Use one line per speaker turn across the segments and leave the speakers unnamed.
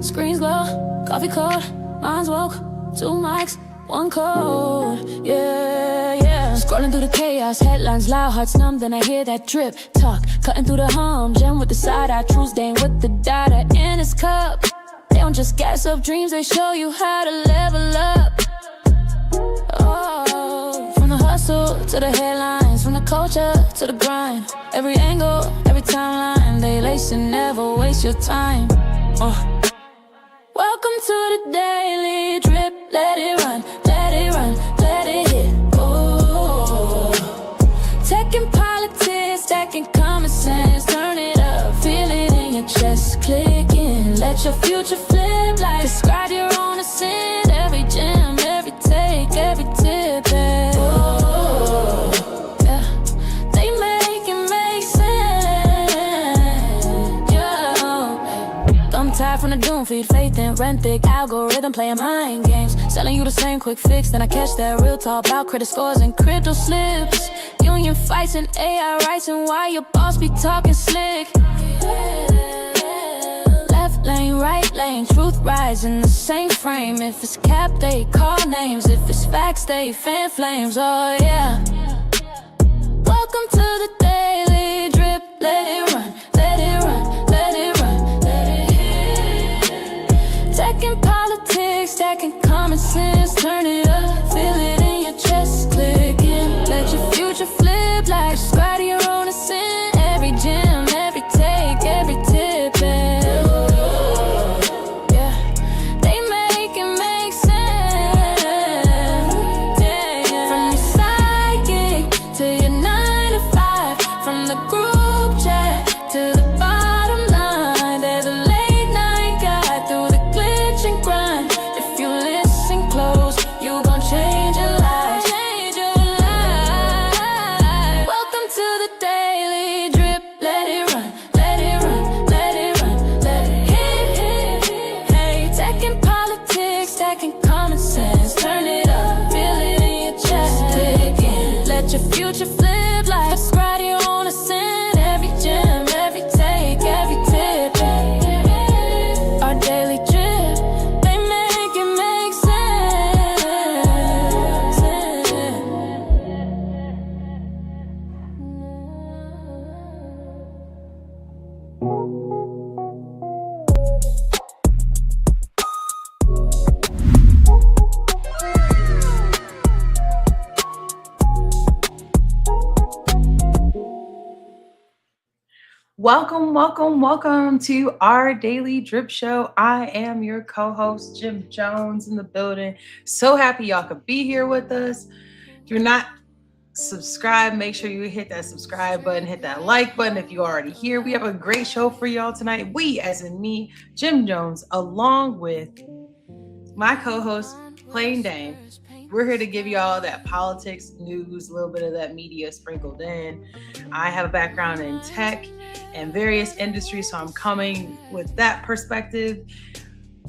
Screens glow, coffee cold, minds woke. 2 mics, 1 code. Yeah. Scrolling through the chaos, headlines loud, hearts numb. Then I hear that drip talk, cutting through the hum. Gem with the side eye, true stain with the data in his cup. They don't just gas up dreams, they show you how to level up. Oh, from the hustle to the headlines, from the culture to the grind. Every angle, every timeline, they lace and never waste your time. Welcome to the daily drip. Let it run, let it run, let it hit. Oh, tech and politics, stacking common sense. Turn it up, feel it in your chest. Clicking, let your future flip like describe your own ascent. Every gem, every take, every tip. Oh, yeah, they make it make sense. Yeah, I'm tired from the doom feed, faith and rent thick algorithm playing mind games, selling you the same quick fix. Then I catch that real talk about credit scores and crypto slips. Union fights and AI rights, and why your boss be talking slick. Left lane, right lane, truth rise in the same frame. If it's cap, they call names. If it's facts, they fan flames. Oh yeah. Welcome to the daily drip. Let it run, let it run, let it run, let it hit. Tech and politics, stacking common sense. Turn it up, feel it in your chest. Clicking, let your future flip like describe your own ascent. Every gem, every take, every tip. Yeah, they make it make sense. Yeah. From your psychic to your 9 to 5, from the group chat to the bottom line. There's a late night guide through the glitch and grind. If you listen close, you gon' change your life. Change your life. Welcome to the daily drip. Let it run, let it run, let it run, let it hit. Hey, tech and politics, stacking common sense. Turn it up, feel it in your chest. Clicking, let your future flip like describe your own ascent. Every gem, every take, every tip. Our daily drip, they make it make sense.
Welcome to our daily drip show. I am your co-host, Jim Jones, in the building. So happy y'all could be here with us. If you're not subscribed, make sure you hit that subscribe button, hit that like button if you're already here. We have a great show for y'all tonight. We, as in me, Jim Jones, along with my co-host, Plain Dane. We're here to give y'all that politics, news, a little bit of that media sprinkled in. I have a background in tech and various industries, so I'm coming with that perspective.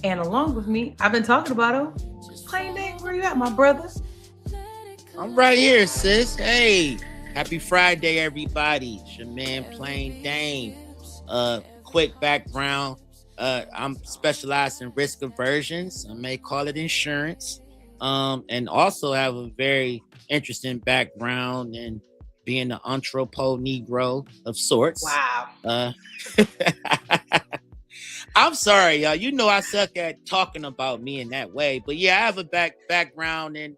And along with me, I've been talking about him. Plain Dane, where you at, my brother?
I'm right here, sis. Hey, happy Friday, everybody. It's your man, Plain Dane. Quick background. I'm specialized in risk aversions. I may call it insurance. And also have a very interesting background in being an anthropo Negro of sorts.
Wow.
I'm sorry, y'all. You know I suck at talking about me in that way. But yeah, I have a background in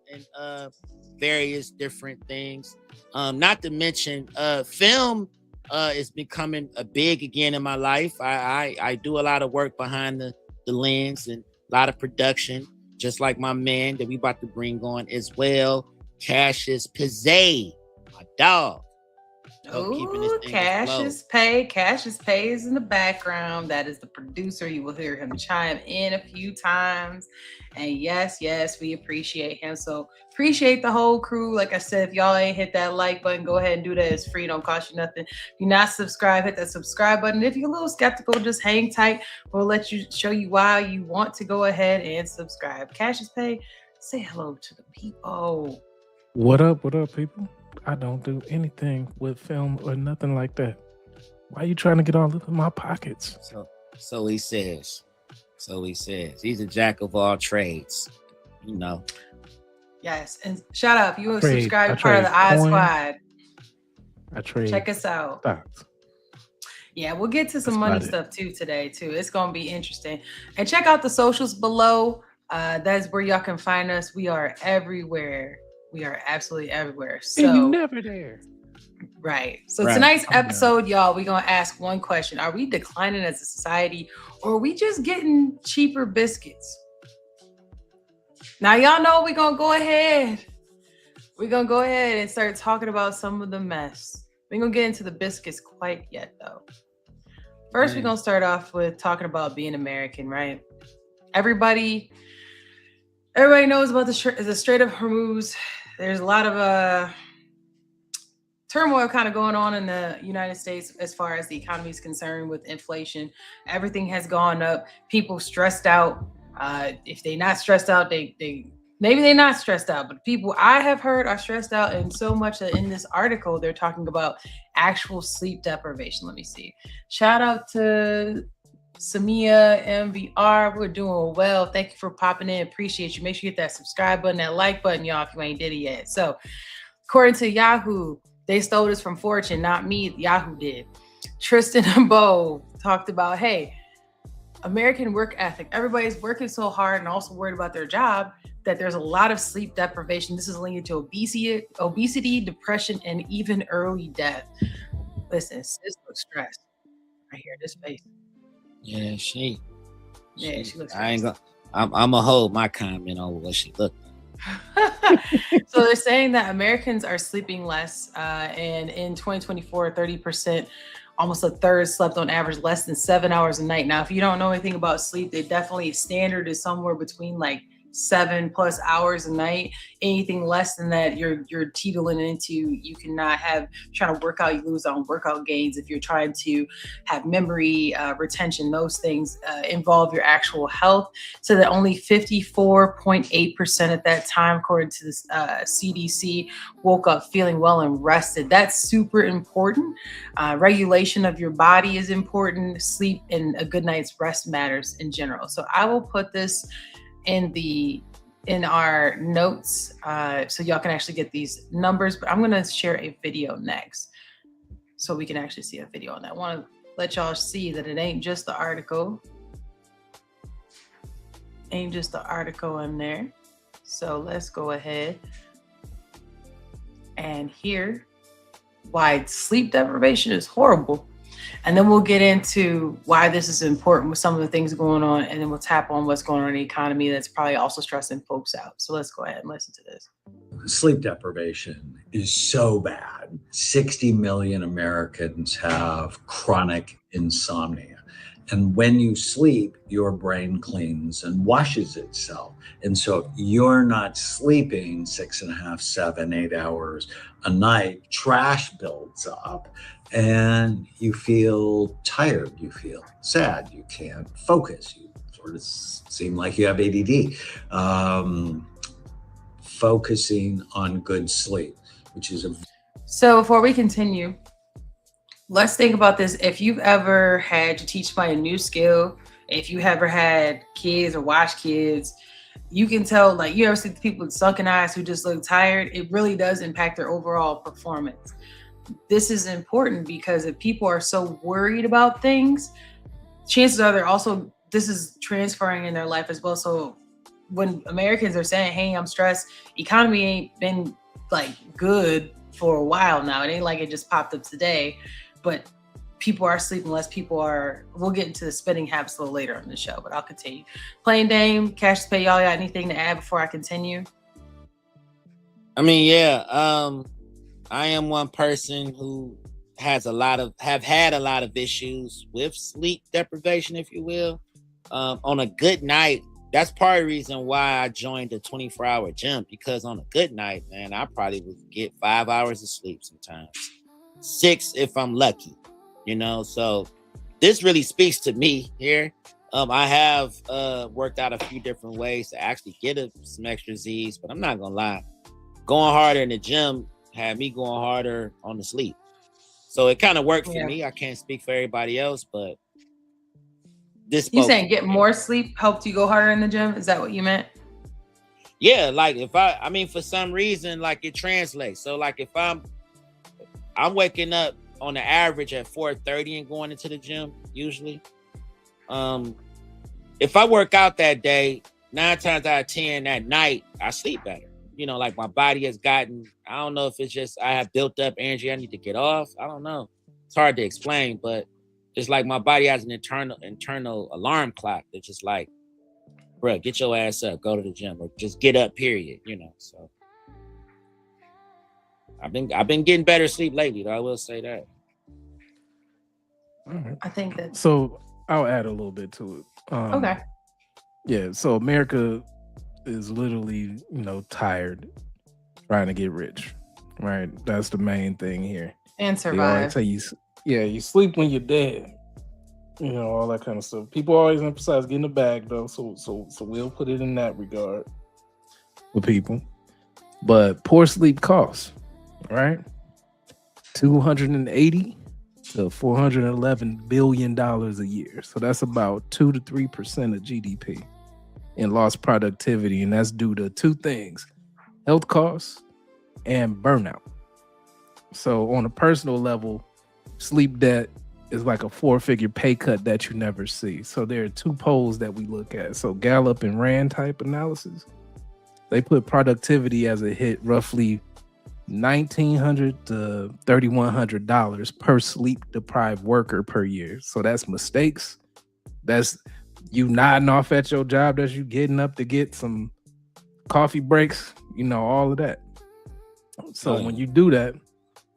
various different things. Not to mention film is becoming a big again in my life. I do a lot of work behind the lens and a lot of production, just like my man that we about to bring on as well, Cassius Pizzay, my dog.
Oh, Cassius Pay. Cassius Pay is in the background. That is the producer. You will hear him chime in a few times. And yes, we appreciate him. So appreciate the whole crew. Like I said, if y'all ain't hit that like button, go ahead and do that. It's free. Don't cost you nothing. If you're not subscribed, hit that subscribe button. If you're a little skeptical, just hang tight. We'll show you why you want to go ahead and subscribe. Cassius Pay, say hello to the people.
What up, people? I don't do anything with film or nothing like that. Why are you trying to get all into my pockets?
So he says. So he says he's a jack of all trades. You know.
Yes, and shout out if you want to
I
subscribe, you're part of
trade
the I
coins.
Squad.
I trade
Check us out.
stocks.
Yeah, we'll get to some
That's
money
about it.
stuff too today too. It's gonna be interesting. And check out the socials below. That's where y'all can find us. We are everywhere. We are absolutely everywhere.
And you
So
never there.
right. So
Right.
tonight's
Oh, no.
episode, y'all, we're gonna ask one question: are we declining as a society, or are we just getting cheaper biscuits? Now y'all know we're gonna go ahead. We're gonna go ahead and start talking about some of the mess. We ain't gonna get into the biscuits quite yet, though. First, we're gonna start off with talking about being American, right? Everybody knows about the Strait of Hormuz. There's a lot of turmoil kind of going on in the United States as far as the economy is concerned with inflation. Everything has gone up. People stressed out. If they're not stressed out, maybe they're not stressed out, but people I have heard are stressed out, and so much that in this article they're talking about actual sleep deprivation. Let me see. Shout out to Samia MVR. We're doing well. Thank you for popping in. Appreciate you. Make sure you hit that subscribe button, that like button, y'all, if you ain't did it yet. So, according to Yahoo, they stole this from Fortune, not me. Yahoo did. Tristan and Bo talked about, hey, American work ethic. Everybody's working so hard and also worried about their job that there's a lot of sleep deprivation. This is linked to obesity, depression, and even early death. Listen, sis looks stressed. Right here, this face.
Yeah, she
She looks
I ain't gonna. I'm gonna hold my comment on what she looked.
So they're saying that Americans are sleeping less, and in 2024, 30%, almost a third, slept on average less than 7 hours a night. Now, if you don't know anything about sleep, they definitely standard is somewhere between like 7+ hours a night. Anything less than that, you're teetering into, you cannot have, trying to work out, you lose on workout gains. If you're trying to have memory retention, those things involve your actual health. So that only 54.8% at that time, according to the CDC, woke up feeling well and rested. That's super important. Regulation of your body is important. Sleep and a good night's rest matters in general. So I will put this in our notes so y'all can actually get these numbers, but I'm going to share a video next so we can actually see a video on that. I want to let y'all see that it ain't just the article. Ain't just the article in there. So let's go ahead and hear why sleep deprivation is horrible. And then we'll get into why this is important with some of the things going on, and then we'll tap on what's going on in the economy that's probably also stressing folks out. So let's go ahead and listen to this.
Sleep deprivation is so bad. 60 million Americans have chronic insomnia. And when you sleep, your brain cleans and washes itself. And so if you're not sleeping 6.5, 7, 8 hours a night, trash builds up and you feel tired, you feel sad, you can't focus, you sort of seem like you have ADD. Focusing on good sleep, which is
So before we continue, let's think about this. If you've ever had to teach somebody a new skill, if you ever had kids or watched kids, you can tell, like, you ever see the people with sunken eyes who just look tired? It really does impact their overall performance. This is important because if people are so worried about things, chances are this is transferring in their life as well. So when Americans are saying, hey, I'm stressed, economy ain't been like good for a while now. It ain't like it just popped up today, but people are sleeping less. We'll get into the spending habits a little later on the show, but I'll continue. Plain Dame, Cash to Pay, y'all got anything to add before I continue?
I mean, yeah, I am one person who have had a lot of issues with sleep deprivation, if you will. On a good night, that's part of the reason why I joined the 24-hour gym, because on a good night, man, I probably would get 5 hours of sleep sometimes. 6 if I'm lucky, so this really speaks to me here. I have worked out a few different ways to actually get some extra Z's, but I'm not gonna lie, going harder in the gym had me going harder on the sleep. So it kind of worked for me. I can't speak for everybody else, but this.
You saying get more sleep helped you go harder in the gym? Is that what you meant?
Yeah, like if I mean, for some reason, like it translates. So like if I'm waking up on the average at 4:30 and going into the gym usually. If I work out that day, 9 times out of 10 at night, I sleep better. You know, like my body has gotten, I don't know if it's just I have built up energy I need to get off. I don't know. It's hard to explain, but it's like my body has an internal alarm clock that's just like, bro, get your ass up, go to the gym, or just get up, period. You know, so I've been getting better sleep lately, though. I will say that.
All right.
I think that.
So I'll add a little bit to it.
Okay.
Yeah. So America is literally, tired trying to get rich, right? That's the main thing here.
And
They always
survive.
say you sleep when you're dead. All that kind of stuff. People always emphasize getting a bag though, so we'll put it in that regard for people. But poor sleep costs, right? $280 to $411 billion a year. So that's about 2 to 3% of GDP in lost productivity, and that's due to two things: health costs and burnout. So on a personal level, sleep debt is like a 4-figure pay cut that you never see. So there are two polls that we look at. So Gallup and Rand type analysis, they put productivity as a hit roughly $1,900 to $3,100 per sleep deprived worker per year. So that's mistakes. That's you nodding off at your job. That's you getting up to get some coffee breaks, all of that. So when you do that,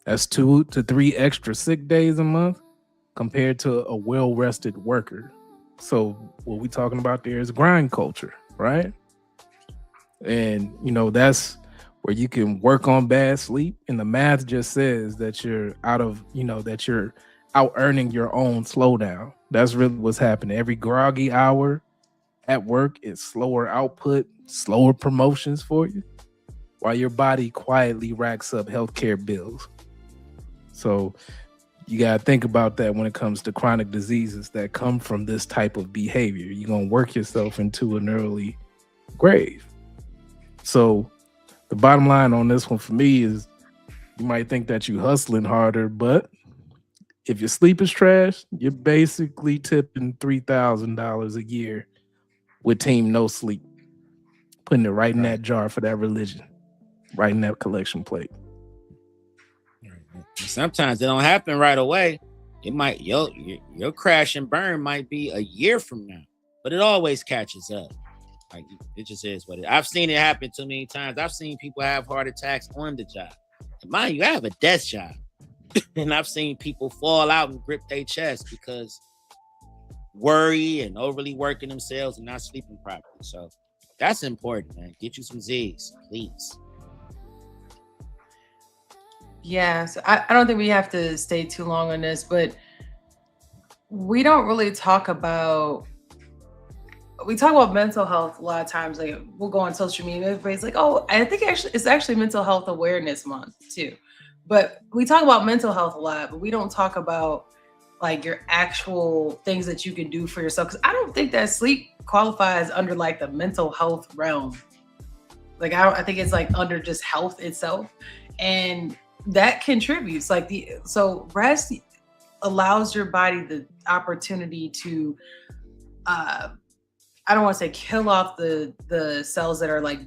that's 2 to 3 extra sick days a month compared to a well-rested worker. So what we talking about there is grind culture, right? And, that's where you can work on bad sleep. And the math just says that you're that you're out earning your own slowdown. That's really what's happening. Every groggy hour at work is slower output, slower promotions for you, while your body quietly racks up healthcare bills. So you got to think about that when it comes to chronic diseases that come from this type of behavior. You're going to work yourself into an early grave. So the bottom line on this one for me is you might think that you're hustling harder, but if your sleep is trash, you're basically tipping $3,000 a year with Team No Sleep, putting it right in that jar for that religion, right in that collection plate.
Sometimes it don't happen right away. It might your crash and burn might be a year from now, but it always catches up. Like it just is what it is. I've seen it happen too many times. I've seen people have heart attacks on the job. And mind you, I have a desk job. And I've seen people fall out and grip their chest because worry and overly working themselves and not sleeping properly. So that's important, man. Get you some Z's, please.
Yeah, so I don't think we have to stay too long on this, but we don't really talk about mental health a lot of times. Like we'll go on social media, everybody's like, oh, I think it's actually Mental Health Awareness Month too. But we talk about mental health a lot, but we don't talk about like your actual things that you can do for yourself. Because I don't think that sleep qualifies under like the mental health realm. Like I think it's like under just health itself. And that contributes so rest allows your body the opportunity to I don't want to say kill off the cells that are like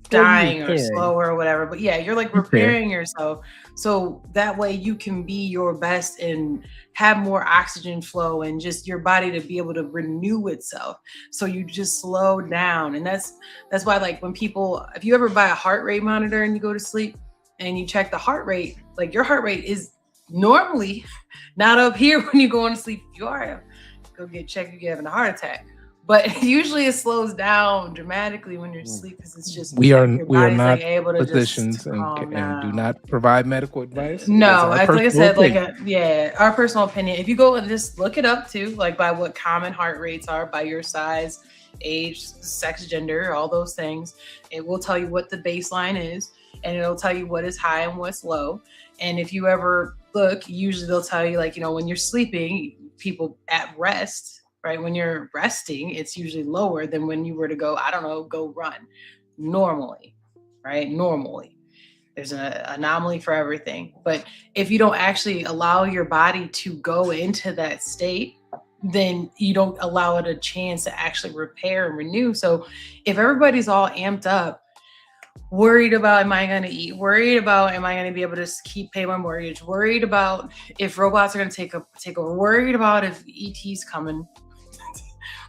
dying or slower or whatever, but yeah, you're like repairing yourself so that way you can be your best and have more oxygen flow and just your body to be able to renew itself. So you just slow down. And that's why like when people, if you ever buy a heart rate monitor and you go to sleep and you check the heart rate, like your heart rate is normally not up here when you go to sleep. If you are, go get checked, you're having a heart attack. But usually it slows down dramatically when you're asleep because it's just
we are not
like able to
physicians and do not provide medical advice.
No, like I said, our personal opinion. If you go and just look it up too, like by what common heart rates are by your size, age, sex, gender, all those things, it will tell you what the baseline is, and it'll tell you what is high and what's low. And if you ever look, usually they'll tell you like when you're sleeping, people at rest right? When you're resting, it's usually lower than when you were to go, I don't know, go run normally, right? Normally. There's an anomaly for everything. But if you don't actually allow your body to go into that state, then you don't allow it a chance to actually repair and renew. So if everybody's all amped up, worried about, am I going to eat? Worried about, am I going to be able to keep paying my mortgage? Worried about if robots are going to take over. Worried about if ET's coming.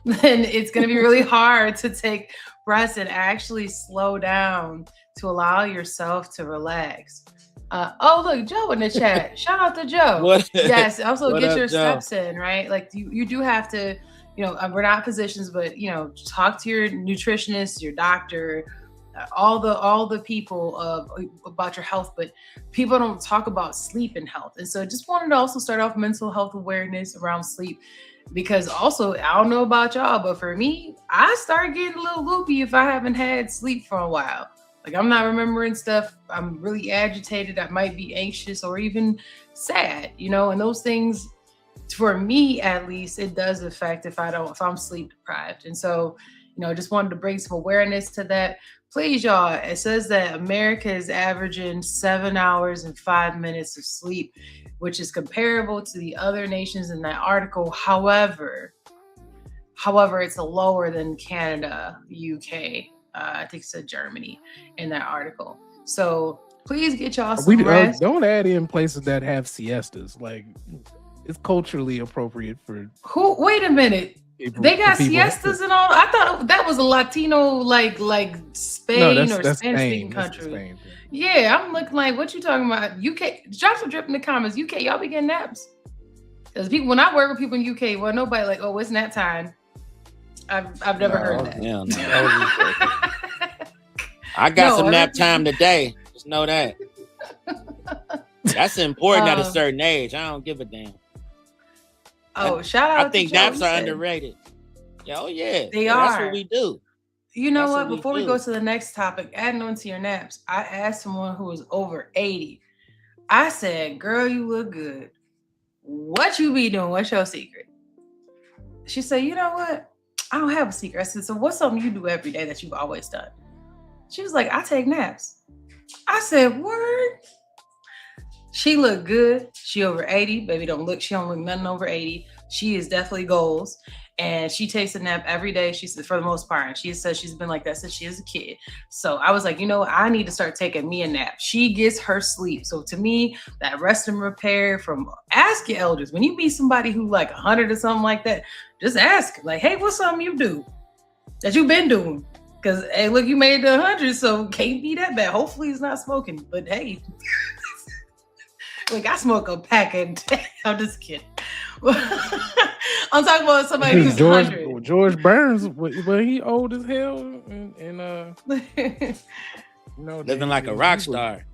Then it's going to be really hard to take breaths and actually slow down to allow yourself to relax. Oh, look, Joe in the chat. Shout out to Joe.
What?
Yes. Also
What
get
up,
your
Joe?
steps in, right? Like you do have to, we're not physicians, but, talk to your nutritionist, your doctor, all the people about your health, but people don't talk about sleep and health. And so just wanted to also start off mental health awareness around sleep, because also, I don't know about y'all, but for me, I start getting a little loopy if I haven't had sleep for a while. Like I'm not remembering stuff. I'm really agitated. I might be anxious or even sad, and those things, for me at least, it does affect if I'm sleep deprived. And so, just wanted to bring some awareness to that. Please, y'all, it says that America is averaging 7 hours and 5 minutes of sleep, which is comparable to the other nations in that article. However, it's lower than Canada, UK, I think it said Germany in that article. So please get y'all some rest.
Don't add in places that have siestas. Like, it's culturally appropriate for.
Wait a minute. They got siestas and all. I thought that was a Latino, like Spain or Spanish-speaking country. Yeah, I'm looking like, what you talking about? UK, drop some drip in the comments. UK, y'all be getting naps. Because people, when I work with people in UK, well, nobody like, oh, it's nap time. I've never heard that.
Yeah, I got some nap time today. Just know that. That's important at a certain age. I don't give a damn.
Oh, shout out!
I think naps are underrated. Yeah, oh yeah,
they are.
That's what we do.
You know what? Before we go to the next topic, adding on to your naps, I asked someone who was over 80. I said, "Girl, you look good. What you be doing? What's your secret?" She said, "You know what? I don't have a secret." I said, "So what's something you do every day that you've always done?" She was like, "I take naps." I said, "Word." She looked good. She over 80. Baby, she don't look nothing over 80. She is definitely goals. And she takes a nap every day. She said, for the most part. And she says she's been like that since she is a kid. So I was like, I need to start taking me a nap. She gets her sleep. So to me, that rest and repair ask your elders. When you meet somebody who like 100 or something like that, just ask, like, hey, what's something you do that you've been doing? Because, hey, look, you made it to 100, so can't be that bad. Hopefully it's not smoking. But hey, look, I smoke a pack and I'm just kidding. I'm talking about somebody who's 100.
George Burns, when he old as hell, and
living like a rock star,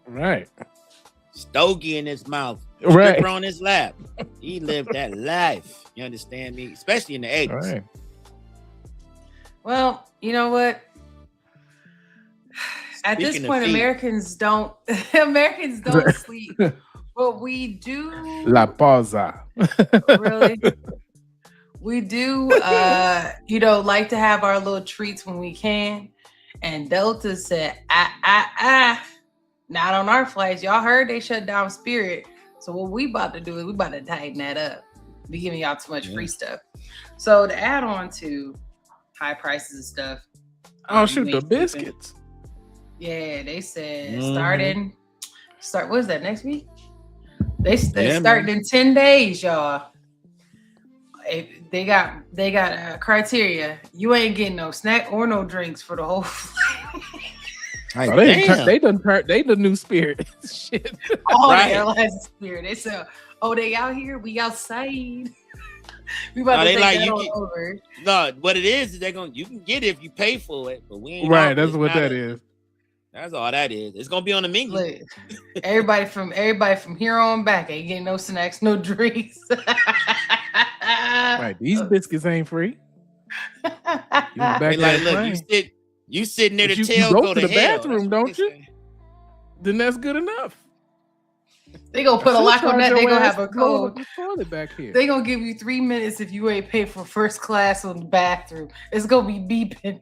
right?
Stogie in his mouth,
right?
Stripper on his lap. He lived that life. You understand me? Especially in the 80s.
Right.
Well, you know what? At this point, Americans don't sleep. But we do.
La pausa.
Really? We do, like to have our little treats when we can. And Delta said, not on our flights. Y'all heard they shut down Spirit. So what we about to do is we about to tighten that up. Be giving y'all too much free stuff. So to add on to high prices and stuff.
Oh, shoot, the biscuits.
Yeah, they said what is that, next week? They starting in 10 days, y'all. They got a criteria. You ain't getting no snack or no drinks for the whole flight.
They the new Spirit. Shit.
All the airlines Spirit. They said, oh, they out here, we outside. We about to take that over.
No, what it is you can get it if you pay for it, but we ain't
right. That's what that is.
That's all that is. It's gonna be on the menu.
Look, everybody from here on back ain't getting no snacks, no drinks.
Right, these biscuits ain't free.
You sitting there to
you
tail
go
to
the
hell.
bathroom, don't you? Then that's good enough.
They gonna put a lock on that. They gonna have a code.
The toilet back here.
They gonna give you 3 minutes if you ain't paid for first class on the bathroom. It's gonna be beeping.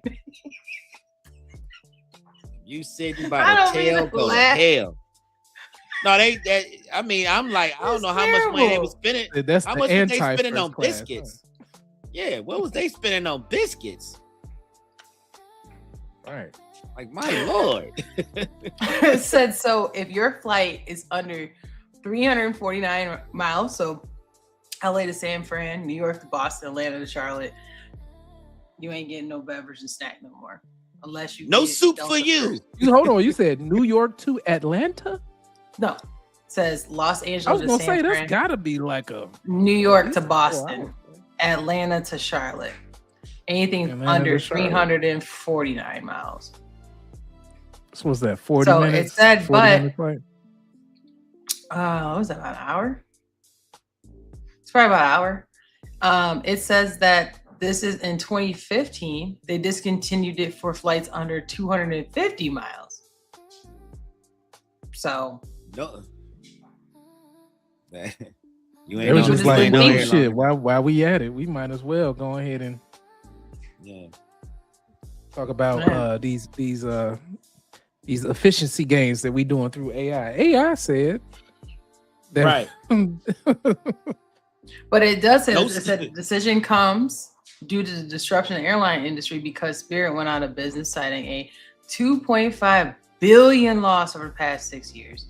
You said you about to tell go to hell. No, I mean, I'm like, I don't know how much money they was spending.
That's
how much was they spending on biscuits? Huh? Yeah, what was they spending on biscuits?
Right.
Like, my Lord.
It said, so if your flight is under 349 miles, so LA to San Fran, New York to Boston, Atlanta to Charlotte, you ain't getting no beverage and snack no more. Unless you
no soup for you.
Hold on, you said New York to Atlanta?
No. It says Los Angeles
I was gonna
to
say
San Fran,
that's gotta be like a
New York to Boston, Atlanta to Charlotte. Anything
Atlanta
under
to Charlotte.
349 miles.
So was that 40
So
minutes?
it said,
40
but
minute flight?
what was that, about an hour? It's probably about an hour. It says that this is in 2015. They discontinued it for flights under 250 miles. So
No. You
It was
on
just
this
like,
plane
well,
no very
shit,
long.
while we at it, we might as well go ahead and talk about these efficiency gains that we doing through AI. AI said that
Right.
but it does say
No,
it said the decision comes due to the disruption in the airline industry because Spirit went out of business, citing a 2.5 billion loss over the past 6 years.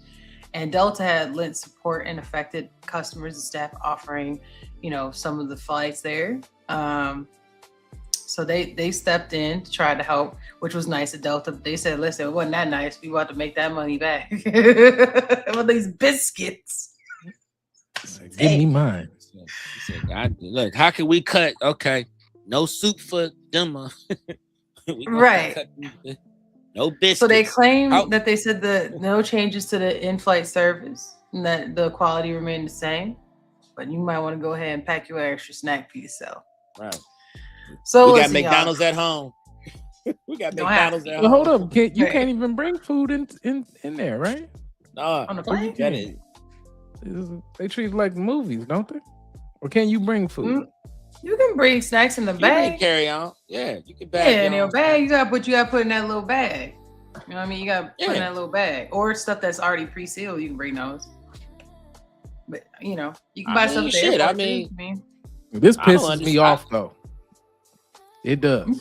And Delta had lent support and affected customers and staff offering, some of the flights there. So they stepped in to try to help, which was nice at Delta. They said, listen, it wasn't that nice. We want to make that money back. With these biscuits.
give me mine.
He said, God, look, how can we cut? Okay, no soup for them.
Right.
No biscuits.
So they claim that they said no changes to the in-flight service and that the quality remained the same. But you might want to go ahead and pack your extra snack for yourself.
Right.
So
we got McDonald's at home. We got McDonald's at home.
Hold up, you can't even bring food in there, right?
No,
on the plane.
Get it.
They treat it like movies, don't they? Or can you bring food?
You can bring snacks in the bag.
You can carry on. Yeah, you can bag.
Yeah, in your bag, you gotta put in that little bag. You know what I mean? You gotta put in that little bag. Or stuff that's already pre-sealed, you can bring those. But you can buy stuff at the airport.
This pisses me off though. It does.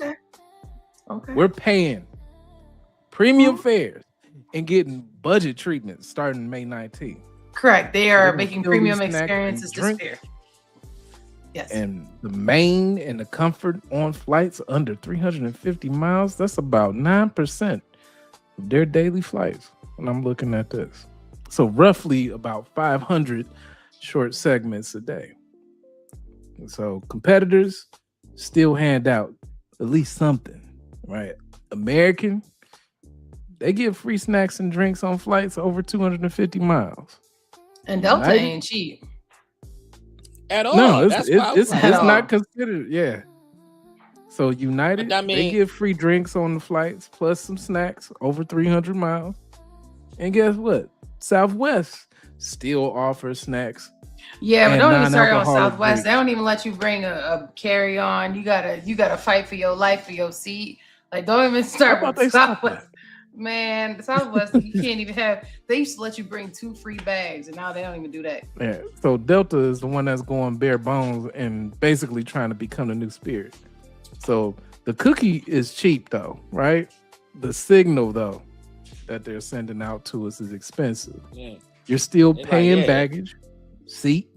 Okay.
We're paying premium fares and getting budget treatments starting May 19th.
Correct. They are making premium experiences disappear. Yes.
And the main and the comfort on flights under 350 miles, that's about 9% of their daily flights when I'm looking at this. So roughly about 500 short segments a day. And so competitors still hand out at least something, right? American, they give free snacks and drinks on flights over 250 miles.
And Delta ain't cheap.
At all.
No, it's not considered. Yeah. So United, they give free drinks on the flights plus some snacks over 300 miles. And guess what? Southwest still offers snacks.
Yeah, but don't even start on Southwest. They don't even let you bring a carry-on. You gotta fight for your life, for your seat. Like, don't even start with Southwest. Man, the Southwest, you can't even have. They used to let you bring 2 free bags, and now they don't even do that.
Yeah. So Delta is the one that's going bare bones and basically trying to become the new Spirit. So the cookie is cheap, though, right? The signal, though, that they're sending out to us is expensive. Yeah. You're still paying baggage, seat,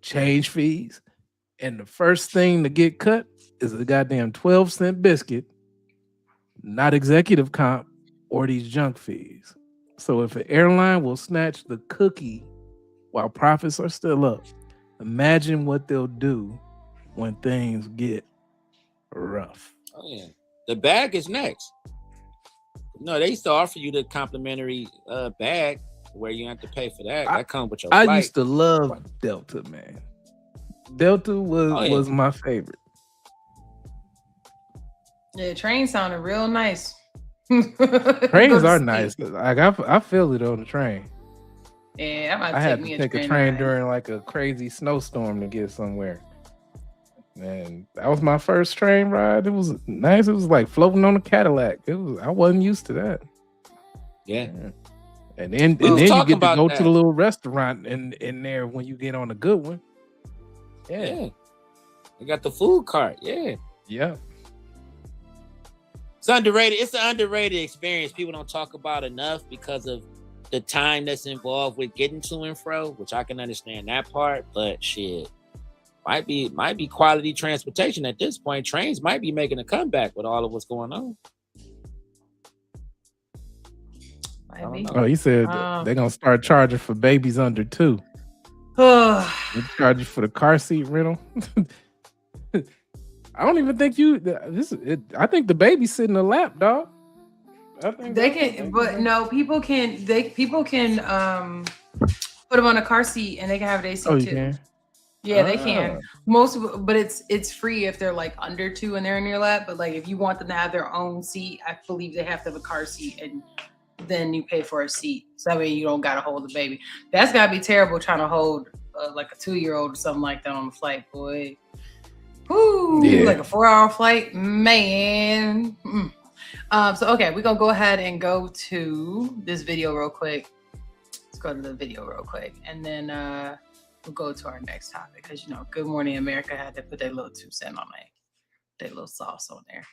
change fees, and the first thing to get cut is a goddamn 12-cent biscuit, not executive comp, or these junk fees. So if an airline will snatch the cookie while profits are still up, imagine what they'll do when things get rough.
Oh yeah, the bag is next. No, they used to offer you the complimentary bag where you have to pay for that. That comes with your flight.
I used to love Delta, man. Delta was my favorite.
Yeah, train sounded real nice.
Trains are nice. Like I feel it on the train.
Yeah, I might
I
take
had
me
to
a
take a
train
train
ride.
during like a crazy snowstorm to get somewhere. And that was my first train ride. It was nice. It was like floating on a Cadillac. I wasn't used to that.
Yeah.
And then
We was
you
talking
get to
about
go to
that.
the little restaurant in there when you get on a good one.
Yeah. They got the food cart. Yeah.
Yeah.
It's underrated. It's an underrated experience. People don't talk about enough because of the time that's involved with getting to and fro, which I can understand that part, but shit. Might be quality transportation at this point. Trains might be making a comeback with all of what's going on.
Oh, you said they're gonna start charging for babies under 2. They charge you for the car seat rental. I don't even think I think the baby's sitting in the lap, dog. I think
They can, but no, people can put them on a car seat and they can have their seat too.
Can?
Yeah, they can. But it's free if they're like under 2 and they're in your lap. But like if you want them to have their own seat, I believe they have to have a car seat, and then you pay for a seat. So that way you don't gotta hold the baby. That's gotta be terrible trying to hold like a 2-year-old or something like that on the flight, boy. Woo, like a 4-hour flight, man. So okay, we're gonna go ahead and go to this video real quick. Let's go to the video real quick, and then we'll go to our next topic, because Good Morning America had to put their little 2 cents on their little sauce on there.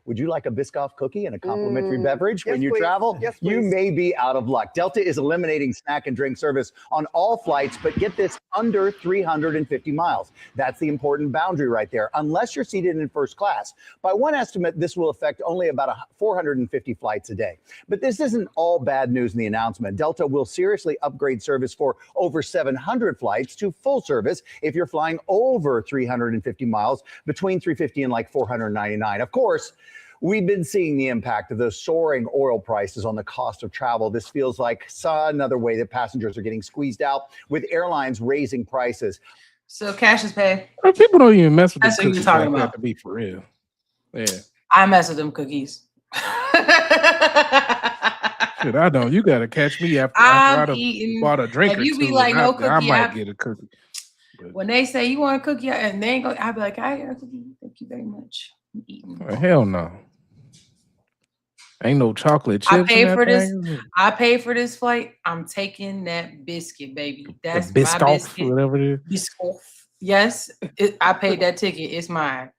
Would you like a Biscoff cookie and a complimentary beverage when you
please.
travel?
Yes,
you
please.
may be out of luck. Delta is eliminating snack and drink service on all flights, but get this, under 350 miles. That's the important boundary right there, unless you're seated in first class. By one estimate, this will affect only about 450 flights a day. But this isn't all bad news in the announcement. Delta will seriously upgrade service for over 700 flights to full service if you're flying over 350 miles, between 350 and like 499. Of course, we've been seeing the impact of those soaring oil prices on the cost of travel. This feels like another way that passengers are getting squeezed out, with airlines raising prices.
So cash is pay.
People don't even mess with the
That's what you're
cookies
talking
like
about.
that, to be for real. Yeah.
I mess with them cookies.
Shit, I don't. You gotta catch me after I bought a drink
if
or
you be
two,
like,
and
no
I
cookie,
might get a cookie. But
when they say you want a cookie and they ain't go, I'll be like, I got a cookie. Thank you very much. I'm eating.
hell no. Ain't no chocolate chips.
I paid
in
for
that
this.
thing.
I paid for this flight. I'm taking that biscuit, baby. That's
The
my
Biscoff,
biscuit.
whatever it is.
Biscoff. Yes, I paid that ticket. It's mine.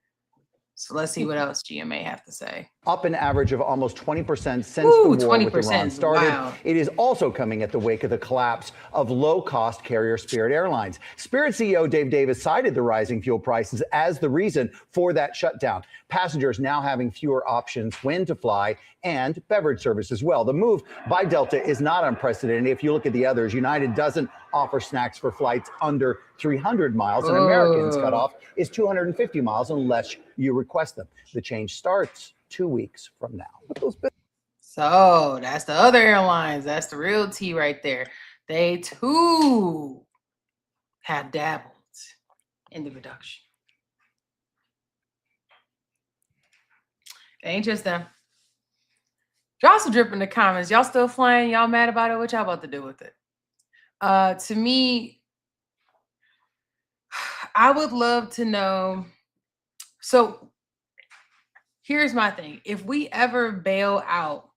So let's see what else GMA have to say.
Up an average of almost 20% since the
Ooh,
war
20%,
with Iran started.
wow.
It is also coming at the wake of the collapse of low-cost carrier Spirit Airlines. Spirit CEO Dave Davis cited the rising fuel prices as the reason for that shutdown. Passengers now having fewer options when to fly, and beverage service as well. The move by Delta is not unprecedented. If you look at the others, United doesn't offer snacks for flights under 300 miles, and American's cutoff is 250 miles unless you request them. The change starts 2 weeks from now.
So that's the other airlines. That's the real tea right there. They too have dabbled in the reduction. It ain't just them. Y'all still drip in the comments. Y'all still flying? Y'all mad about it? What y'all about to do with it? To me, I would love to know. So here's my thing. If we ever bail out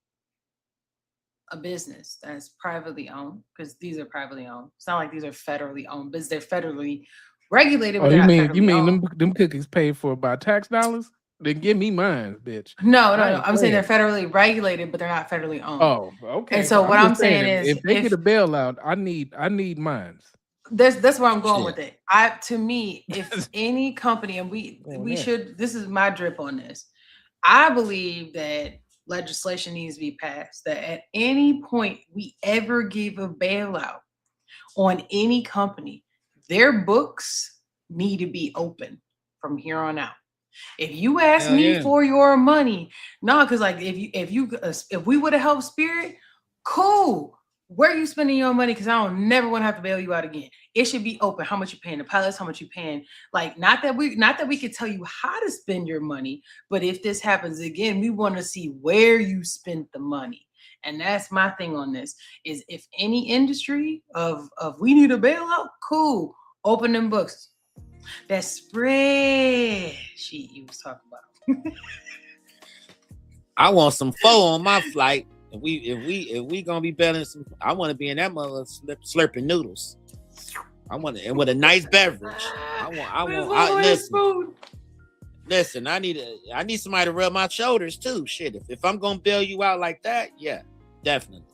a business that's privately owned, because these are privately owned. It's not like these are federally owned, but they're federally regulated.
Oh, you mean them cookies paid for by tax dollars? Then give me mine, bitch.
No. I'm saying they're federally regulated, but they're not federally owned.
Oh, okay.
And so what I'm saying is,
if they get a bailout, I need mine.
That's where I'm going with it. To me, if any company, and we should, this is my drip on this. I believe that legislation needs to be passed that at any point we ever give a bailout on any company, their books need to be open from here on out. If you ask me for your money, no, because like if we would have helped Spirit, cool. Where are you spending your money? Because I don't never want to have to bail you out again. It should be open. How much you paying the pilots? How much you paying? Like not that we could tell you how to spend your money, but if this happens again, we want to see where you spent the money. And that's my thing on this is if any industry of we need a bailout, cool. Open them books. That spreadsheet you was talking about.
I want some pho on my flight. If we gonna be bailing some, I want to be in that mother slurping noodles. I want it with a nice beverage. Listen, I need somebody to rub my shoulders too. Shit, if I'm gonna bail you out like that, yeah, definitely.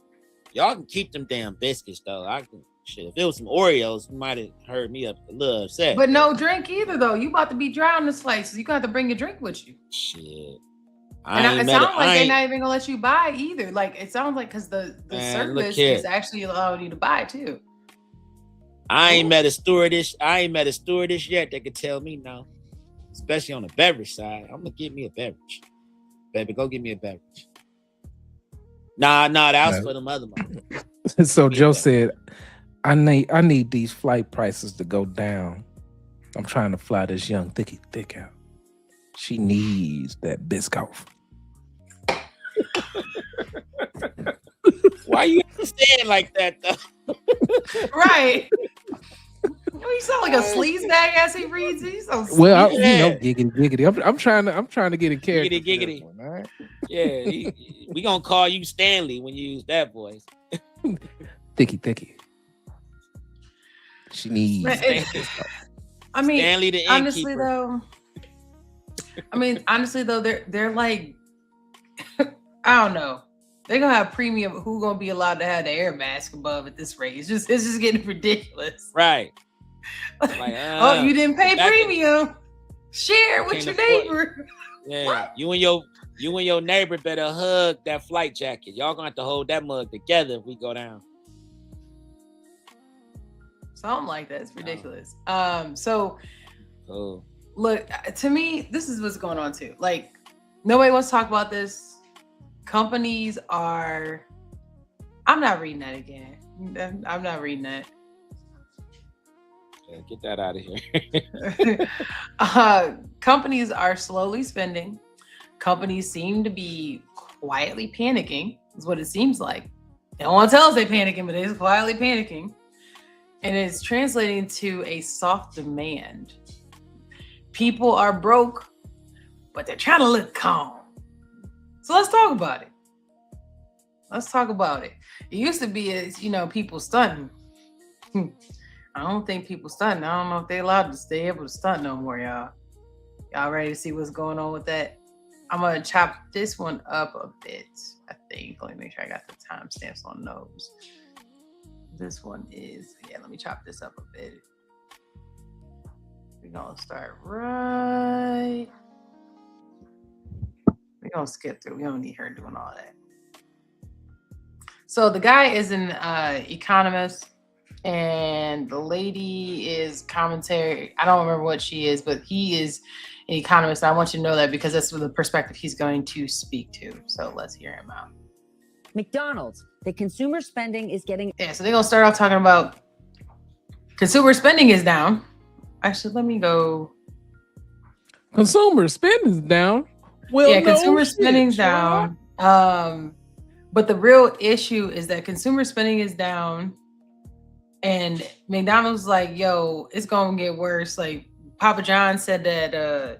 Y'all can keep them damn biscuits though. Shit, if it was some Oreos, you might have heard me a little upset.
But no drink either though. You about to be dry on this flight, so you gonna have to bring your drink with you.
Shit.
It sounds like they're not even gonna let you buy either. Like it sounds like because the service is actually allowing you to buy too.
I ain't met a stewardess yet that could tell me no. Especially on the beverage side. I'm gonna get me a beverage. Baby, go get me a beverage. Nah, that was for them other ones.
So Joe said, I need these flight prices to go down. I'm trying to fly this young thick out. She needs that biscuit.
Why you saying like that though?
Right. You sound like a sleaze bag as he reads these.
Well, giggity. I'm trying to get a character.
Giggity.
One, all right?
Yeah, we gonna call you Stanley when you use that voice.
Thicky. She needs.
I mean,
Stanley the innkeeper.
honestly though, they're like, I don't know. They're gonna have premium. Who gonna be allowed to have the air mask above at this rate? It's just getting ridiculous.
Right.
Like, oh, you didn't pay premium. Share with your neighbor.
Yeah, what? You and your neighbor better hug that flight jacket. Y'all gonna have to hold that mug together if we go down.
Something like that. It's ridiculous. Look, to me, this is what's going on too. Like, nobody wants to talk about this. Companies are. I'm not reading that again. I'm not reading that.
Yeah, get that out of here.
Companies are slowly spending. Companies seem to be quietly panicking, is what it seems like. They don't want to tell us they're panicking, but they're quietly panicking. And it's translating to a soft demand. People are broke, but they're trying to look calm. So let's talk about it. It used to be, people stunting. I don't think people stunting. I don't know if they're allowed to stay able to stunt no more, y'all. Y'all ready to see what's going on with that? I'm going to chop this one up a bit, I think. Let me make sure I got the timestamps on those. This one is, let me chop this up a bit. We're going to start right. We're going to skip through. We don't need her doing all that. So the guy is an economist. And the lady is commentary. I don't remember what she is, but he is an economist. I want you to know that because that's the perspective he's going to speak to. So let's hear him out.
McDonald's, the consumer spending is getting...
Yeah, so they're going to start off talking about consumer spending is down. Actually, let me go.
Consumer spending is down? Well,
yeah, consumer spending's down. But the real issue is that consumer spending is down. And McDonald's like, yo, it's going to get worse. Like Papa John said that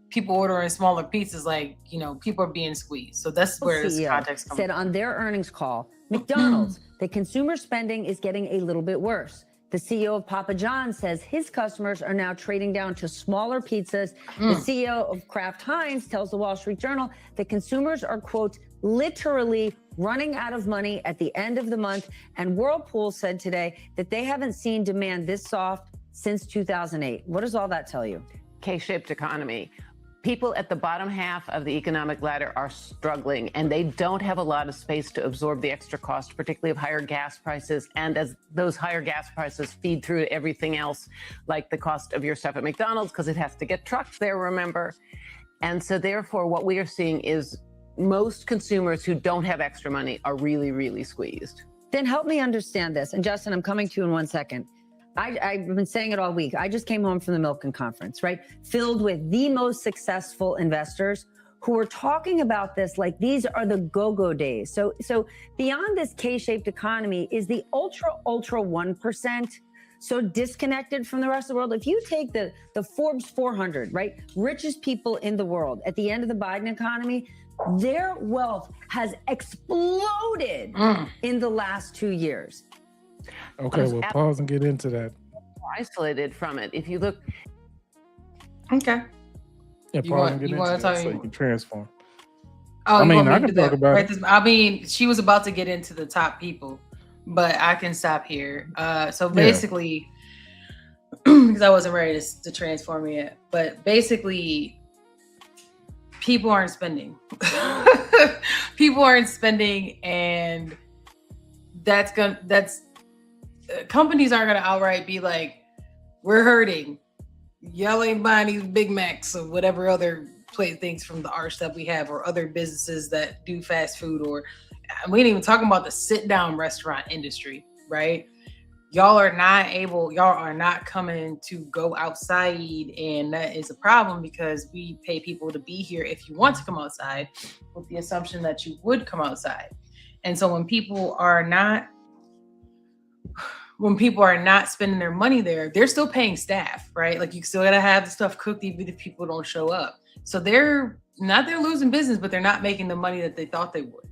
people ordering smaller pizzas, like, people are being squeezed. So that's where this context comes
said on their earnings call, McDonald's, the consumer spending is getting a little bit worse. The CEO of Papa John says his customers are now trading down to smaller pizzas. The CEO of Kraft Heinz tells the Wall Street Journal that consumers are, quote, literally running out of money at the end of the month. And Whirlpool said today that they haven't seen demand this soft since 2008. What does all that tell you?
K-shaped economy. People at the bottom half of the economic ladder are struggling, and they don't have a lot of space to absorb the extra cost, particularly of higher gas prices. And as those higher gas prices feed through to everything else, like the cost of your stuff at McDonald's, because it has to get trucked there, remember? And so therefore, what we are seeing is most consumers who don't have extra money are really, really squeezed.
Then help me understand this. And Justin, I'm coming to you in 1 second. I've been saying it all week. I just came home from the Milken conference, right? Filled with the most successful investors who are talking about this like these are the go-go days. So beyond this K-shaped economy is the ultra 1%. So disconnected from the rest of the world. If you take the Forbes 400, right, richest people in the world at the end of the Biden economy, their wealth has exploded in the last 2 years.
Okay, well, pause and get into that.
Isolated from it. If you look.
Okay.
Yeah, pause and get into that so you can transform.
Oh,
I mean, I can talk about it.
I mean, she was about to get into the top people, but I can stop here. So basically, because I wasn't ready to transform yet, but basically, people aren't spending. People aren't spending, and companies aren't gonna outright be like, we're hurting. Y'all ain't buying these Big Macs or whatever other things from the arch that we have, or other businesses that do fast food, or we ain't even talking about the sit down restaurant industry, right? Y'all are not coming to go outside, and that is a problem because we pay people to be here if you want to come outside with the assumption that you would come outside. And so when people are not spending their money there, they're still paying staff, right? Like you still gotta have the stuff cooked even if people don't show up. So they're losing business, but they're not making the money that they thought they would.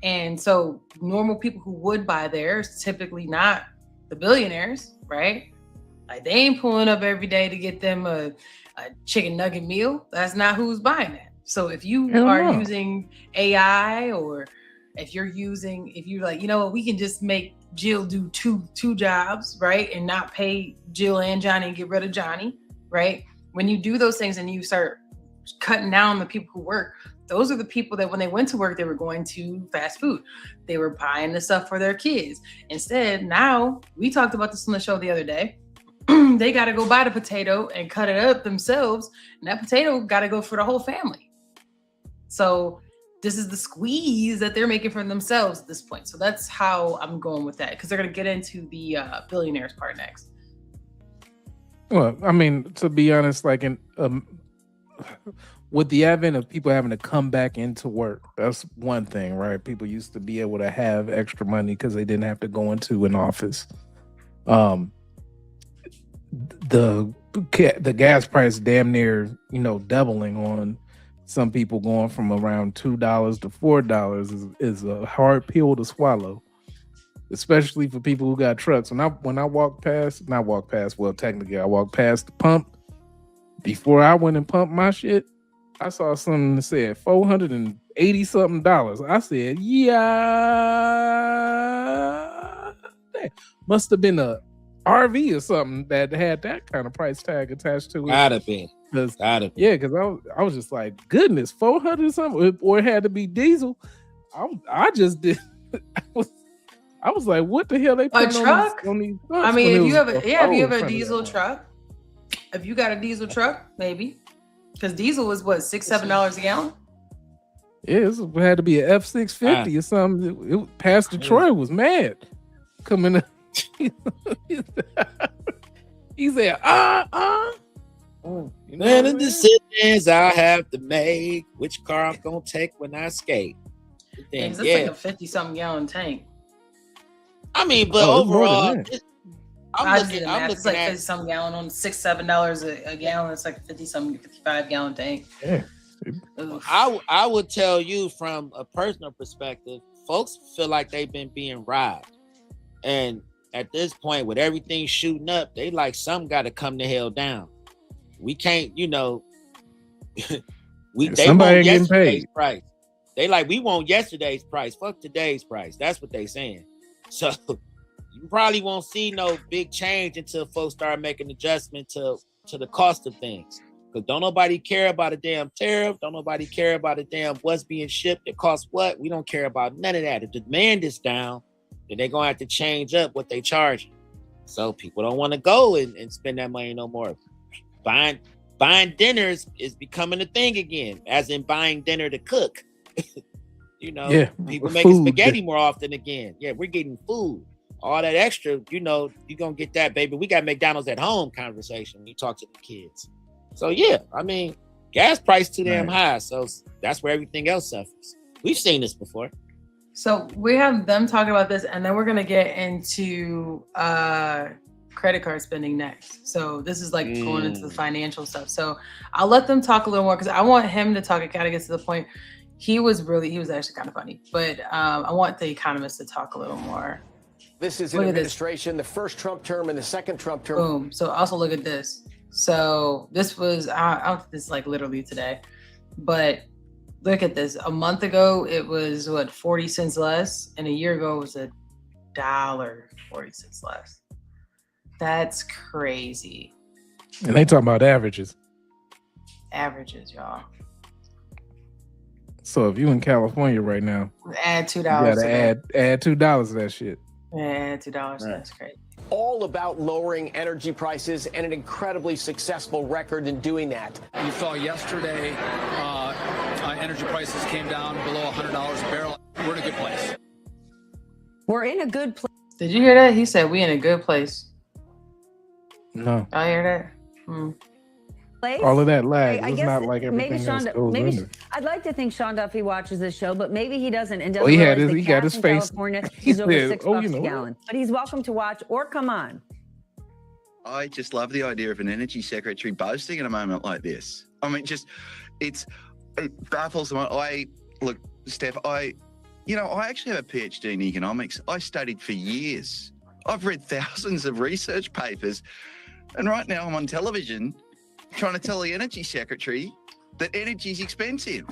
And so normal people who would buy there is typically not the billionaires, right? Like they ain't pulling up every day to get them a chicken nugget meal. That's not who's buying that. So if you are using AI, or if you're like, you know what, we can just make Jill do two jobs, right? And not pay Jill and Johnny and get rid of Johnny, right? When you do those things and you start cutting down the people who work, those are the people that when they went to work, they were going to fast food. They were buying the stuff for their kids. Instead, now, we talked about this on the show the other day, they got to go buy the potato and cut it up themselves. And that potato got to go for the whole family. So this is the squeeze that they're making for themselves at this point. So that's how I'm going with that, because they're going to get into the billionaires part next.
Well, I mean, to be honest, like with the advent of people having to come back into work, that's one thing, right? People used to be able to have extra money because they didn't have to go into an office. The gas price damn near, doubling on some people, going from around $2 to $4 is a hard pill to swallow, especially for people who got trucks. When I walked past, well, technically I walked past the pump. Before I went and pumped my shit, I saw something that said $480 something. I said, yeah, must have been a RV or something that had that kind of price tag attached to it.
Gotta be.
Yeah, because I was just like, goodness, 400 something, or it had to be diesel. I just did. I was like, what the hell they put on these trucks?
I mean, if you have a diesel truck, if you got a diesel truck, maybe. Because diesel was what, $6-7 a gallon?
Yeah, it had to be an F-650 or something. Pastor Troy was mad coming up. He said,
Man, the decisions I have to make, which car I'm gonna take when I skate.
It's like a 50-something gallon tank.
I mean, but overall, I'm looking
it's like
at
50-something gallon on $6-7 a gallon. It's like a 50-something 55-gallon tank.
Yeah.
I would tell you from a personal perspective, folks feel like they've been being robbed, and at this point, with everything shooting up, they like something got to come the hell down. We can't, they want yesterday's price. They like, we want yesterday's price. Fuck today's price. That's what they saying. So you probably won't see no big change until folks start making adjustment to the cost of things. Because don't nobody care about a damn tariff. Don't nobody care about a damn what's being shipped. It costs what? We don't care about none of that. If the demand is down, then they're going to have to change up what they charge. So people don't want to go and spend that money no more. Buying dinners is becoming a thing again, as in buying dinner to cook. People making spaghetti more often again. Yeah, we're getting food. All that extra, you're going to get that, baby. We got McDonald's at home conversation when you talk to the kids. So, yeah, I mean, gas price too damn
Right.
high. So that's where everything else suffers. We've seen this before.
So we have them talking about this, and then we're gonna get into credit card spending next. So this is like going into the financial stuff. So I'll let them talk a little more because I want him to talk. It kind of gets to the point. He was actually kind of funny, but I want the economist to talk a little more.
This is an administration, the first Trump term and the second Trump term.
Boom. So also look at this. So this was this is like literally today, but look at this. A month ago it was what 40 cents less, and a year ago it was $1.40 less. That's crazy.
And they talking about averages.
Averages, y'all.
So if you in California right now,
Add $2.
you gotta add $2 to that shit.
Yeah, $2. That's crazy.
All about lowering energy prices and an incredibly successful record in doing that.
You saw yesterday, energy prices came down below $100 a barrel. We're in a good place.
We're in a good place.
Did you hear that? He said we in a good place.
No.
I hear that.
All of that lag.
I
It's
guess
not like everything else goes in.
I'd like to think Sean Duffy watches this show, but maybe he doesn't and
Well,
doesn't
he had
realize
his-
that
he got
gas
his
in
face-
California
he
is over
said,
$6
"Oh,
a
you know what?"
gallon. But he's welcome to watch or come on.
I just love the idea of an energy secretary boasting in a moment like this. I mean, it baffles me. Look, Steph, I actually have a PhD in economics. I studied for years. I've read thousands of research papers. And right now I'm on television trying to tell the energy secretary that energy is expensive.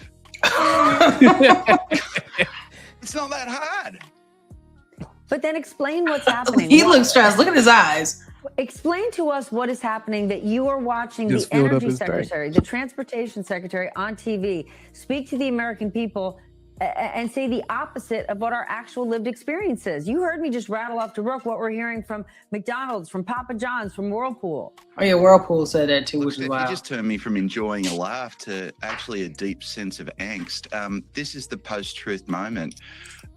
It's not that hard.
But then explain what's happening.
He looks stressed. Look at his eyes.
Explain to us what is happening that you are watching
Just
the
filled up
energy
his tank.
secretary, the transportation secretary on TV speak to the American people and say the opposite of what our actual lived experience is. You heard me just rattle off to Rook what we're hearing from McDonald's, from Papa John's, from Whirlpool.
Oh yeah, Whirlpool said that too,
Look,
which is
Steph,
wild.
you just turned me from enjoying a laugh to actually a deep sense of angst. This is the post-truth moment.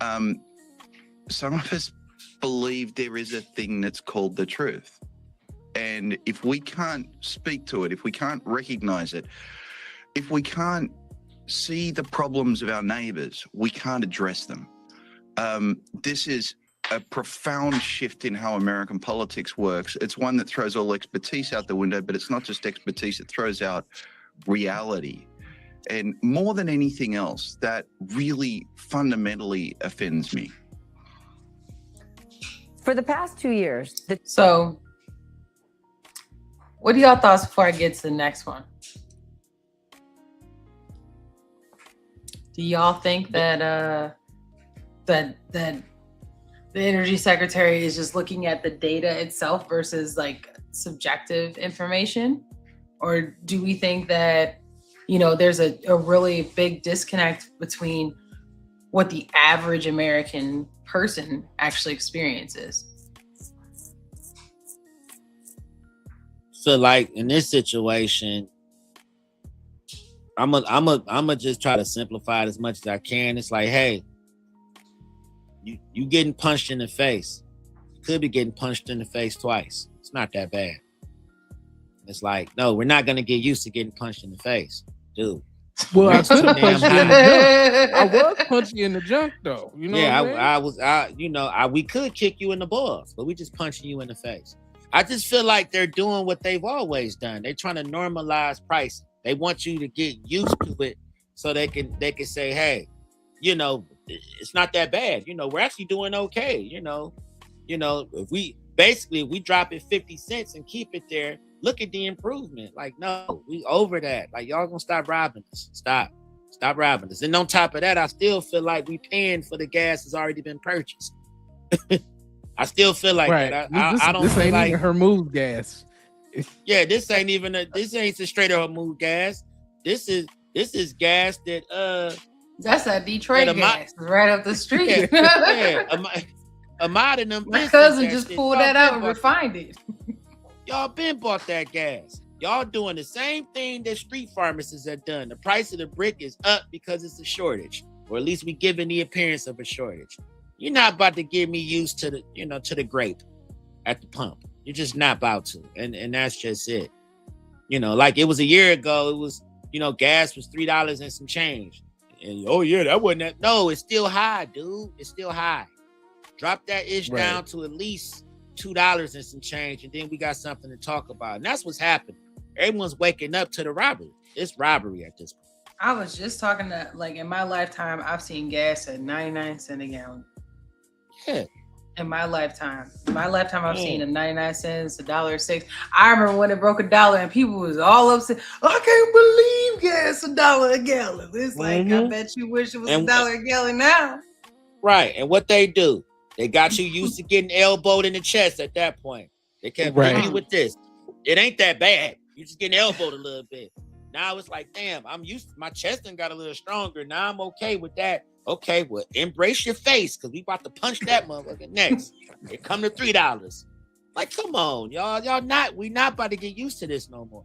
Some of us believe there is a thing that's called the truth. And if we can't speak to it, if we can't recognize it, if we can't see the problems of our neighbors, we can't address them. This is a profound shift in how American politics works. It's one that throws all expertise out the window, but it's not just expertise, it throws out reality. And more than anything else, that really fundamentally offends me.
For the past 2 years,
So, what are y'all thoughts before I get to the next one? Do y'all think that that the energy secretary is just looking at the data itself versus like subjective information? Or do we think that, there's a really big disconnect between what the average American person actually experiences?
So like in this situation, I'm a just try to simplify it as much as I can. It's like, hey, you getting punched in the face. You could be getting punched in the face twice. It's not that bad. It's like, no, we're not gonna get used to getting punched in the face, dude.
Well, I could have punched you in the junk. I was
was
punching you in the junk though. You know
Yeah,
what I mean?
we could kick you in the balls, but we just punching you in the face. I just feel like they're doing what they've always done. They're trying to normalize pricing. They want you to get used to it so they can say, hey, it's not that bad. We're actually doing okay. If we drop it 50 cents and keep it there, look at the improvement. Like, no, we over that. Like, y'all gonna stop robbing us. Stop robbing us. And on top of that, I still feel like we paying for the gas that's already been purchased. I still feel like that. I don't
this
feel
ain't
like
even Hormuz gas.
yeah, this ain't a straight up Hormuz gas. This is gas that
That's that Detroit
Yeah,
gas right up the street.
Ahmad and them.
My
Pistons
cousin
that
just
shit.
pulled
Y'all
that out
been
and
bought-
refined it.
Y'all been bought that gas. Y'all doing the same thing that street pharmacists have done. The price of the brick is up because it's a shortage, or at least we giving the appearance of a shortage. You're not about to get me used to the grape at the pump. You're just not about to, and that's just it. Like it was a year ago. gas was $3 and some change. And oh yeah, that wasn't that. No, it's still high, dude. It's still high. Drop that ish down to at least $2 and some change, and then we got something to talk about. And that's what's happening. Everyone's waking up to the robbery. It's robbery at this point.
I was just talking to, like, in my lifetime, I've seen gas at 99 cents a gallon.
Yeah.
In my lifetime, I've seen a 99 cents, $1.06. I remember when it broke $1 and people was all upset. I can't believe gas $1 a gallon. It's like, I bet you wish it was $1 a gallon now.
Right. And what they do, they got you used to getting elbowed in the chest at that point. They kept hitting you with this. It ain't that bad. You just getting elbowed a little bit. Now it's like, damn, I'm used to my chest and got a little stronger. Now I'm okay with that. Okay, well, embrace your face because we about to punch that motherfucker next. It come to $3. Like, come on, y'all. We not about to get used to this no more.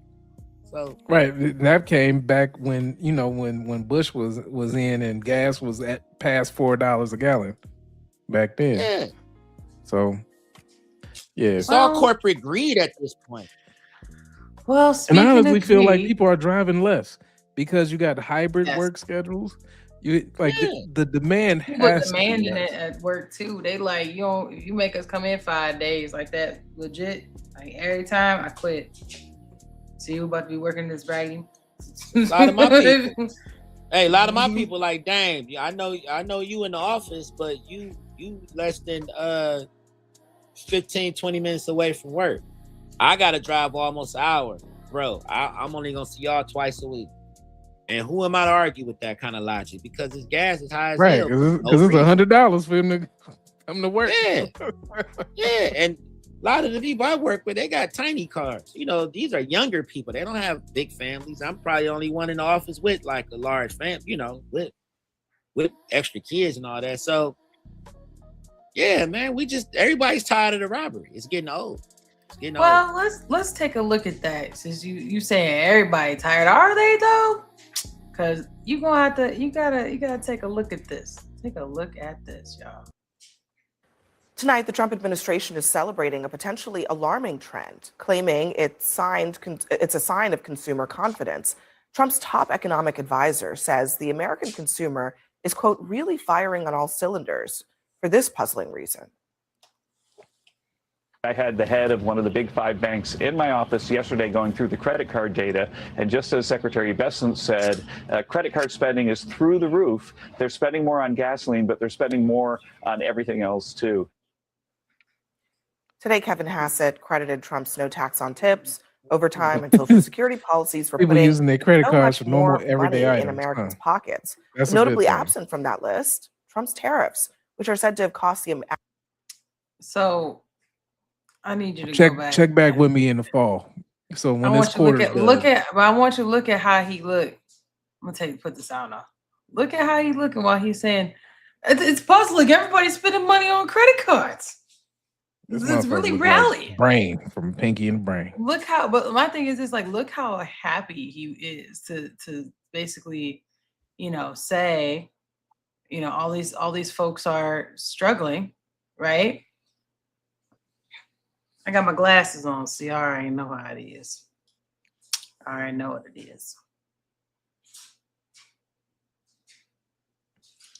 So
that came back when when Bush was in and gas was at past $4 a gallon back then.
Yeah.
So
it's all corporate greed at this point.
Well,
and I honestly feel like people are driving less because you got hybrid work schedules. You the demand has
demanding it at work too. They like, you make us come in 5 days like that, legit. Like every time I quit. So you about to be working this bragging.
A lot of my people. Hey, a lot of my people like, dang, I know you in the office, but you less than 15, 20 minutes away from work. I gotta drive almost an hour, bro. I'm only gonna see y'all twice a week. And who am I to argue with that kind of logic? Because this gas is high as hell.
Because it's $100 for him to come to work.
Yeah. Yeah. And a lot of the people I work with, they got tiny cars. These are younger people. They don't have big families. I'm probably the only one in the office with like a large family, with extra kids and all that. So yeah, man, everybody's tired of the robbery. It's getting old.
Well, let's take a look at that. Since you saying everybody tired, are they though? Because you gotta take a look at this. Take a look at this, y'all.
Tonight, the Trump administration is celebrating a potentially alarming trend, claiming it's a sign of consumer confidence. Trump's top economic advisor says the American consumer is, quote, really firing on all cylinders for this puzzling reason.
I had the head of one of the big 5 banks in my office yesterday going through the credit card data. And just as Secretary Bessent said, credit card spending is through the roof. They're spending more on gasoline, but they're spending more on everything else, too.
Today, Kevin Hassett credited Trump's no tax on tips, overtime, and Social Security policies for
people
putting
using their credit cards for normal
more
everyday
money
items
in Americans'
huh?
pockets.
That's
Notably absent from that list, Trump's tariffs, which are said to have cost the.
So I need you to
check
go back.
check back with me in the fall. So when this quarter
I want you to look at how he looked. I'm gonna put the sound off. Look at how he looking while he's saying it's puzzling. Everybody's spending money on credit cards. It's really rallying.
Like Brain from Pinky and Brain.
But my thing is like, look how happy he is to basically, say, all these folks are struggling, right? I got my glasses on, so y'all already know how it is. I already know what it is.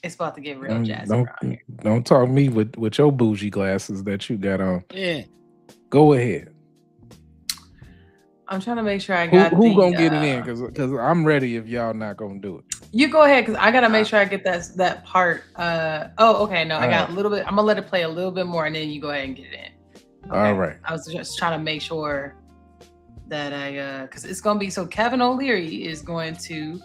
It's about to get real jazzy around here.
Don't talk me with your bougie glasses that you got on.
Yeah.
Go ahead.
I'm trying to make sure I got
who gonna get it in? Because I'm ready if y'all not gonna do it.
You go ahead, because I gotta make sure I get that part. Okay. No, I got a little bit. I'm gonna let it play a little bit more, and then you go ahead and get it in. Okay.
All right.
I was just trying to make sure that because it's gonna be so. Kevin O'Leary is going to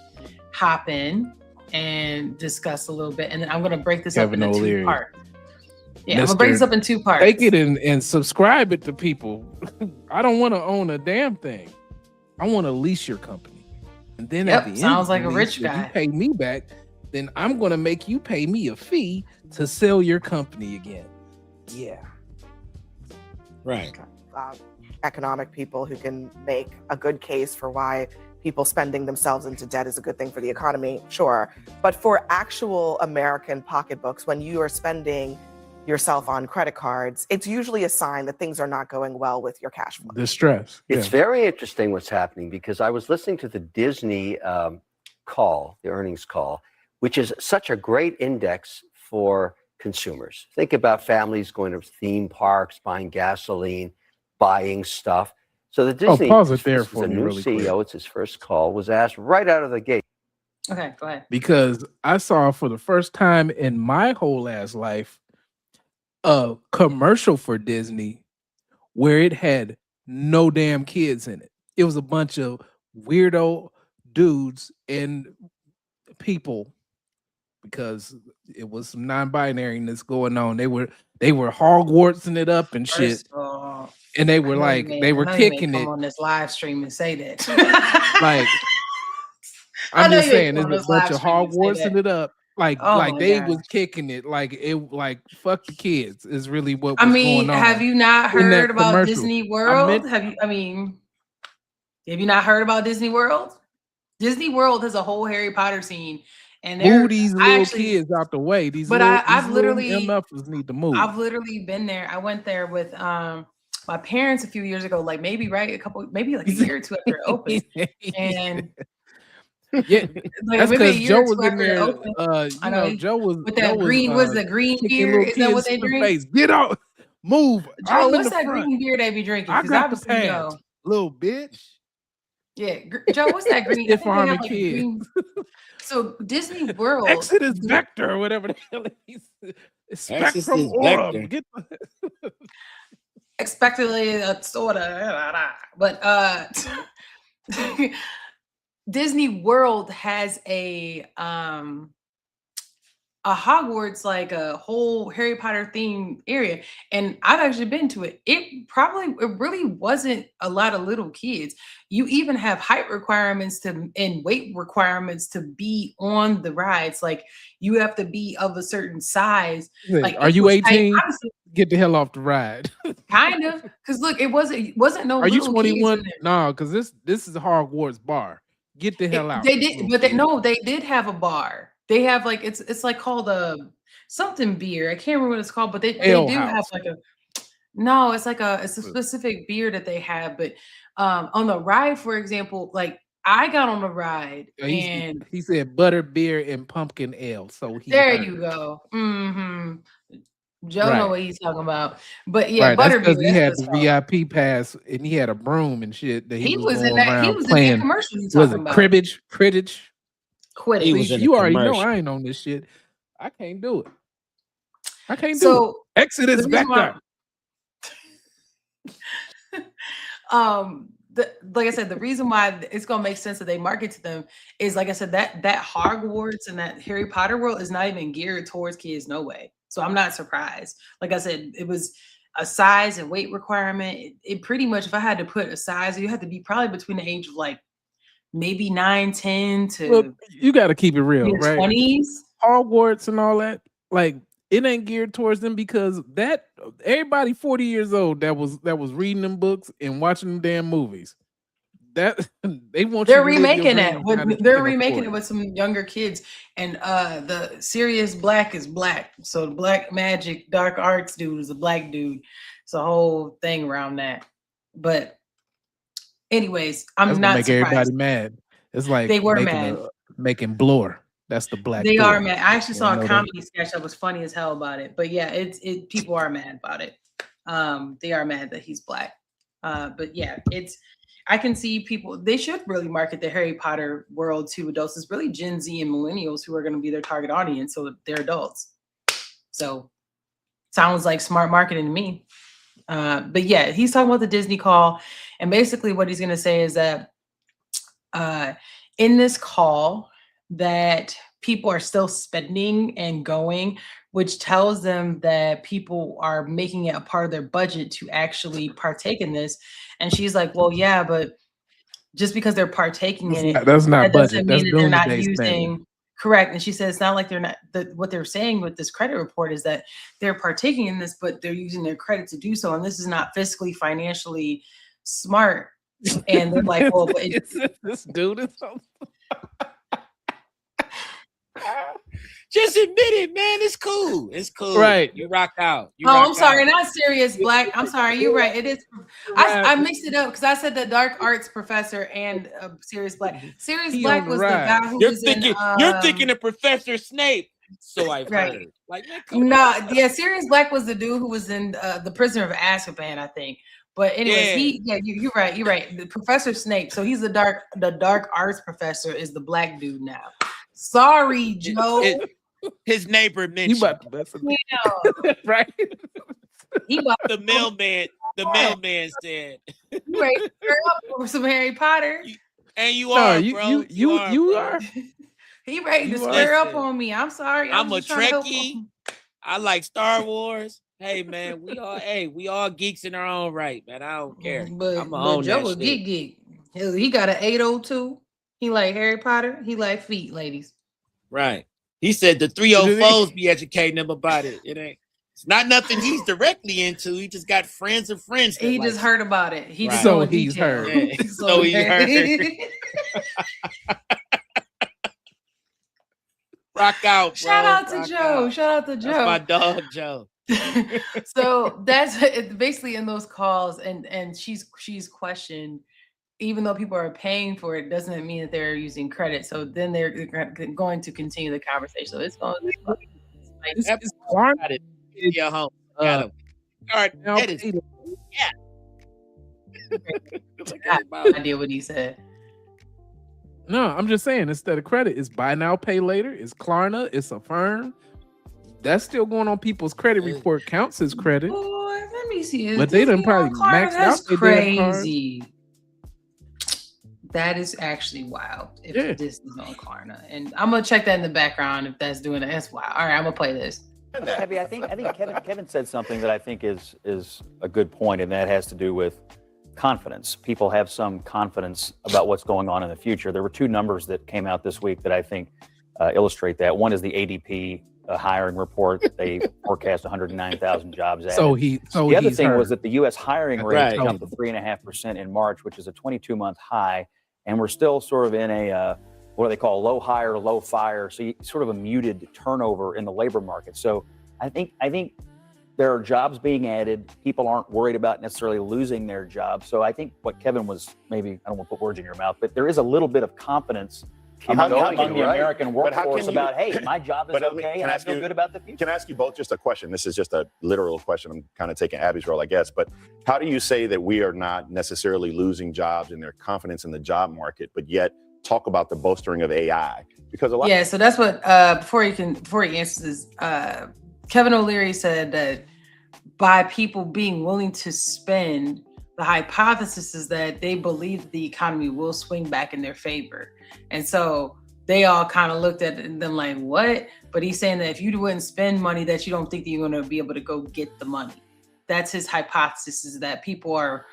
hop in and discuss a little bit, and then I'm gonna break this up into 2 parts. Yeah, I'm gonna break this up in 2 parts.
Take it and subscribe it to people. I don't want to own a damn thing. I want to lease your company, and then at the end,
sounds like a rich guy.
If you pay me back, then I'm gonna make you pay me a fee to sell your company again. Yeah.
Right.
Economic people who can make a good case for why people spending themselves into debt is a good thing for the economy, sure. But for actual American pocketbooks, when you are spending yourself on credit cards, it's usually a sign that things are not going well with your cash flow.
Distress.
It's very interesting what's happening because I was listening to the Disney call, the earnings call, which is such a great index for consumers. Think about families going to theme parks, buying gasoline, buying stuff. So the Disney,
pause it there
this is
for
a
me
new
really
CEO,
quick.
it's his first call, was asked right out of the gate.
Okay, go ahead.
Because I saw for the first time in my whole ass life a commercial for Disney where it had no damn kids in it. It was a bunch of weirdo dudes and people, because it was some non-binariness going on. They were Hogwartsing it up and shit.
First of all,
And they were
I know
kicking
come
it.
on this live stream and say that.
Like,
I
I'm
know
just
you ain't
saying,
come on
there's a
this
bunch
live
of
stream and say
Hogwartsing
that.
it up. Like
Oh my
they
gosh.
was kicking it. Like fuck the kids is really what
I
was
mean,
going on.
have you not
in that
heard about
commercial.
Disney
I
World?
meant-
Have you not heard about Disney World? Disney World has a whole Harry Potter scene, and
Move these little kids out the way. These
I've
little
literally
MFs need to move.
I've literally been there. I went there with my parents a few years ago, like maybe like a year or two after it opened. And
yeah,
like
that's
maybe a
because
year
Joe
or two
was in
after it
there.
opened. I know
Joe was
with that green, was the green
kicking
beer?
little
Is that what
kids
they
in the
drink?
face. Get out, move.
Joe,
I'm in
what's
the
that
front.
green beer they be drinking?
I
Because
got
I've
the
seen
pads, little bitch.
Yeah, Joe, what's that green? I
Stiff
think they have
arming
like a
kid.
green. So Disney World,
Exodus Vector or whatever the hell it is. Spectrum
Exodus
Aurum.
Vector.
Get
expectedly sort of, but Disney World has a Hogwarts, like a whole Harry Potter themed area, and I've actually been to it. It really wasn't a lot of little kids. You even have height requirements and weight requirements to be on the rides. Like you have to be of a certain size. Like
Are
it
you
was tight.
18?
Honestly,
Get the hell off the ride.
kind of, because look, it wasn't no
Are you
little kids in
21?
there.
No, because this is a Hogwarts bar. Get the hell out.
They did, but they did have a bar. They have like it's like called a something beer. I can't remember what it's called, but they do have like it's a specific beer that they have. But on the ride, for example, like I got on the ride and
He said butter beer and pumpkin ale. So
there
heard.
you go. Joe
Right.
know what he's talking about. But yeah,
Right, that's
butter beer.
because he had the VIP pass and he had a broom and shit that he was
in
going
that. He
around
was in
playing.
that commercial you
Was
talking
it
about.
Quidditch?
Quidditch.
He was in the
You already know
commercial.
I ain't on this shit. I can't do it. I can't do
So
it. Exodus
the reason
Vector.
Like I said, the reason why it's gonna make sense that they market to them is, like I said, that Hogwarts and that Harry Potter world is not even geared towards kids, no way. So I'm not surprised. Like I said, it was a size and weight requirement. It pretty much, if I had to put a size, you have to be probably between the age of like maybe 9, 10 to
Look, you got to keep it real,
your
right?
20s.
Hogwarts and all that, like it ain't geared towards them because that everybody 40 years old that was reading them books and watching them damn movies. That they want
They're
you to live your
remaking it.
dreams, not if you
They're
can
remaking
afford
it with some younger kids, and the Sirius Black is black. So the black magic dark arts dude is a black dude. It's a whole thing around that. But anyways, I'm
That's gonna
not
make
surprised.
everybody mad. It's like
They were
making
mad.
making Blur. That's the black.
They
Thor.
are mad. I actually
You
saw
know
a
that?
comedy sketch that was funny as hell about it. But yeah, people are mad about it. They are mad that he's black. But yeah, I can see people, they should really market the Harry Potter world to adults. It's really Gen Z and millennials who are going to be their target audience. So they're adults. So sounds like smart marketing to me. But yeah, he's talking about the Disney call. And basically what he's going to say is that in this call that people are still spending and going, which tells them that people are making it a part of their budget to actually partake in this. And she's like, well, yeah, but just because they're partaking in it,
That's not
that
budget.
doesn't
That's
mean that they're not
doomsday
using
spending.
correct. And she said it's not like they're not what they're saying with this credit report is that they're partaking in this, but they're using their credit to do so. And this is not fiscally, financially smart. And they're like, well, but
this dude is so
Just admit it, man. It's cool. It's cool.
Right.
You rock out.
I'm sorry, not Sirius Black. I'm sorry, you're right. It is. I mixed it up because I said the dark arts professor and Sirius Black. Sirius Black was the guy who was in.
You're thinking of Professor Snape. So I've heard. Like,
man, Sirius Black was the dude who was in The Prisoner of Azkaban, I think. But anyways, you're right. You're right. The Professor Snape. So he's the dark arts professor is the black dude now. Sorry, Joe.
His neighbor mentioned.
You about to mess with me. Right?
The mailman said.
You ready to stir up over some Harry Potter?
And you are, bro.
You are.
He ready to stir up on me. I'm sorry.
I'm a Trekkie. I like Star Wars. Hey man, we all geeks in our own right, man. I don't care.
But Joe was geek. He got an 802. He like Harry Potter. He like feet, ladies.
Right. He said the 304s be educating him about it. It's not nothing he's directly into. He just got friends of friends.
He just heard about it. He just
so he's heard.
Yeah. So he heard. Rock out, bro.
Shout out to Joe. Shout out to Joe.
That's my dog, Joe.
So that's basically in those calls, and she's questioned. Even though people are paying for it, doesn't mean that they're using credit. So then they're going to continue the conversation. So it's going.
It's hard. Your home.
I have no idea what he said.
No, I'm just saying instead of credit, it's buy now, pay later. It's Klarna. It's Affirm. That's still going on people's credit report. Counts as credit.
Boy, let me see.
But they done probably maxed out.
That's crazy. That is actually wild. If this is on Klarna, and I'm gonna check that in the background if that's doing it. That's wild. All right, I'm gonna play this.
Heavy, I think Kevin said something that I think is a good point, and that has to do with confidence. People have some confidence about what's going on in the future. There were two numbers that came out this week that I think illustrate that. One is the ADP hiring report. They forecast 109,000 jobs added.
The
other thing was that the U.S. hiring rate jumped to 3.5% in March, which is a 22-month high, and we're still sort of in a what do they call low hire, low fire? So sort of a muted turnover in the labor market. So I think there are jobs being added. People aren't worried about necessarily losing their jobs. So I think what Kevin was maybe, I don't want to put words in your mouth, but there is a little bit of confidence among the American workforce about, hey, my job is okay and I feel good about the future.
Can I ask you both just a question? This is just a literal question. I'm kind of taking Abby's role, I guess. But how do you say that we are not necessarily losing jobs and their confidence in the job market, but yet talk about the bolstering of AI? Because a lot.
Yeah, so that's what before he answers this, Kevin O'Leary said that by people being willing to spend, the hypothesis is that they believe that the economy will swing back in their favor. And so they all kind of looked at them like, what? But he's saying that if you wouldn't spend money, that you don't think that you're going to be able to go get the money. That's his hypothesis, is that people are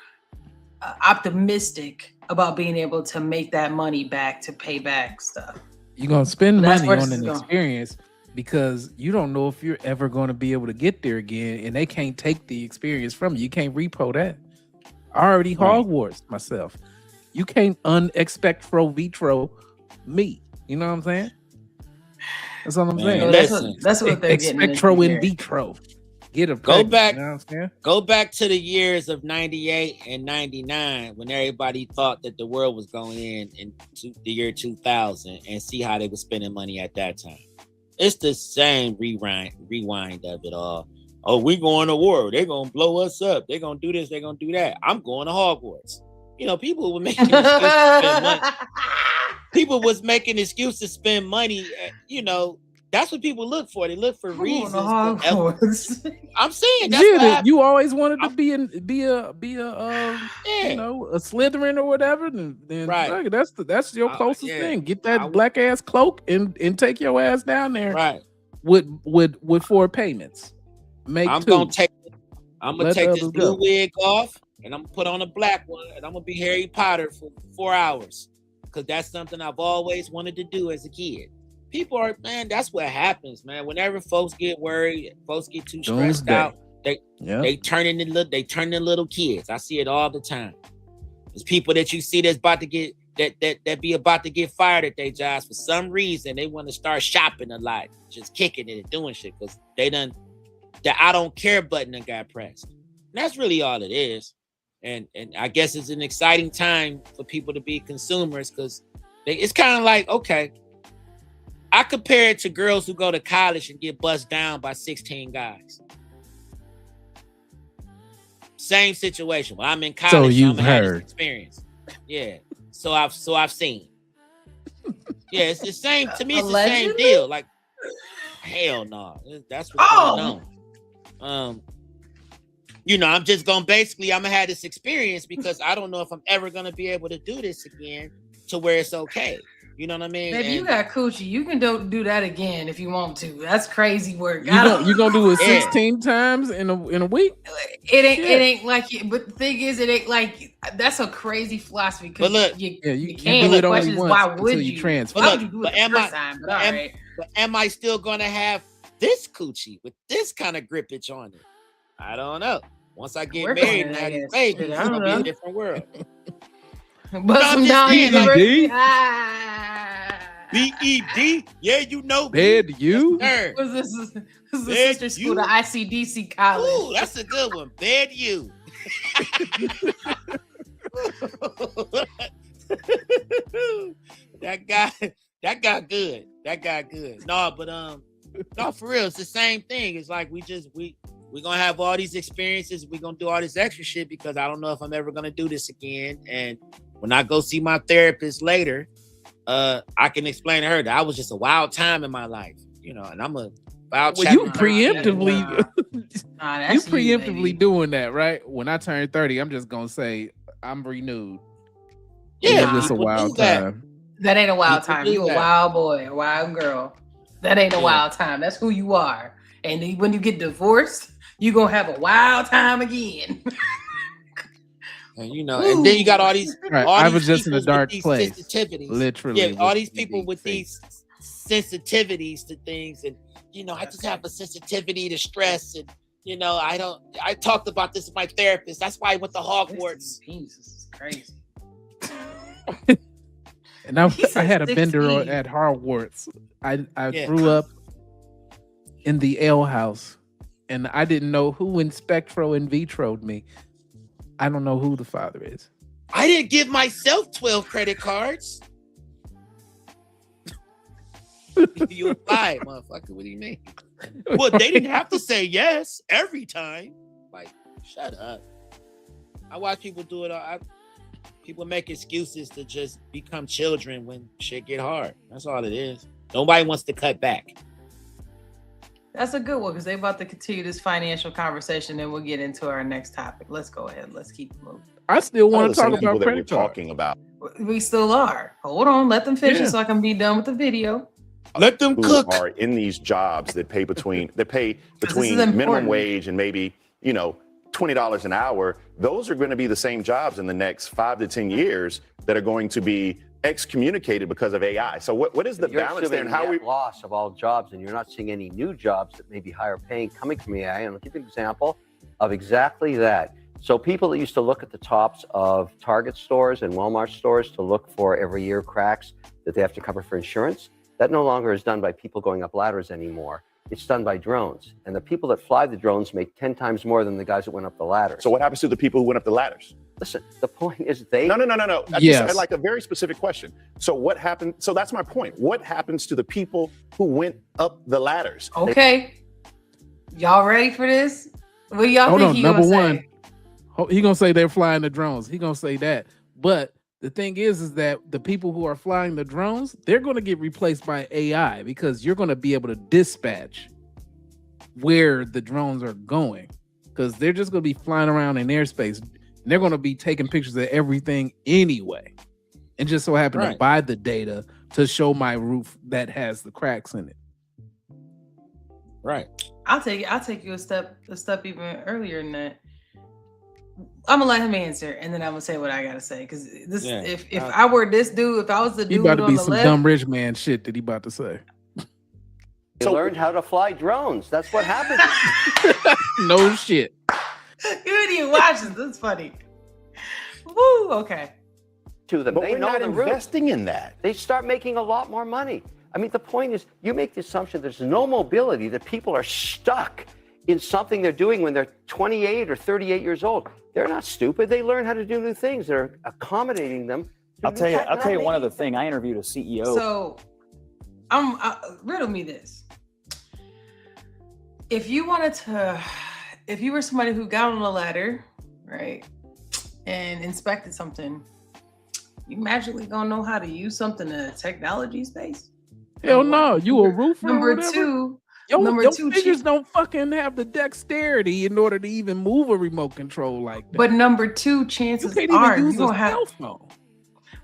optimistic about being able to make that money back to pay back stuff.
You're going to spend money on an experience because you don't know if you're ever going to be able to get there again, and they can't take the experience from you. You can't repo that. I already Hogwarts myself. You can't unexpectro vitro me. You know what I'm saying? That's what I'm saying.
That's what they're getting.
Expectro in vitro. Get a
go back.
You know what I'm saying?
Go back to the years of 98 and 99 when everybody thought that the world was going in the year 2000, and see how they were spending money at that time. It's the same rewind of it all. Oh, we're going to war. They're going to blow us up. They're going to do this. They're going to do that. I'm going to Hogwarts. People were making excuses to spend money. People was making excuses to spend money. That's what people look for. They look for reasons. I'm saying that's
you always wanted to be a Slytherin or whatever. Then right. That's your closest thing. Get that black ass cloak and take your ass down there.
Right.
With 4 payments. I'm
gonna take this blue wig off, and I'm gonna put on a black one, and I'm gonna be Harry Potter for 4 hours, because that's something I've always wanted to do as a kid. People are, man, that's what happens, man. Whenever folks get worried, folks get too stressed out, they turn into little kids. I see it all the time. There's people that you see that's about to get that be about to get fired at their jobs for some reason. They want to start shopping a lot, just kicking it and doing shit because they done the I don't care button that got pressed. And that's really all it is. And I guess it's an exciting time for people to be consumers because it's kind of like, okay, I compare it to girls who go to college and get bussed down by 16 guys. Same situation. Well, I'm in college.
So you've
I'm gonna have this
heard.
Experience. Yeah. So I've seen. Yeah, it's the same. To me, it's the same deal. Like, hell no. That's what's going on. You know, I'm just gonna I'm gonna have this experience because I don't know if I'm ever gonna be able to do this again to where it's okay. You know what I mean?
Baby, you got coochie. You can do that again if you want to. That's crazy work.
You gonna do it 16 times in a week?
It ain't like but the thing is, it ain't like that's a crazy philosophy.
But look,
you
can do it only once
why would
you transfer.
Why would you do it the first time? But all right.
But am I still gonna have this coochie with this kind of grippage on it? I don't know. Once I get married and have these babies, it's gonna be a different world.
Bust them down,
BED?
BED? Yeah, you know.
Bed you?
What's this? This is the sister school to ICDC college.
Ooh, that's a good one. Bed you. That guy good. No, but no, for real, it's the same thing. It's like we're gonna have all these experiences, we're gonna do all this extra shit because I don't know if I'm ever gonna do this again. And when I go see my therapist later, I can explain to her that I was just a wild time in my life, you know, and I'm a wild.
Well, you preemptively doing that, right? When I turn 30, I'm just gonna say I'm renewed.
Yeah,
just a wild time.
That ain't a wild time. You a wild boy, a wild girl. That ain't a wild time. That's who you are. And then when you get divorced, you gonna have a wild time again.
And you know, and then you got all these.
Right.
All
I
these
was just in a
people
dark
with
place.
these sensitivities.
Literally.
Yeah, all these people with these sensitivities to things, and you know, I just have a sensitivity to stress, and you know, I talked about this with my therapist. That's why I went to Hogwarts.
Jesus is crazy.
And I had a vendor at Hogwarts. I grew up in the ale house, and I didn't know who in spectro in vitro'd me. I don't know who the father is.
I didn't give myself 12 credit cards. You applied, motherfucker. What do you mean? Well, they didn't have to say yes every time. Like, shut up. I watch people do it. People make excuses to just become children when shit get hard. That's all it is. Nobody wants to cut back.
That's a good one because they're about to continue this financial conversation, and we'll get into our next topic. Let's go ahead. Let's keep it moving.
I still want to talk about
that we're
credit cards.
talking about.
We still are. Hold on. Let them finish so I can be done with the video.
Let them cook.
Are in these jobs that pay between minimum wage and maybe, you know, $20 an hour. Those are going to be the same jobs in the next 5 to 10 years that are going to be excommunicated because of AI. So what is the balance there, and how we
loss of all jobs, and you're not seeing any new jobs that may be higher paying coming from AI? And I'll give you an example of exactly that. So people that used to look at the tops of Target stores and Walmart stores to look for every year cracks that they have to cover for insurance, that no longer is done by people going up ladders anymore. It's done by drones. And the people that fly the drones make 10 times more than the guys that went up the ladders.
So what happens to the people who went up the ladders?
Listen, the point is they...
No.
Yes.
I'd like a very specific question. So what happened? So that's my point. What happens to the people who went up the ladders?
Okay. Y'all ready for this? What do y'all think he gonna say?
He gonna say they're flying the drones. He gonna say that. But the thing is that the people who are flying the drones, they're going to get replaced by AI because you're going to be able to dispatch where the drones are going because they're just going to be flying around in airspace. And they're going to be taking pictures of everything anyway. And just so happen to buy the data to show my roof that has the cracks in it.
Right.
I'll take you a step even earlier than that. I'm gonna let him answer, and then I'm gonna say what I gotta say. Because this, if I were this dude, if I was the dude
about to
on
be
the
some
left,
dumb rich man shit that he about to say.
They learned how to fly drones. That's what happened.
No shit.
You didn't even watch this. This is funny. Woo. Okay.
to them.
But
They
we're
know
not
the route.
investing in that.
They start making a lot more money. I mean, the point is, you make the assumption there's no mobility, that people are stuck in something they're doing when they're 28 or 38 years old. They're not stupid. They learn how to do new things. They're accommodating them.
I'll tell you one other thing. I interviewed a CEO.
So, riddle me this. If you were somebody who got on a ladder, right, and inspected something, you magically gonna know how to use something in a technology space?
Hell no, you a roofer.
Number
or whatever?
two.
Your fingers don't fucking have the dexterity in order to even move a remote control like that.
But number two, chances
you can't
are
even use
you
a
don't have.
cell phone.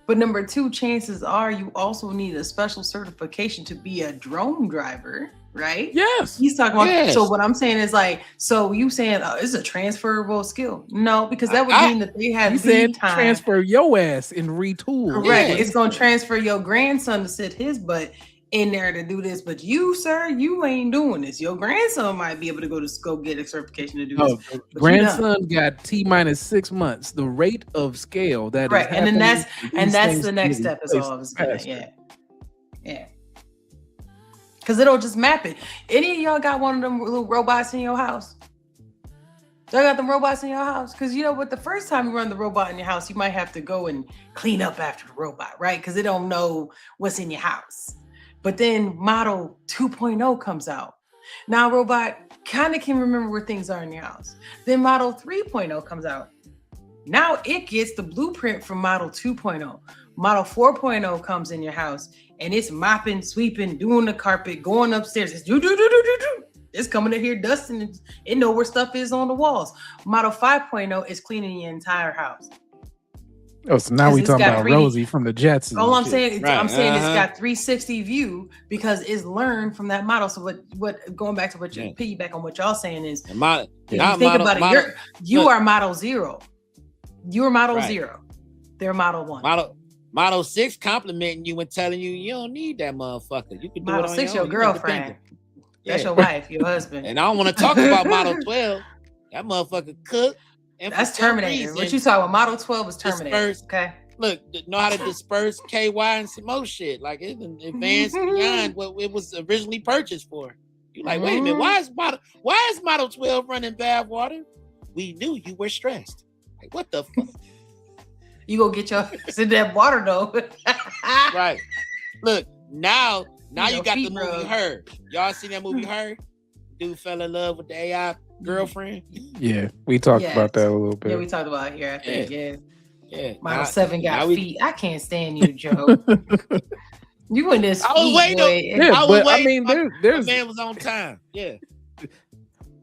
But number two, chances are you also need a special certification to be a drone driver, right?
Yes.
He's talking about.
Yes.
So what I'm saying is like, so you saying it's a transferable skill? No, because that would mean that they have
You said
lead time.
transfer your ass and retool.
Correct.
Yeah.
It's gonna transfer your grandson to sit his butt in there to do this, but you, sir, you ain't doing this. Your grandson might be able to go get a certification to do this.
Oh,
but
grandson got T-6 months. The rate of scale that
right,
is
and then
happening,
that's
these
the next
things
step is
take
all I was
place
gonna,
faster.
yeah. Because it'll just map it. Any of y'all got one of them little robots in your house? Y'all got them robots in your house? Because you know what, the first time you run the robot in your house, you might have to go and clean up after the robot, right? Because it don't know what's in your house. But then model 2.0 comes out. Now robot kind of can remember where things are in your house. Then model 3.0 comes out. Now it gets the blueprint from model 2.0. Model 4.0 comes in your house and it's mopping, sweeping, doing the carpet, going upstairs. It's It's coming in here dusting. It know where stuff is on the walls. Model 5.0 is cleaning your entire house.
Oh, so now we talking about
3D.
Rosie from the Jetsons.
All I'm
and
saying,
shit.
is, I'm saying it's got 360 view because it's learned from that model. So what going back to what you piggyback on what y'all saying is, if you think about it, you are model 0. You are model 0. They're model 1.
Model 6 complimenting you and telling you you don't need that motherfucker. You can do
Model
it on
6
your
your
own.
girlfriend. That's your wife, your husband.
And I don't want to talk about Model 12. That motherfucker cook.
That's Terminator. What you talking about? Model 12 is Terminator. Okay.
Look, know how to disperse KY and some more shit. Like it's advanced beyond what it was originally purchased for. You like, wait a minute, why is Model 12 running bad water? We knew you were stressed. Like, what the fuck?
You go get your in that water though.
Right. Look, now you got the movie
rubbed.
Her. Y'all seen that movie Her? Dude fell in love with the AI girlfriend.
Yeah, we talked about that a little bit.
Yeah, we talked about it here, I think. Yeah. Model
Now-
7
now
got
we-
feet. I can't stand you, Joe. You and this
I was
feet,
waiting.
boy.
I was
but I
waiting.
mean, there's
My man was on time. Yeah.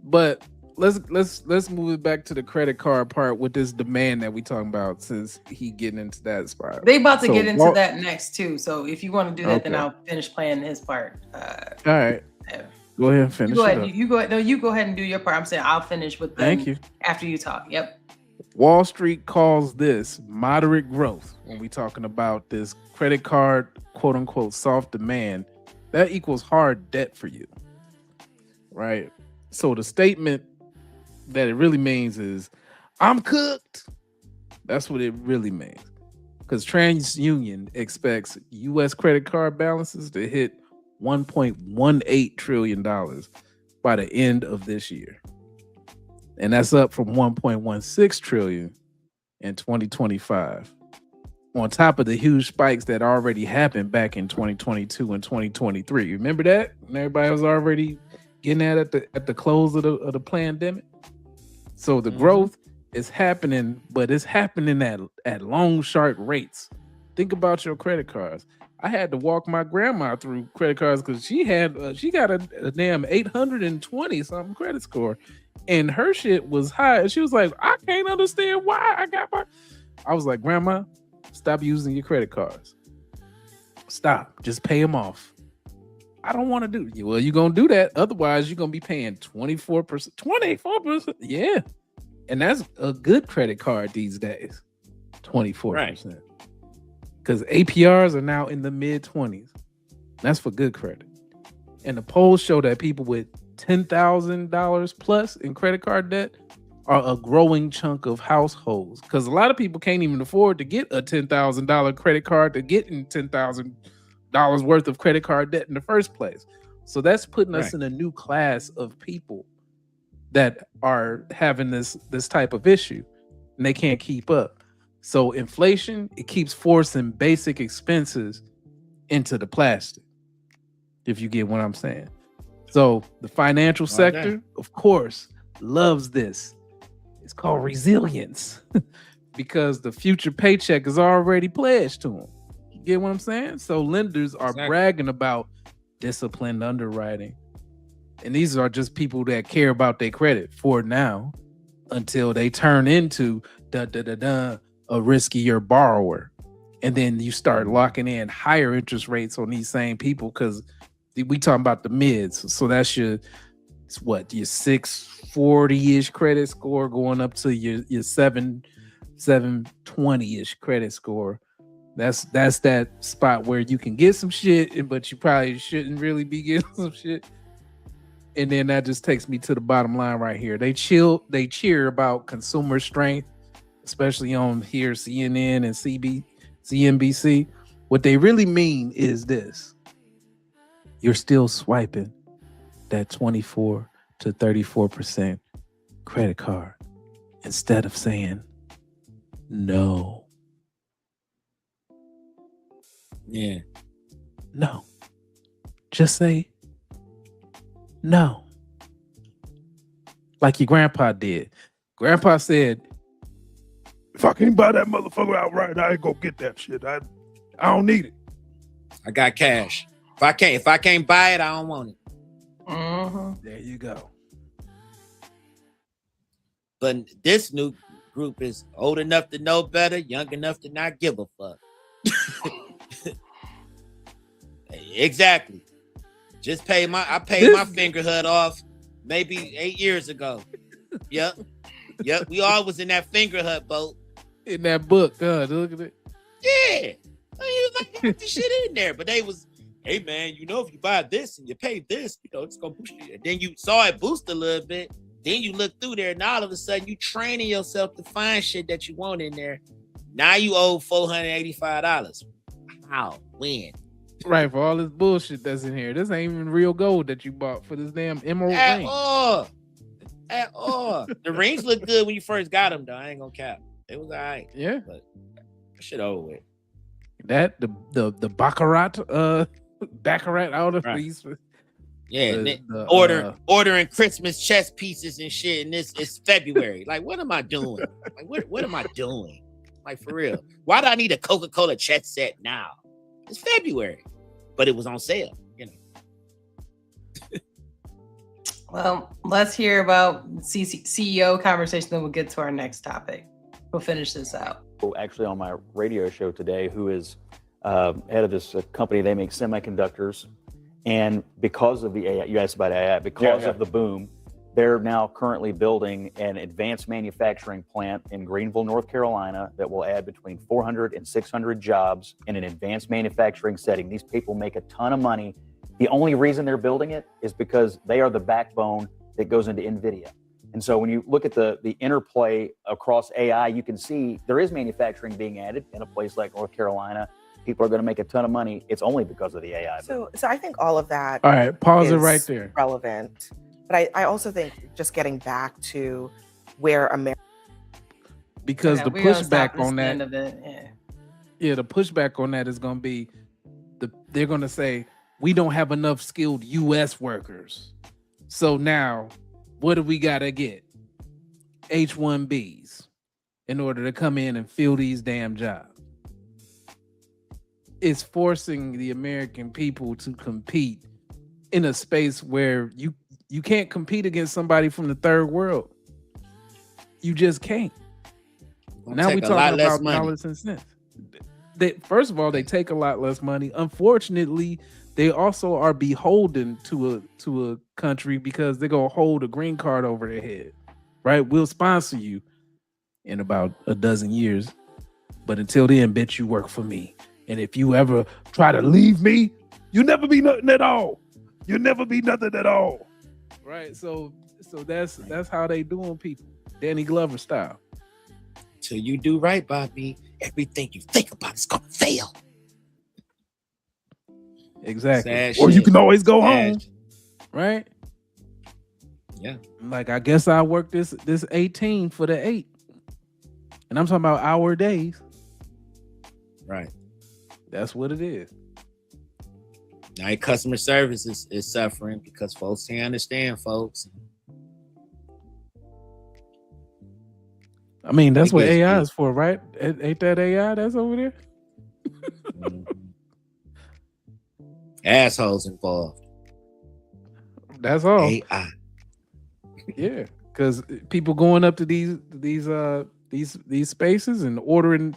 But let's move it back to the credit card part with this demand that we talking about, since he getting into that spot.
They about to
So
get into
Walt-
that next too. So if you want to do that, then
Okay.
I'll finish playing his part.
All right. Go ahead and finish
You go
it
ahead.
up.
You go ahead. No, you go ahead and do your part. I'm saying I'll finish with them
Thank you.
after you talk. Yep.
Wall Street calls this moderate growth when we talking about this credit card, quote unquote, soft demand. That equals hard debt for you, right? So the statement that it really means is, I'm cooked. That's what it really means. Because TransUnion expects U.S. credit card balances to hit $1.18 trillion by the end of this year. And that's up from 1.16 trillion in 2025. On top of the huge spikes that already happened back in 2022 and 2023. Remember that? And everybody was already getting that at the close of the pandemic. So the growth is happening, but it's happening at long, sharp rates. Think about your credit cards. I had to walk my grandma through credit cards because she got a damn 820 something credit score, and her shit was high. She was like, I can't understand why I got my. I was like, Grandma, stop using your credit cards. Stop. Just pay them off. I don't want to do it. Well, you're gonna do that. Otherwise, you're gonna be paying 24%. 24%. Yeah. And that's a good credit card these days. 24%. Right. Because APRs are now in the mid-20s. That's for good credit. And the polls show that people with $10,000 plus in credit card debt are a growing chunk of households, because a lot of people can't even afford to get a $10,000 credit card to get in $10,000 worth of credit card debt in the first place. So that's putting us in a new class of people that are having this type of issue, and they can't keep up. So inflation, it keeps forcing basic expenses into the plastic, if you get what I'm saying. So the financial sector, of course, loves this. It's called resilience because the future paycheck is already pledged to them. You get what I'm saying? So lenders are bragging about disciplined underwriting. And these are just people that care about their credit for now until they turn into a riskier borrower. And then you start locking in higher interest rates on these same people, because we talking about the mids. So that's your 640-ish credit score going up to your 720-ish credit score. That's that spot where you can get some shit, but you probably shouldn't really be getting some shit. And then that just takes me to the bottom line right here. They cheer about consumer strength, especially on here CNN and CNBC. What they really mean is this: you're still swiping that 24 to 34% credit card instead of saying no.
Yeah.
No. Just say no. Like your grandpa did. Grandpa said, if I can't buy that motherfucker outright, I ain't gonna get that shit. I don't need it.
I got cash. If I can't buy it, I don't want it.
There you go.
But this new group is old enough to know better, young enough to not give a fuck. Exactly. I paid my finger hut off maybe 8 years ago. Yep. We all was in that finger hut boat.
In that book, look at it.
Yeah. I got the shit in there, but they was, hey man, if you buy this and you pay this, it's gonna boost you. And then you saw it boost a little bit. Then you look through there, and all of a sudden you training yourself to find shit that you want in there. Now you owe $485. How? When?
Right, for all this bullshit that's in here. This ain't even real gold that you bought for this damn emerald ring.
At all. The rings look good when you first got them, though. I ain't gonna cap. It was all right.
Yeah.
But shit over with.
That the baccarat outer piece.
Yeah, ordering Christmas chess pieces and shit, and it's February. Like, what am I doing? Like, what am I doing? Like, for real. Why do I need a Coca-Cola chess set now? It's February, but it was on sale,
Well, let's hear about CEO conversation, then we'll get to our next topic. We'll finish this out.
Actually, on my radio show today, who is head of this company, they make semiconductors. And because of the AI, you asked about AI, because of the boom, they're now currently building an advanced manufacturing plant in Greenville, North Carolina, that will add between 400 and 600 jobs in an advanced manufacturing setting. These people make a ton of money. The only reason they're building it is because they are the backbone that goes into NVIDIA. And so when you look at the interplay across AI, you can see there is manufacturing being added in a place like North Carolina. People are going to make a ton of money. It's only because of the AI.
So I think all of that.
All right, pause it right there.
Relevant. But I also think just getting back to where America.
Because the pushback on that. The pushback on that is going to be, they're going to say, we don't have enough skilled U.S. workers. So now, what do we got to get? H-1Bs in order to come in and fill these damn jobs. It's forcing the American people to compete in a space where you can't compete against somebody from the third world. You just can't. Now we're talking about dollars and cents. First of all, they take a lot less money. Unfortunately, they also are beholden to a country because they're gonna hold a green card over their head. Right? We'll sponsor you in about a dozen years, but until then, bitch, you work for me. And if you ever try to leave me, you'll never be nothing at all. You'll never be nothing at all. Right? So that's how they doing people. Danny Glover style.
Till you do right by me, everything you think about is gonna fail.
Exactly.
Sad
Or you
shit.
can always go
Sad
home,
shit.
right?
Yeah.
Like, I guess I work this 18 for the 8. And I'm talking about hour days.
Right.
That's what it is.
Now customer service is suffering because folks can't understand folks.
I mean, that's what AI is for, right? Ain't that AI that's over there?
Assholes involved.
That's all.
AI.
Yeah, because people going up to these spaces and ordering,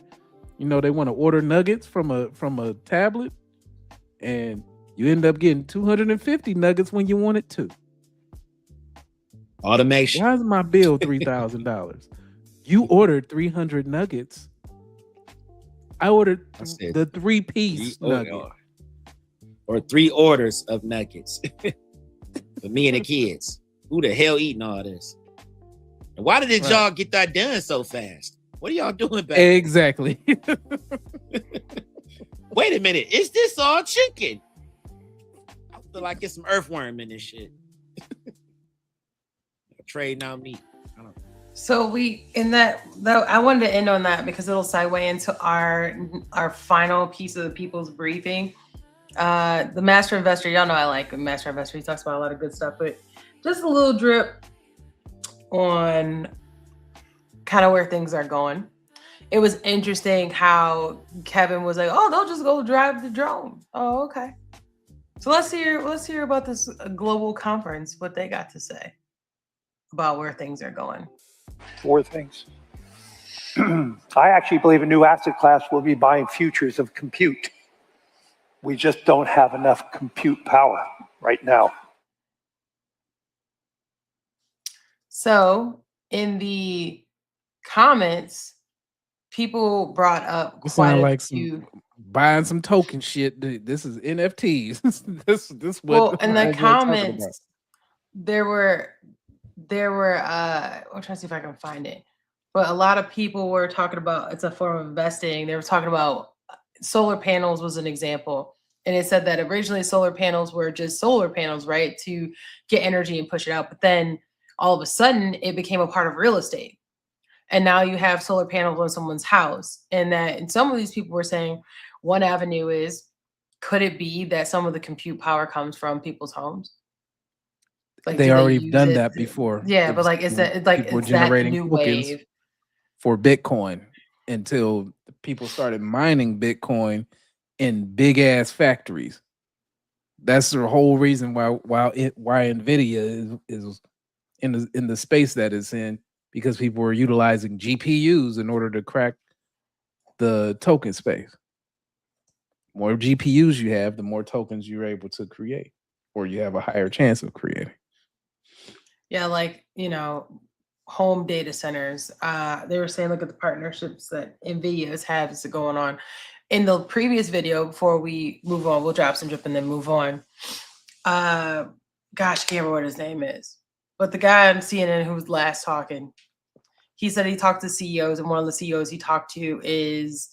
they want to order nuggets from a tablet, and you end up getting 250 nuggets when you wanted 2.
Automation.
Why is my bill $3,000? You ordered 300 nuggets. I ordered the 3-piece nugget.
Or 3 orders of nuggets for me and the kids. Who the hell eating all this? And why did y'all get that done so fast? What are y'all doing back there?
Exactly.
Wait a minute. Is this all chicken? I feel like it's some earthworm in this shit. Trading out meat.
So I wanted to end on that because it'll segue into our final piece of the people's briefing. The master investor, y'all know I like the master investor. He talks about a lot of good stuff, but just a little drip on kind of where things are going. It was interesting how Kevin was like, "Oh, they'll just go drive the drone." Oh, okay. So let's hear about this global conference, what they got to say about where things are going.
4 things. I actually believe a new asset class will be buying futures of compute. We just don't have enough compute power right now.
So in the comments, people brought up
You
quite
sound
a
like
few.
buying some token shit. This is NFTs. this what.
Well, in the
what we're talking about.
comments, there were I'm trying to see if I can find it, but a lot of people were talking about it's a form of investing. They were talking about solar panels was an example, and it said that originally solar panels were just solar panels, right, to get energy and push it out, but then all of a sudden it became a part of real estate, and now you have solar panels on someone's house. And some of these people were saying one avenue is, could it be that some of the compute power comes from people's homes? Like,
They already done that before.
Yeah, but like, is that like
people were
it's that
generating
new
tokens
wave?
for Bitcoin until people started mining Bitcoin in big ass factories. That's the whole reason why Nvidia is in the space that it's in, because people were utilizing GPUs in order to crack the token space. More GPUs you have, the more tokens you're able to create, or you have a higher chance of creating.
Yeah, like, home data centers. They were saying, look at the partnerships that Nvidia has going on. In the previous video, before we move on, we'll drop some drip and then move on. Gosh, I can't remember what his name is. But the guy on CNN who was last talking, he said he talked to CEOs, and one of the CEOs he talked to is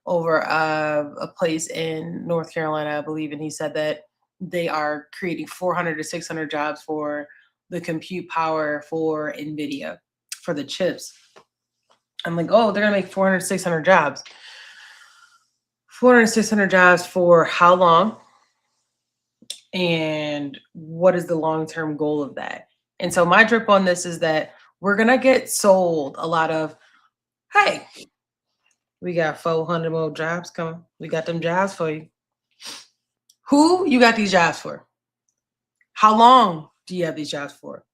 over a place in North Carolina, I believe, and he said that they are creating 400 to 600 jobs for the compute power for Nvidia, for the chips. I'm like, oh, they're gonna make 400, 600 jobs. 400, 600 jobs for how long? And what is the long-term goal of that? And so my drip on this is that we're gonna get sold a lot of, hey, we got 400 more jobs coming. We got them jobs for you. Who you got these jobs for? How long do you have these jobs for?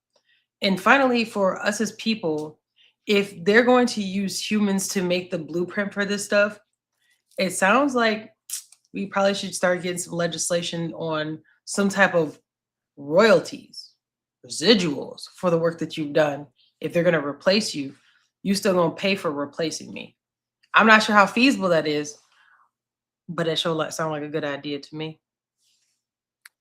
And finally, for us as people, if they're going to use humans to make the blueprint for this stuff, it sounds like we probably should start getting some legislation on some type of royalties, residuals for the work that you've done. If they're going to replace you, you still going to pay for replacing me. I'm not sure how feasible that is, but it sure sounds like a good idea to me.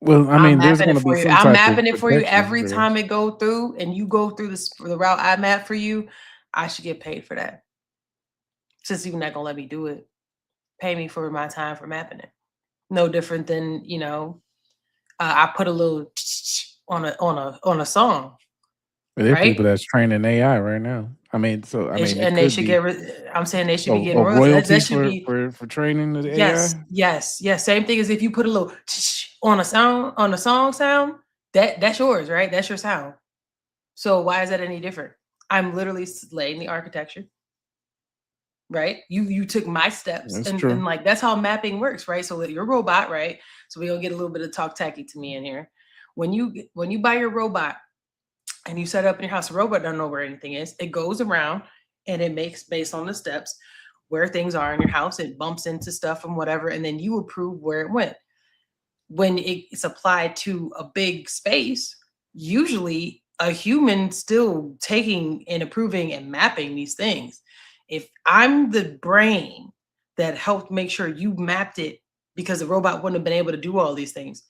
Well, I
I'm
mean, there's
mapping
going
it
to be
for you.
some
I'm
type of
mapping it for you
protection
every
there.
time it go through, and you go through the route I map for you. I should get paid for that. Since you're not gonna let me do it, pay me for my time for mapping it. No different than I put a little on a song,
There are people
right?
that's training AI right now. I mean, so I mean, it
And they
could
should
be
I'm saying they should
a,
be getting
a
royalties.
royalty
That should be
for training the
yes,
AI.
yes. Same thing as if you put a little on a song sound. That's yours, right? That's your sound. So why is that any different? I'm literally laying the architecture, right? You took my steps,
That's
and
true.
like that's how mapping works, right? So with your robot, right? So we'll get a little bit of talk tacky to me in here. When you buy your robot and you set up in your house, a robot doesn't know where anything is. It goes around and it makes based on the steps where things are in your house. It bumps into stuff and whatever, and then you approve where it went. When it's applied to a big space, usually a human still taking and approving and mapping these things. If I'm the brain that helped make sure you mapped it because the robot wouldn't have been able to do all these things,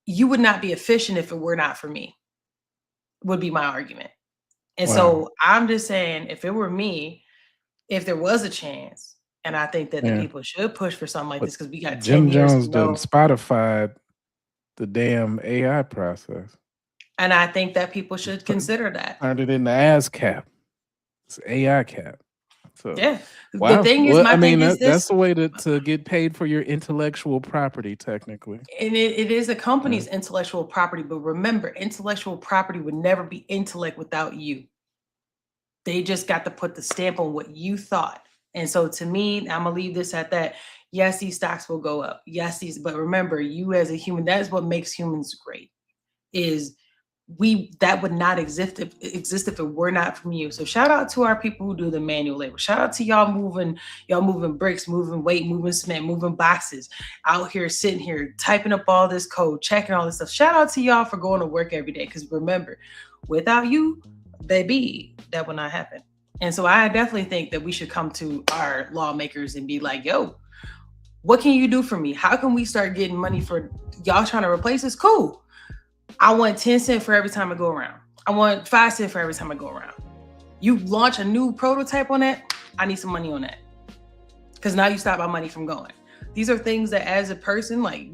you would not be efficient if it were not for me, would be my argument. And
Wow.
so I'm just saying, if it were me, if there was a chance, and I think that the
Yeah.
people should push for something like
But
this because we got 10
Jim
years
Jones
to
done
know.
Spotified the damn AI process.
And I think that people should consider that.
Turned it into ASCAP. It's AI cap. So
Yeah.
wow.
The thing is,
Well,
my
I mean,
thing is
that's
this,
the way to get paid for your intellectual property, technically.
and it is a company's intellectual property, but remember, intellectual property would never be intellect without you. They just got to put the stamp on what you thought. And so to me, I'm gonna leave this at that. Yes, these stocks will go up. Yes, but remember, you as a human, that is what makes humans great. Is that would not exist if it were not from you. So shout out to our people who do the manual labor. Shout out to y'all moving bricks, moving weight, moving cement, moving boxes, out here sitting here typing up all this code, checking all this stuff. Shout out to y'all for going to work every day. Because remember, without you, baby, that would not happen. And so I definitely think that we should come to our lawmakers and be like, yo, what can you do for me? How can we start getting money for y'all trying to replace us? Cool. I want 10 cents for every time I go around. I want 5 cents for every time I go around. You launch a new prototype on that, I need some money on that. Because now you stop my money from going. These are things that as a person, like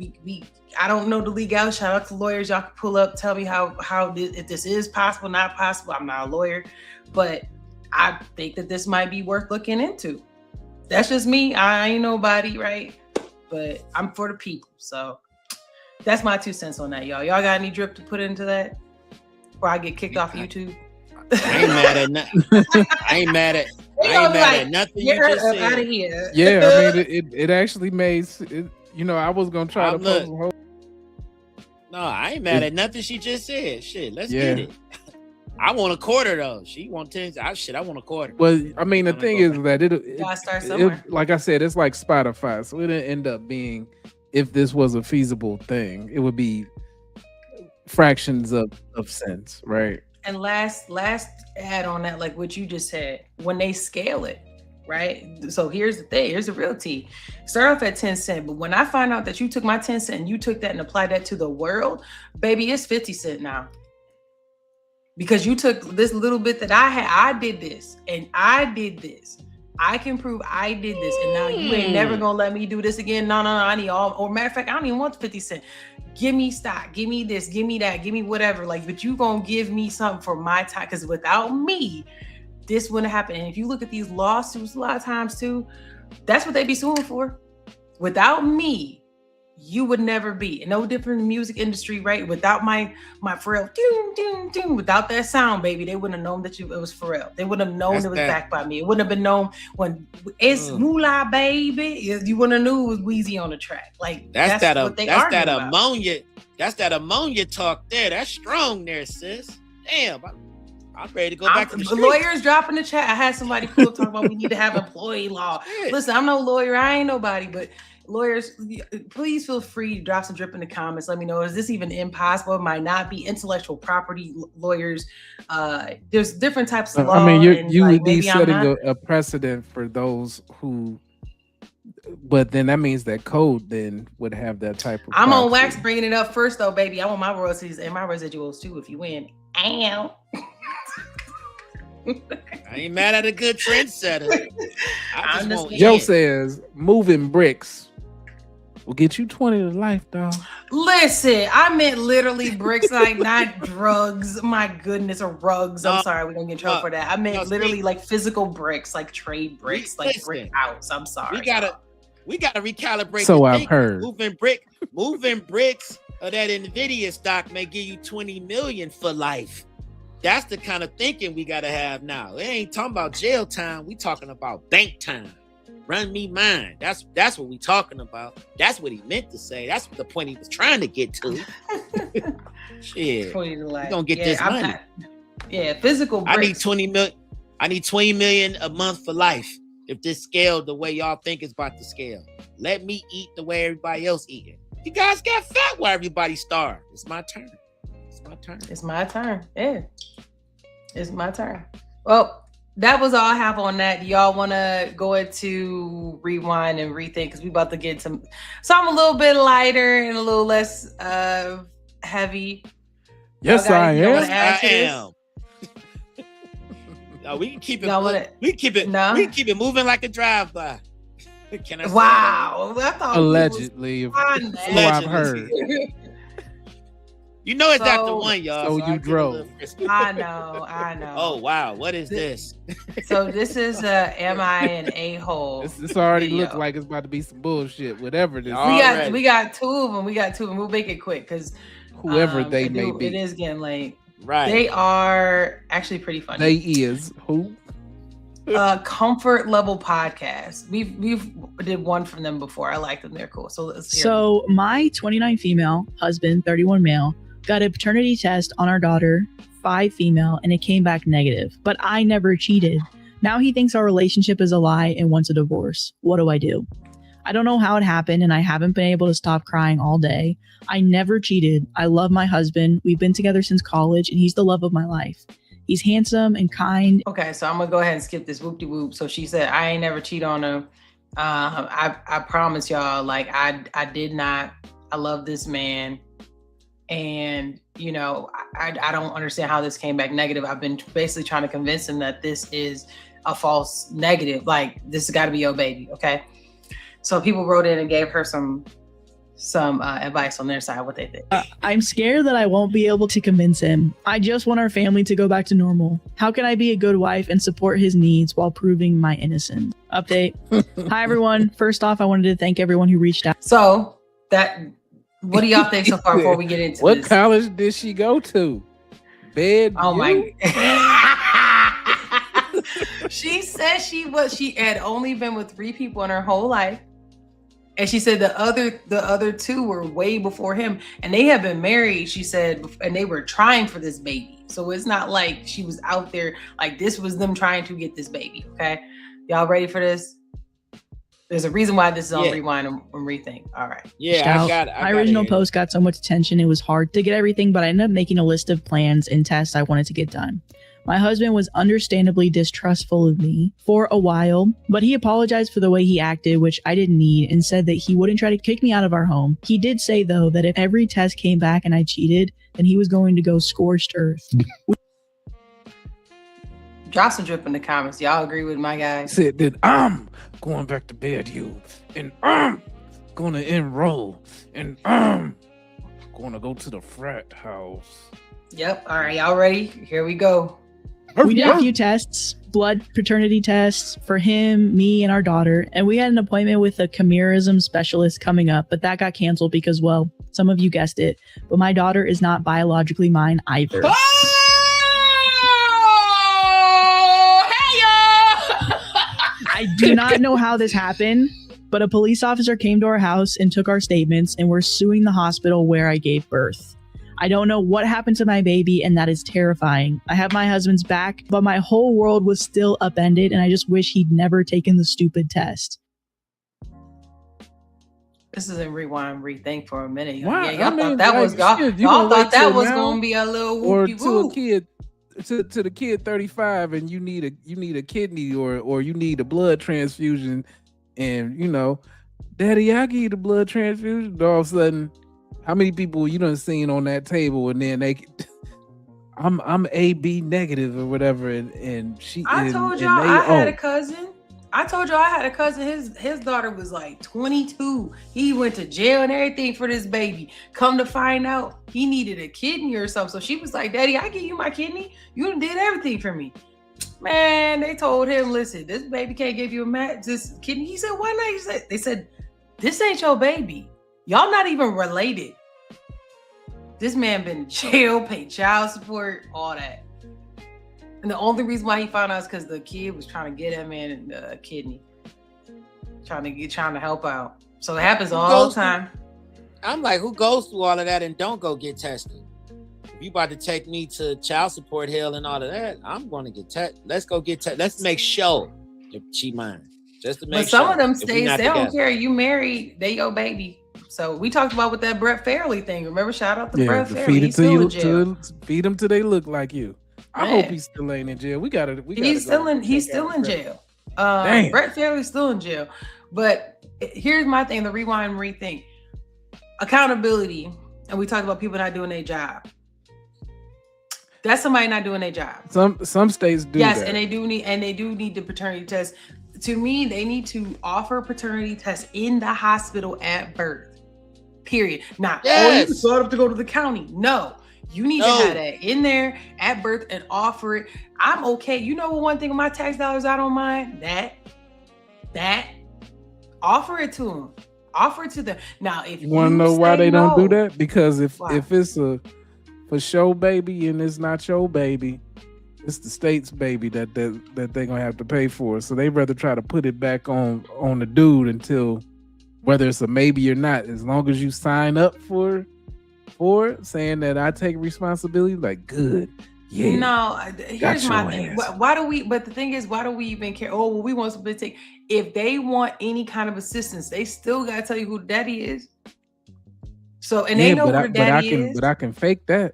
I don't know the legality. Shout out to lawyers. Y'all can pull up, tell me how if this is possible, not possible. I'm not a lawyer, but I think that this might be worth looking into. That's just me. I ain't nobody, right? But I'm for the people. So that's my 2 cents on that, y'all. Y'all got any drip to put into that? Or I get kicked off YouTube?
I ain't mad at nothing. I ain't mad at nothing you just said.
Out of here.
Yeah, I mean, it actually made it, I was gonna try to post a whole.
No, I ain't mad at nothing she just said. Shit, let's get it. I want a quarter though. She want 10. I want a quarter.
Well, I mean, the thing is that
gotta start somewhere.
Like I said, it's like Spotify, so it didn't end up being. If this was a feasible thing, it would be fractions of cents, right?
And last add on that, like what you just said, when they scale it, right? So here's the thing, here's the real tea. Start off at 10 cents, but when I find out that you took my 10 cents and you took that and applied that to the world, baby, it's 50 cents now. Because you took this little bit that I had, I did this, and I did this. I can prove I did this, and now you ain't never gonna let me do this again. No, I need all. Or matter of fact, I don't even want 50 cents. Give me stock, give me this, give me that, give me whatever. Like, but you gonna give me something for my time? Because without me, this wouldn't happen. And if you look at these lawsuits, a lot of times too, that's what they be suing for. Without me, you would never be. No different in the music industry, right? Without my Pharrell, without that sound, baby, they wouldn't have known that it was Pharrell. They wouldn't have known it was backed by me. It wouldn't have been known when it's Moolah, baby. You wouldn't have knew it was Weezy on the track. Like that's that
ammonia. That's that ammonia talk there. That's strong there, sis. Damn, I'm ready to go back to the streets.
Lawyers dropping the chat. I had somebody pull up talking about we need to have employee law. Listen, I'm no lawyer. I ain't nobody, but lawyers, please feel free to drop some drip in the comments. Let me know, is this even impossible? It might not be. Intellectual property lawyers, there's different types of law.
I mean, you would be setting a precedent for those who But then that means that code then would have that type of.
I'm on
proxy.
wax bringing it up first though, baby. I want my royalties and my residuals too if you win. Ow.
I ain't mad at a good trendsetter. I just want
Joe
in.
says moving bricks will get you 20 to life, dog.
Listen, I meant literally bricks, like not drugs. My goodness, or rugs. I'm sorry, we're gonna get in trouble for that. I meant literally like physical bricks, like trade bricks, like brick house. I'm sorry.
We gotta recalibrate.
So
the
I've
thinking.
heard.
Moving bricks of that Nvidia stock may give you 20 million for life. That's the kind of thinking we gotta have now. It ain't talking about jail time. We talking about bank time. Run me mine. That's what we talking about. That's what he meant to say. That's the point he was trying to get to. Shit, we gonna get this money.
Physical bricks.
I need 20 million. I need 20 million a month for life. If this scaled the way y'all think it's about to scale, let me eat the way everybody else eating. You guys got fat while everybody starved. It's my turn. It's my turn.
It's my turn. Yeah, it's my turn. Well, that was all I have on that. Do y'all want to go into rewind and rethink? Because we about to get some. So I'm a little bit lighter and a little less heavy.
Yes, I
am. No, we can keep it. We keep it moving like a drive-by. Can I?
Wow, I thought
allegedly. I've heard.
You know it's not the one, y'all.
So you drove.
I know.
Oh wow, what is this?
So this is am I an a-hole?
This already looks like it's about to be some bullshit. Whatever this.
We got two of them. We'll make it quick because
whoever they may be.
It is getting late.
Right.
They are actually pretty funny.
They is who?
Comfort Level Podcast. We've did one from them before. I like them. They're cool. So let's hear
So my 29 female husband, 31 male, got a paternity test on our daughter, 5 female, and it came back negative. But I never cheated. Now he thinks our relationship is a lie and wants a divorce. What do I do? I don't know how it happened, and I haven't been able to stop crying all day. I never cheated. I love my husband. We've been together since college, and he's the love of my life. He's handsome and kind.
Okay, so I'm gonna go ahead and skip this whoop-de-whoop. So she said, I ain't never cheat on her. I promise y'all, like I did not. I love this man. And, you know, I don't understand how this came back negative. I've been basically trying to convince him that this is a false negative. Like, this has got to be your baby, okay? So people wrote in and gave her some advice on their side, what they think.
I'm scared that I won't be able to convince him. I just want our family to go back to normal. How can I be a good wife and support his needs while proving my innocence? Update. Hi, everyone. First off, I wanted to thank everyone who reached out.
So what do y'all think so far before we get into
what
this?
college did she go to? Bed.
Oh my. She said she had only been with 3 people in her whole life. And she said the other 2 were way before him, and they had been married, she said, and they were trying for this baby. So it's not like she was out there, like this was them trying to get this baby. Okay. Y'all ready for this? There's a reason why this is on Rewind and Rethink. All right.
Yeah, I got
My original post got so much attention. It was hard to get everything, but I ended up making a list of plans and tests I wanted to get done. My husband was understandably distrustful of me for a while, but he apologized for the way he acted, which I didn't need, and said that he wouldn't try to kick me out of our home. He did say, though, that if every test came back and I cheated, then he was going to go scorched earth.
Drop some drip in the comments. Y'all agree with my guy?
Said that I'm going back to bed, and I'm going to enroll, and I'm going to go to the frat house.
Yep. All right. Y'all ready? Here we go.
We did a few tests, blood paternity tests for him, me, and our daughter. And we had an appointment with a chimerism specialist coming up, but that got canceled because, well, some of you guessed it, but my daughter is not biologically mine either.
Oh, hey, y'all!
I do not know how this happened, but a police officer came to our house and took our statements, and we're suing the hospital where I gave birth. I don't know what happened to my baby, and that is terrifying. I have my husband's back, but my whole world was still upended, and I just wish he'd never taken the stupid test.
This is in Rewind Rethink for a minute.
Wow,
Yeah, y'all thought that was y'all thought that was gonna be a little whoopie
or to
whoop.
a kid to the kid 35 and you need a kidney or you need a blood transfusion. and you know, Daddy, I give you the blood transfusion. All of a sudden, how many people you done seen on that table, and then I'm AB negative or whatever, and she.
I told y'all I had a cousin. I told y'all I had a cousin. His daughter was like 22. He went to jail and everything for this baby. Come to find out, he needed a kidney or something. So she was like, "Daddy, I give you my kidney. You done did everything for me." Man, they told him, "Listen, this baby can't give you this kidney." He said, "Why not?" They said, "This ain't your baby. Y'all not even related." This man been in jail, paid child support, all that. And the only reason why he found out is because the kid was trying to get that man a kidney. Trying to help out. So it happens all the time.
I'm like, who goes through all of that and don't go get tested? If you about to take me to child support hell and all of that, I'm going to get tested. Let's go get tested. Let's make sure if she mine. Just to make
But some
sure.
of them states, they
together.
don't care. You married, they your baby. So we talked about with that Brett Fairley thing. Remember, shout out to Brett Fairley. He's still in jail.
Feed them till they look like you. I hope he's still ain't in jail. He's
still in jail. Brett Fairley's still in jail. But here's my thing: the rewind and rethink, accountability, and we talked about people not doing their job. That's somebody not doing their job.
Some states do.
Yes,
that.
and they do need the paternity test. To me, they need to offer paternity tests in the hospital at birth. Period. Not you set up to go to the county. No. You need to have that in there at birth and offer it. I'm okay. You know what? One thing with my tax dollars, I don't mind that. Offer it to them. Offer it to them. Now, if you
want to know why they don't do that, because if it's a for show baby and it's not your baby, it's the state's baby that they're gonna have to pay for. So they rather try to put it back on the dude until whether it's a maybe or not. As long as you sign up for it, saying that I take responsibility, like good. Yeah.
No, here's my thing. Why do we? But the thing is, why do we even care? Oh, well, we want somebody to take. If they want any kind of assistance, they still gotta tell you who the daddy is. So, and they know who the daddy is.
But I can fake that.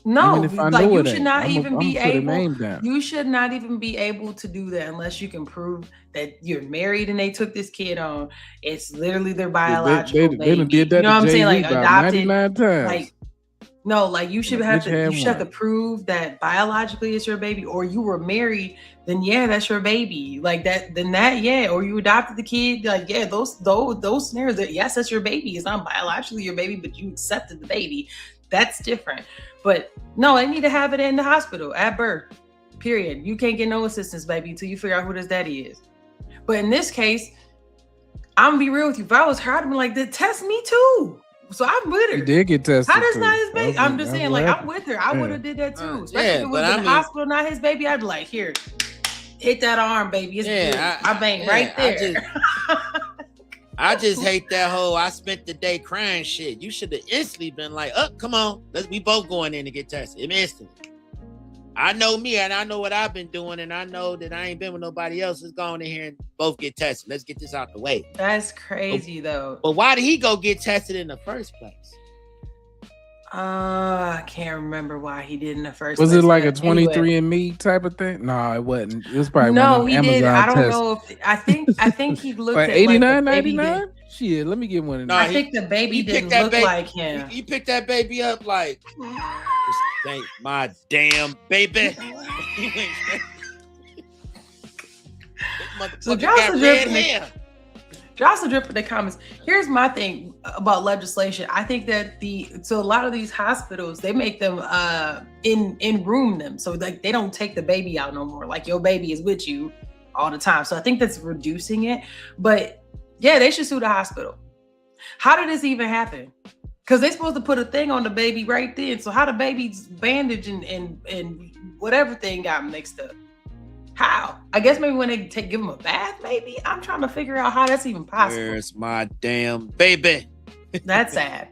No, like you should not even be able. You should not even be able to do that unless you can prove that you're married and they took this kid on. It's literally their biological baby.
They did that.
You know what I'm saying? Like adopted.
99 times.
Like no, like you should have to prove that biologically it's your baby, or you were married. Then yeah, that's your baby. Like that. Then that yeah, or you adopted the kid. Like yeah, those scenarios. That yes, that's your baby. It's not biologically your baby, but you accepted the baby. That's different. But no, they need to have it in the hospital at birth. Period. You can't get no assistance, baby, until you figure out who this daddy is. But in this case, I'm gonna be real with you. If I was her, I'd be like, test me too. So I'm with her.
You did get tested.
How does not his baby? I'm just saying, like, I'm with her. I would have did that too. Especially if it was in the hospital, not his baby. I'd be like, here, hit that arm, baby. It's good. I bang right there.
I just hate that whole I spent the day crying shit. You should have instantly been like, oh, come on. We both going in to get tested. Instantly. I know me and I know what I've been doing, and I know that I ain't been with nobody else. Let's go in here and both get tested. Let's get this out the way.
That's crazy though.
But why did he go get tested in the first place?
I can't remember why he did in the first place.
Was it like a 23andMe type of thing? No, it wasn't. It was probably
no,
one
he
Amazon
did. I don't
tests.
know if I think he looked
like
at
$89.99. Shit, let me get one.
No, I think the baby didn't look like him.
He picked that baby up like, this ain't my damn baby.
So Jocelyn Drip in the comments. Here's my thing about legislation. I think that a lot of these hospitals, they make them in room them. So like they don't take the baby out no more. Like your baby is with you all the time. So I think that's reducing it. But yeah, they should sue the hospital. How did this even happen? Because they're supposed to put a thing on the baby right then. So how the baby's bandage and whatever thing got mixed up? How? I guess maybe when they give him a bath, maybe? I'm trying to figure out how that's even possible.
Where's my damn baby?
That's sad.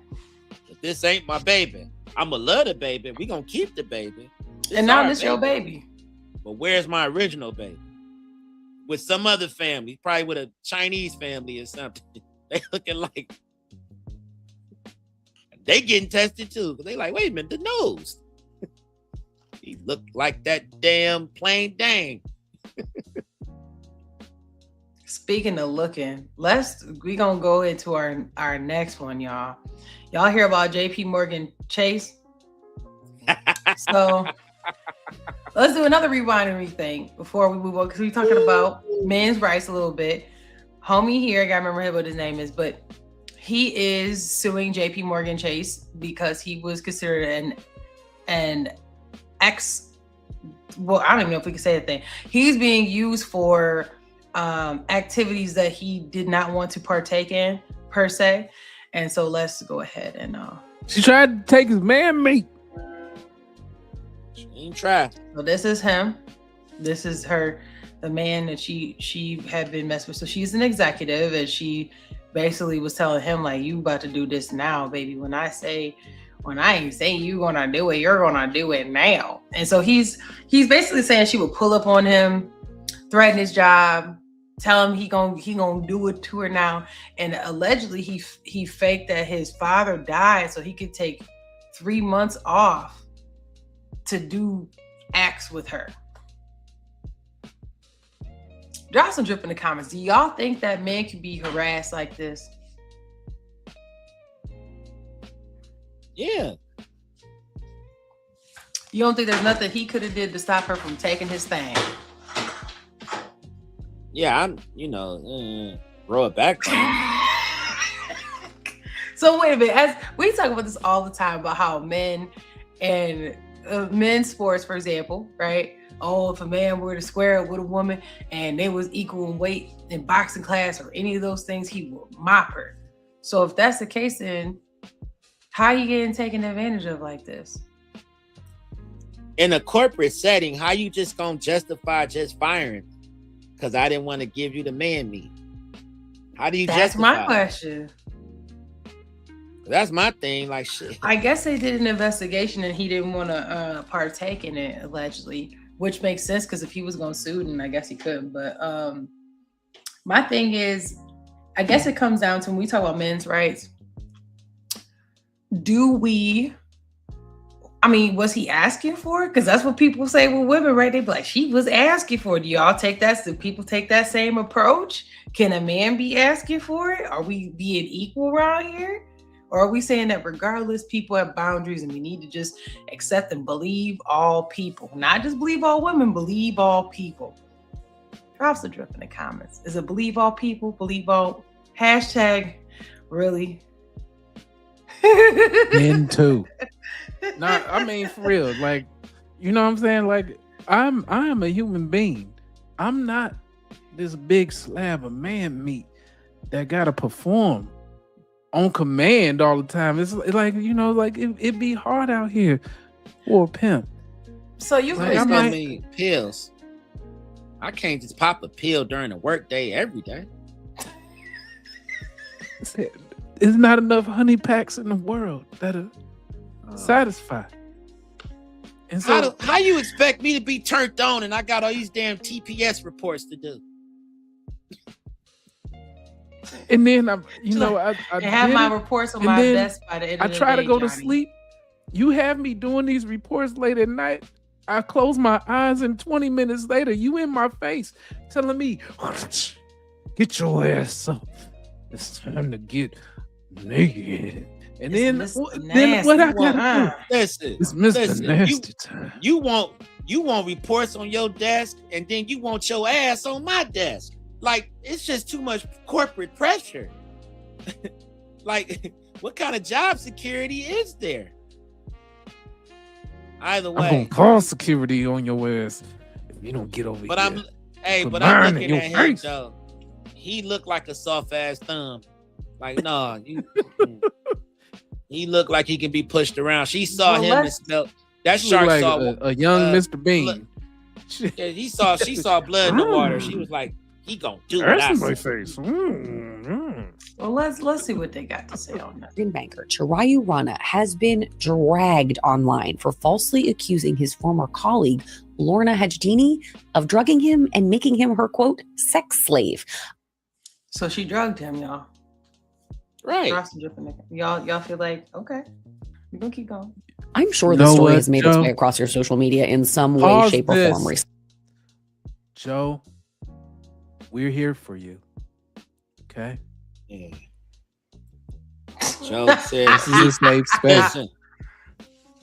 If this ain't my baby, I'ma love the baby. We gonna keep the baby.
And now this your baby.
But where's my original baby? With some other family, probably with a Chinese family or something. They looking like they getting tested too. Cause they like, wait a minute, the nose. He looked like that damn plain dang.
Speaking of looking, we gonna go into our next one, y'all. Y'all hear about JP Morgan Chase? So let's do another rewind thing before we move on, because we're talking about men's rights a little bit. Homie here, I gotta remember what his name is, but he is suing JP Morgan Chase because he was considered an ex. Well, I don't even know if we can say that thing. He's being used for activities that he did not want to partake in per se. And so let's go ahead and
she tried to take his man meat.
She ain't try.
So this is him. This is her, the man that she had been messed with. So she's an executive, and she basically was telling him, like, you about to do this now, baby. When I ain't saying you gonna do it, you're gonna do it now. And so he's basically saying she would pull up on him, threaten his job, tell him he gonna do it to her now. And allegedly he faked that his father died so he could take 3 months off to do acts with her. Drop some drip in the comments. Do y'all think that men can be harassed like this?
Yeah.
You don't think there's nothing he could have did to stop her from taking his thing?
Yeah, roll it back.
So wait a minute. As we talk about this all the time about how men and men's sports, for example, right? Oh, if a man were to square up with a woman and they was equal in weight in boxing class or any of those things, he will mop her. So if that's the case, then how are you getting taken advantage of like this?
In a corporate setting, how you just gonna justify just firing? Because I didn't want to give you the man meat. How do you
That's
justify
my question.
That's my thing. Like, shit.
I guess they did an investigation and he didn't want to partake in it, allegedly, which makes sense because if he was going to sue, then I guess he couldn't. But my thing is, I guess it comes down to when we talk about men's rights. Was he asking for it? Because that's what people say with women, right? They be like, she was asking for it. Do y'all take that? Do people take that same approach? Can a man be asking for it? Are we being equal around here? Or are we saying that regardless, people have boundaries and we need to just accept and believe all people? Not just believe all women, believe all people. Drop some drip in the comments. Is it believe all people? Believe all? Hashtag really?
Men too. Nah, I mean, for real. Like, you know what I'm saying? Like, I am a human being. I'm not this big slab of man meat that gotta perform on command all the time. It's like, it'd be hard out here for a pimp.
So you
mean pills. I can't just pop a pill during a work day every day.
There's not enough honey packs in the world that'll satisfy. And so,
how you expect me to be turned on and I got all these damn TPS reports to do?
And then I
have my reports on my desk by the end of the day.
I try to go to
Johnny.
sleep. You have me doing these reports late at night. I close my eyes and 20 minutes later, you in my face telling me, get your ass up. It's time to get naked. And then what I gotta do?
Listen,
it's Mr. Nasty time.
You want reports on your desk, and then you want your ass on my desk. Like, it's just too much corporate pressure. Like, what kind of job security is there? Either way,
I'm gonna call security on your ass if you don't get over
but
here.
I'm looking at him though. He looked like a soft ass thumb. Like, no, he looked like he can be pushed around. She saw him and smelled that shark
like
saw
a young Mr. Bean.
Yeah, she saw blood in the water. She was like, he gonna do what I
my
say.
face.
Well, let's see what they got to say on that.
Banker Chirayu Rana has been dragged online for falsely accusing his former colleague Lorna Hajtini of drugging him and making him her, quote, sex slave.
So she drugged him, y'all.
Right.
Y'all feel like, okay, we're gonna keep going.
I'm sure the story has made its way across your social media in some way, shape, or form recently.
Joe, we're here for you. Okay.
Yeah. Joe said,
this is a safe space.
Listen,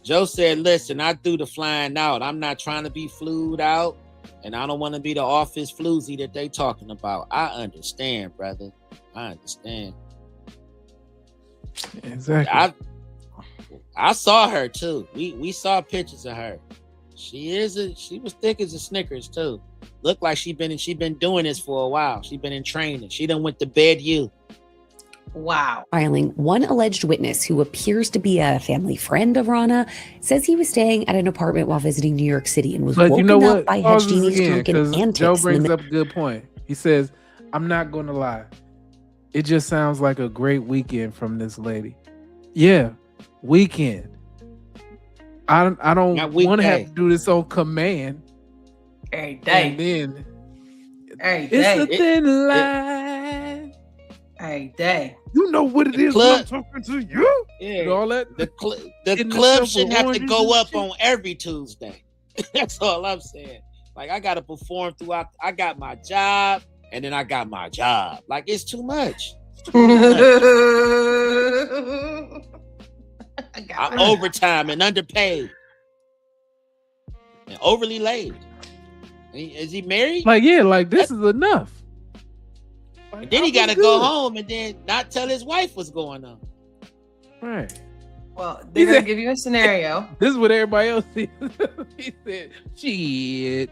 Joe said, listen, I do the flying out. I'm not trying to be flued out, and I don't want to be the office floozy that they talking about. I understand, brother. I understand.
Exactly.
I saw her too. We saw pictures of her. She was thick as a Snickers too. Looked like she been doing this for a while. She been in training. She done went to bed you.
Wow.
Filing, one alleged witness who appears to be a family friend of Rana says he was staying at an apartment while visiting New York City and was woken up by Hajjini's drunken antics.
Joe brings up a good point. He says, I'm not going to lie. It just sounds like a great weekend from this lady. Yeah, weekend. I don't want to have to do this on command.
Every day.
And then
every
it's
day.
a thin line.
Every day.
You know what it is when I'm talking to you?
Yeah.
And all that.
The club shouldn't have to go up on every Tuesday. That's all I'm saying. Like, I got to perform throughout. I got my job, and then I got my job. Like, it's too much. I'm overtime and underpaid and overly late. Is he married?
Like, yeah, like this is enough.
And then he got to go home and then not tell his wife what's going on.
Right.
Well, they're going to give you a scenario.
This is what everybody else sees. He said, shit,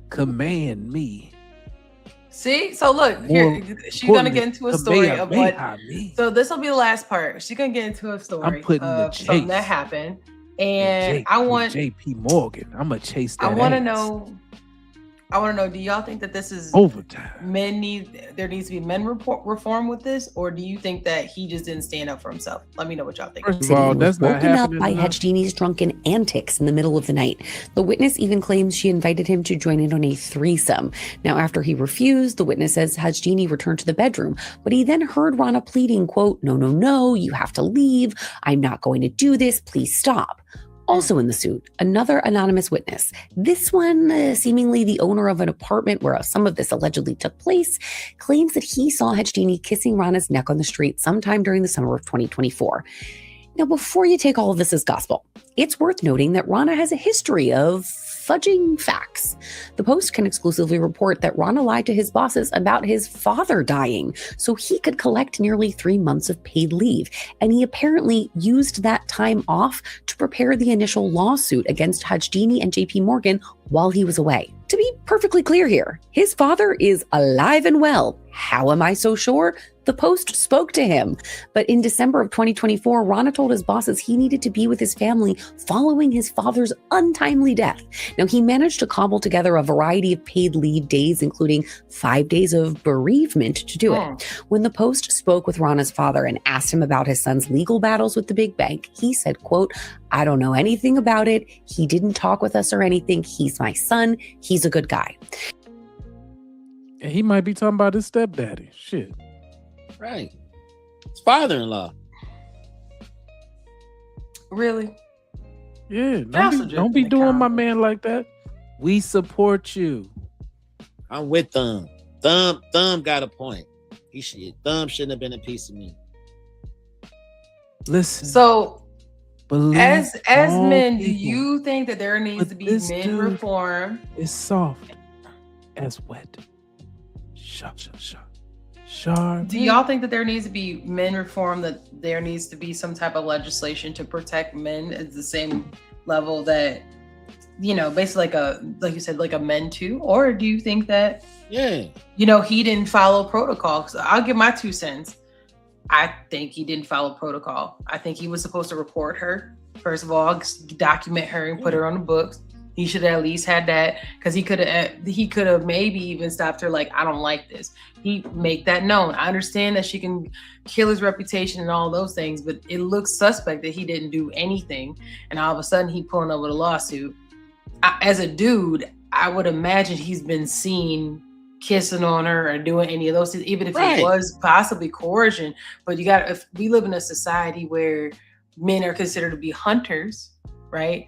command me.
See? So look, here, she's going to get into a story of what. So this will be the last part. She's going to get into a story of something that happened. And I want
JP Morgan. I'm going to chase that.
I want to know, do y'all think that this is
overtime?
There needs to be men reform with this, or do you think that he just didn't stand up for himself? Let me know what y'all think.
First of all, that's not
woken up
happening.
by Hajjini's drunken antics in the middle of the night. The witness even claims she invited him to join in on a threesome. Now, after he refused, the witness says Hajjini returned to the bedroom, but he then heard Rana pleading, quote, no, you have to leave. I'm not going to do this. Please stop. Also in the suit, another anonymous witness. This one, seemingly the owner of an apartment where some of this allegedly took place, claims that he saw Hajjini kissing Rana's neck on the street sometime during the summer of 2024. Now, before you take all of this as gospel, it's worth noting that Rana has a history of fudging facts. The Post can exclusively report that Rana lied to his bosses about his father dying so he could collect nearly 3 months of paid leave. And he apparently used that time off to prepare the initial lawsuit against Hajjini and JP Morgan while he was away. To be perfectly clear here, his father is alive and well. How am I so sure? The Post spoke to him. But in December of 2024, Rana told his bosses he needed to be with his family following his father's untimely death. Now, he managed to cobble together a variety of paid leave days, including 5 days of bereavement to do it. When the Post spoke with Rana's father and asked him about his son's legal battles with the big bank, he said, quote, I don't know anything about it. He didn't talk with us or anything. He's my son. He's a good guy.
And he might be talking about his stepdaddy. Shit.
Right. His father-in-law.
Really?
Yeah. Don't be doing my man like that. We support you.
I'm with Thumb. Thumb got a point. Thumb shouldn't have been a piece of meat.
Listen.
So as men, do you think that there needs to be men reform?
It's soft as wet. Sharp.
Do y'all think that there needs to be men reform, that there needs to be some type of legislation to protect men at the same level that, basically like you said, like a men too? Or do you think that, he didn't follow protocol? 'Cause I'll give my 2 cents. I think he didn't follow protocol. I think he was supposed to report her. First of all, document her and put her on the books. He should have at least had that, because he could have maybe even stopped her, like, I don't like this. He make that known. I understand that she can kill his reputation and all those things, but it looks suspect that he didn't do anything. And all of a sudden he pulling up with a lawsuit. As a dude, I would imagine he's been seen kissing on her or doing any of those things, even if it was possibly coercion. But if we live in a society where men are considered to be hunters, right?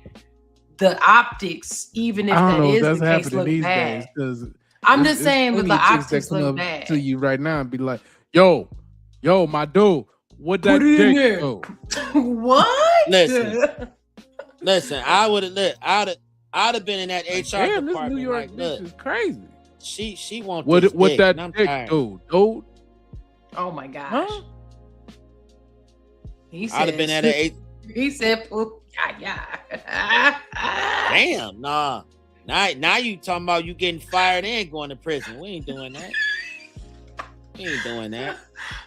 The optics, even if that is the case, look bad. I'm just saying, but
plenty
the
of chicks that
optics
come
look
up
bad.
to you right now and be like, yo, my dude, what that
Put it in
dick
there.
do?
What?
Listen, I would have I'd have been in that HR
Damn, this
department.
New York
like,
bitch
look,
is crazy.
she wants
What
this
what
dick,
that
and I'm
dick
tired.
do, dude?
Oh my gosh.
Huh?
He
I'd have been at a.
He said, "Poop, yeah."
Damn, nah. Now you talking about you getting fired and going to prison. We ain't doing that. We ain't doing that.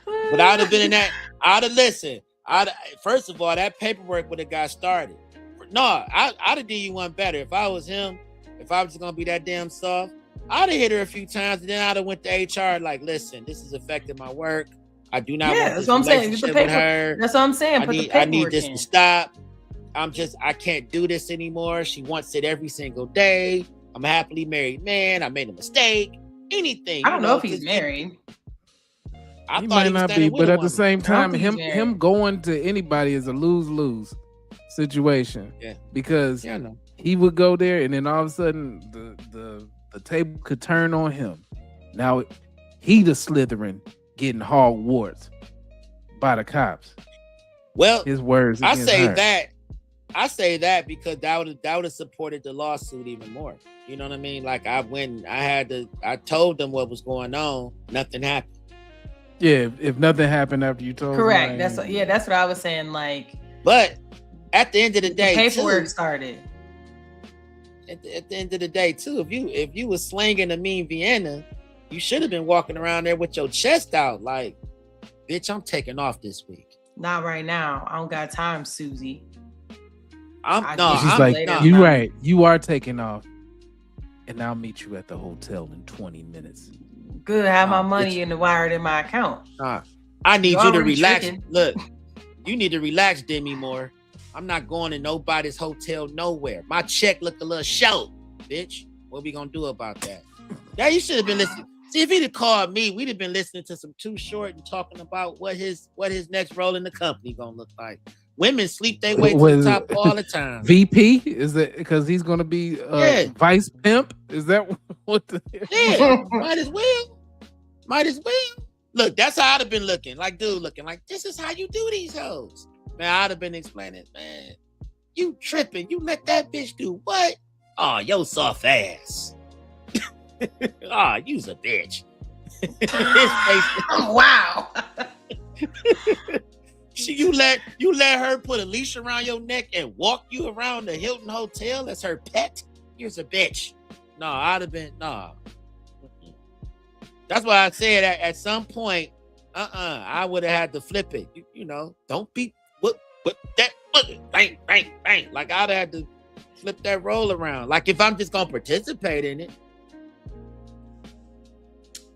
But I'd have been in that. I'd have listened. First of all, that paperwork would have got started. No, I'd have did you one better. If I was him, if I was just gonna be that damn soft, I'd have hit her a few times, and then I'd have went to HR like, listen, this is affecting my work. I do not want this relationship with her.
That's what I'm saying.
I need this to stop. I can't do this anymore. She wants it every single day. I'm a happily married man. I made a mistake. Anything.
I don't know if he's married.
I
He
thought
might not be, but at the same time, him going to anybody is a lose-lose situation.
Yeah.
Because
I know.
he would go there, and then all of a sudden, the table could turn on him. Now, he the Slytherin getting Hogwarts by the cops.
Well,
his words.
I
against
say
her.
that. I say that because that would have supported the lawsuit even more. You know what I mean? Like I told them what was going on. Nothing happened.
Yeah, if nothing happened after you told
Correct.
them,
That's what I was saying. Like,
but at the end of the day,
paperwork started.
At the end of the day, too, if you was slanging a mean Vienna, you should have been walking around there with your chest out, like, bitch, I'm taking off this week.
Not right now. I don't got time, Susie.
She's like, you right. You are taking off, and I'll meet you at the hotel in 20 minutes.
Good. Have my money in the wired in my account.
I need you to
already
relax.
tricking.
Look, you need to relax, Demi Moore. I'm not going to nobody's hotel nowhere. My check look a little short, bitch. What we gonna do about that? Yeah, you should have been listening. See, if he'd have called me, we'd have been listening to some Too Short and talking about what his next role in the company gonna look like. Women sleep their way to the top all the time.
VP? Is it because he's gonna be vice pimp? Is that what the
Yeah, might as well. Look, that's how I'd have been looking. Like, dude, looking like this is how you do these hoes. Man, I'd have been explaining, man, you tripping. You let that bitch do what? Oh, yo soft ass. Oh, you's a bitch.
Wow.
You let her put a leash around your neck and walk you around the Hilton Hotel as her pet? You's a bitch. No, I'd have been That's why I said at some point, I would have had to flip it. You know, don't be what that bang, bang, bang. Like I'd have had to flip that roll around. Like if I'm just gonna participate in it.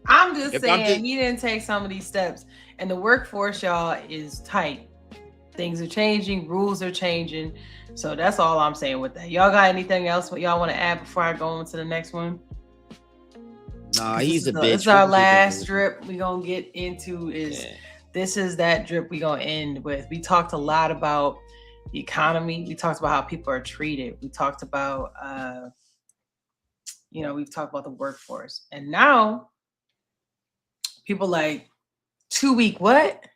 I'm just saying he didn't take some of these steps. And the workforce, y'all, is tight. Things are changing, rules are changing. So that's all I'm saying with that. Y'all got anything else what y'all want to add before I go on to the next one?
Nah, he's a bitch.
This is our last drip we gonna get into this is that drip we gonna end with. We talked a lot about the economy. We talked about how people are treated. We talked about we've talked about the workforce. And now people like 2 week what?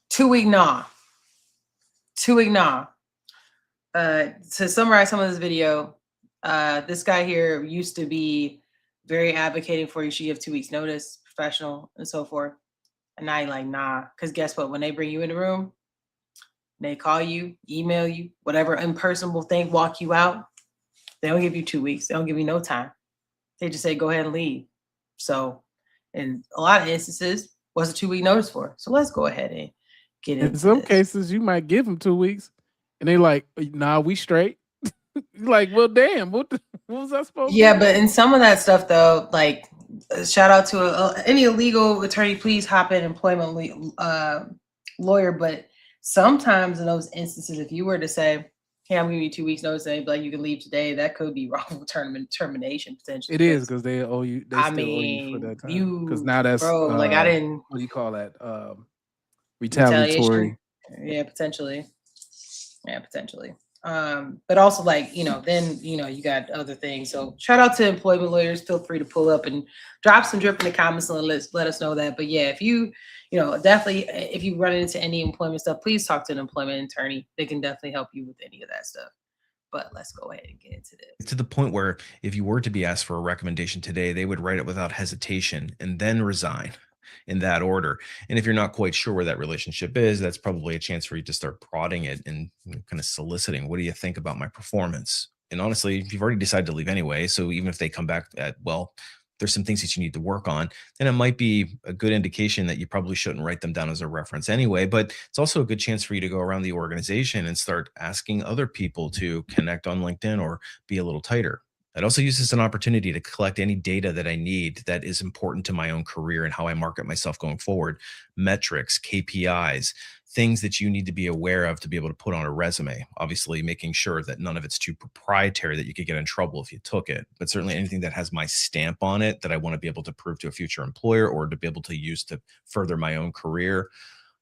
2 week nah. 2 week nah. To summarize some of this video, this guy here used to be very advocating for you should give 2 weeks notice, professional and so forth. And now you're like, nah, because guess what? When they bring you in the room, they call you, email you, whatever impersonable thing, walk you out, they don't give you 2 weeks. They don't give you no time. They just say, go ahead and leave. So in a lot of instances, what's a 2 week notice for? So let's go ahead and get into
In some
this.
cases, you might give them 2 weeks, and they like, nah, we straight. Like, well, damn, what was I supposed to do?
Yeah, but in some of that stuff, though, like, shout out to any legal attorney, please hop in employment lawyer. But sometimes in those instances, if you were to say, hey, I'm giving you 2 weeks notice, and they'd be like, you can leave today, that could be wrongful termination potentially.
It is because they owe you. They still owe you for that time. Because now that's
like I didn't.
What do you call that? Retaliatory.
Yeah, potentially. Yeah, potentially. But also like, then, you got other things. So shout out to employment lawyers. Feel free to pull up and drop some drip in the comments and let us know that. But yeah, if you, definitely, if you run into any employment stuff, please talk to an employment attorney. They can definitely help you with any of that stuff. But let's go ahead and get into this.
To the point where if you were to be asked for a recommendation today, they would write it without hesitation and then resign in that order. And if you're not quite sure where that relationship is, that's probably a chance for you to start prodding it and kind of soliciting, what do you think about my performance? And honestly, you've already decided to leave anyway. So even if they come back at, well, there's some things that you need to work on, then it might be a good indication that you probably shouldn't write them down as a reference anyway. But it's also a good chance for you to go around the organization and start asking other people to connect on LinkedIn or be a little tighter. I'd also use this as an opportunity to collect any data that I need that is important to my own career and how I market myself going forward. Metrics, KPIs, things that you need to be aware of to be able to put on a resume. Obviously, making sure that none of it's too proprietary that you could get in trouble if you took it. But certainly anything that has my stamp on it that I want to be able to prove to a future employer or to be able to use to further my own career.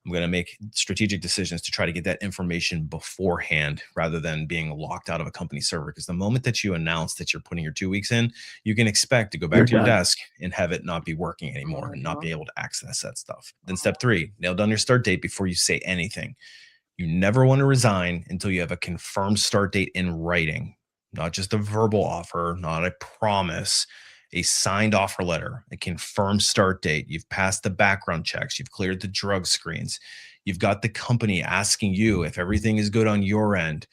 I'm going to make strategic decisions to try to get that information beforehand rather than being locked out of a company server. Because the moment that you announce that you're putting your 2 weeks in, you can expect to go back to your desk and have it not be working anymore and not be able to access that stuff. Then step 3, nail down your start date before you say anything. You never want to resign until you have a confirmed start date in writing, not just a verbal offer, not a promise. A signed offer letter, a confirmed start date. You've passed the background checks. You've cleared the drug screens. You've got the company asking you if everything is good on your end.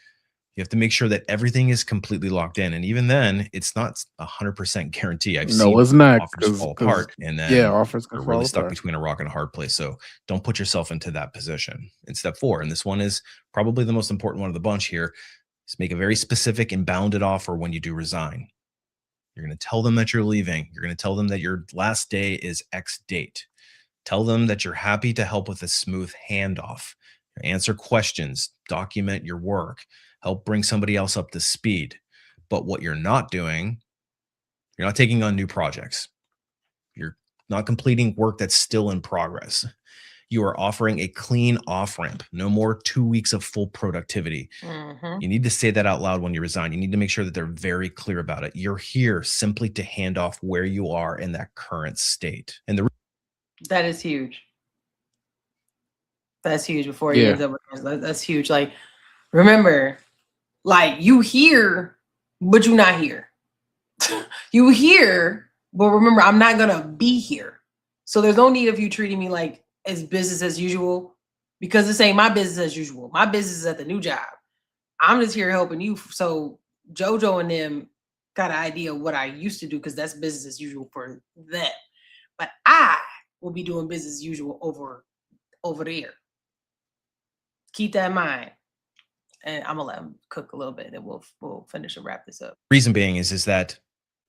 You have to make sure that everything is completely locked in. And even then, it's not 100% guarantee. I've seen
it's not,
offers fall apart, and then
offers
are really stuck between a rock and a hard place. So don't put yourself into that position. In step 4, and this one is probably the most important one of the bunch here, is make a very specific and bounded offer when you do resign. You're going to tell them that you're leaving. You're going to tell them that your last day is X date. Tell them that you're happy to help with a smooth handoff. Answer questions, document your work, help bring somebody else up to speed. But what you're not doing, you're not taking on new projects. You're not completing work that's still in progress. You are offering a clean off-ramp, no more 2 weeks of full productivity. You need to say that out loud when you resign. You need to make sure that they're very clear about it. You're here simply to hand off where you are in that current state. And
that is huge. That's huge before you end up with that's huge. Like, remember, like, you here, but you're not here. You here, but remember, I'm not gonna be here. So there's no need of you treating me like it's business as usual, because this ain't my business as usual. My business is at the new job. I'm just here helping you. So JoJo and them got an idea of what I used to do, because that's business as usual for them. But I will be doing business as usual over there. Keep that in mind. And I'm gonna let them cook a little bit, and we'll finish and wrap this up.
Reason being is that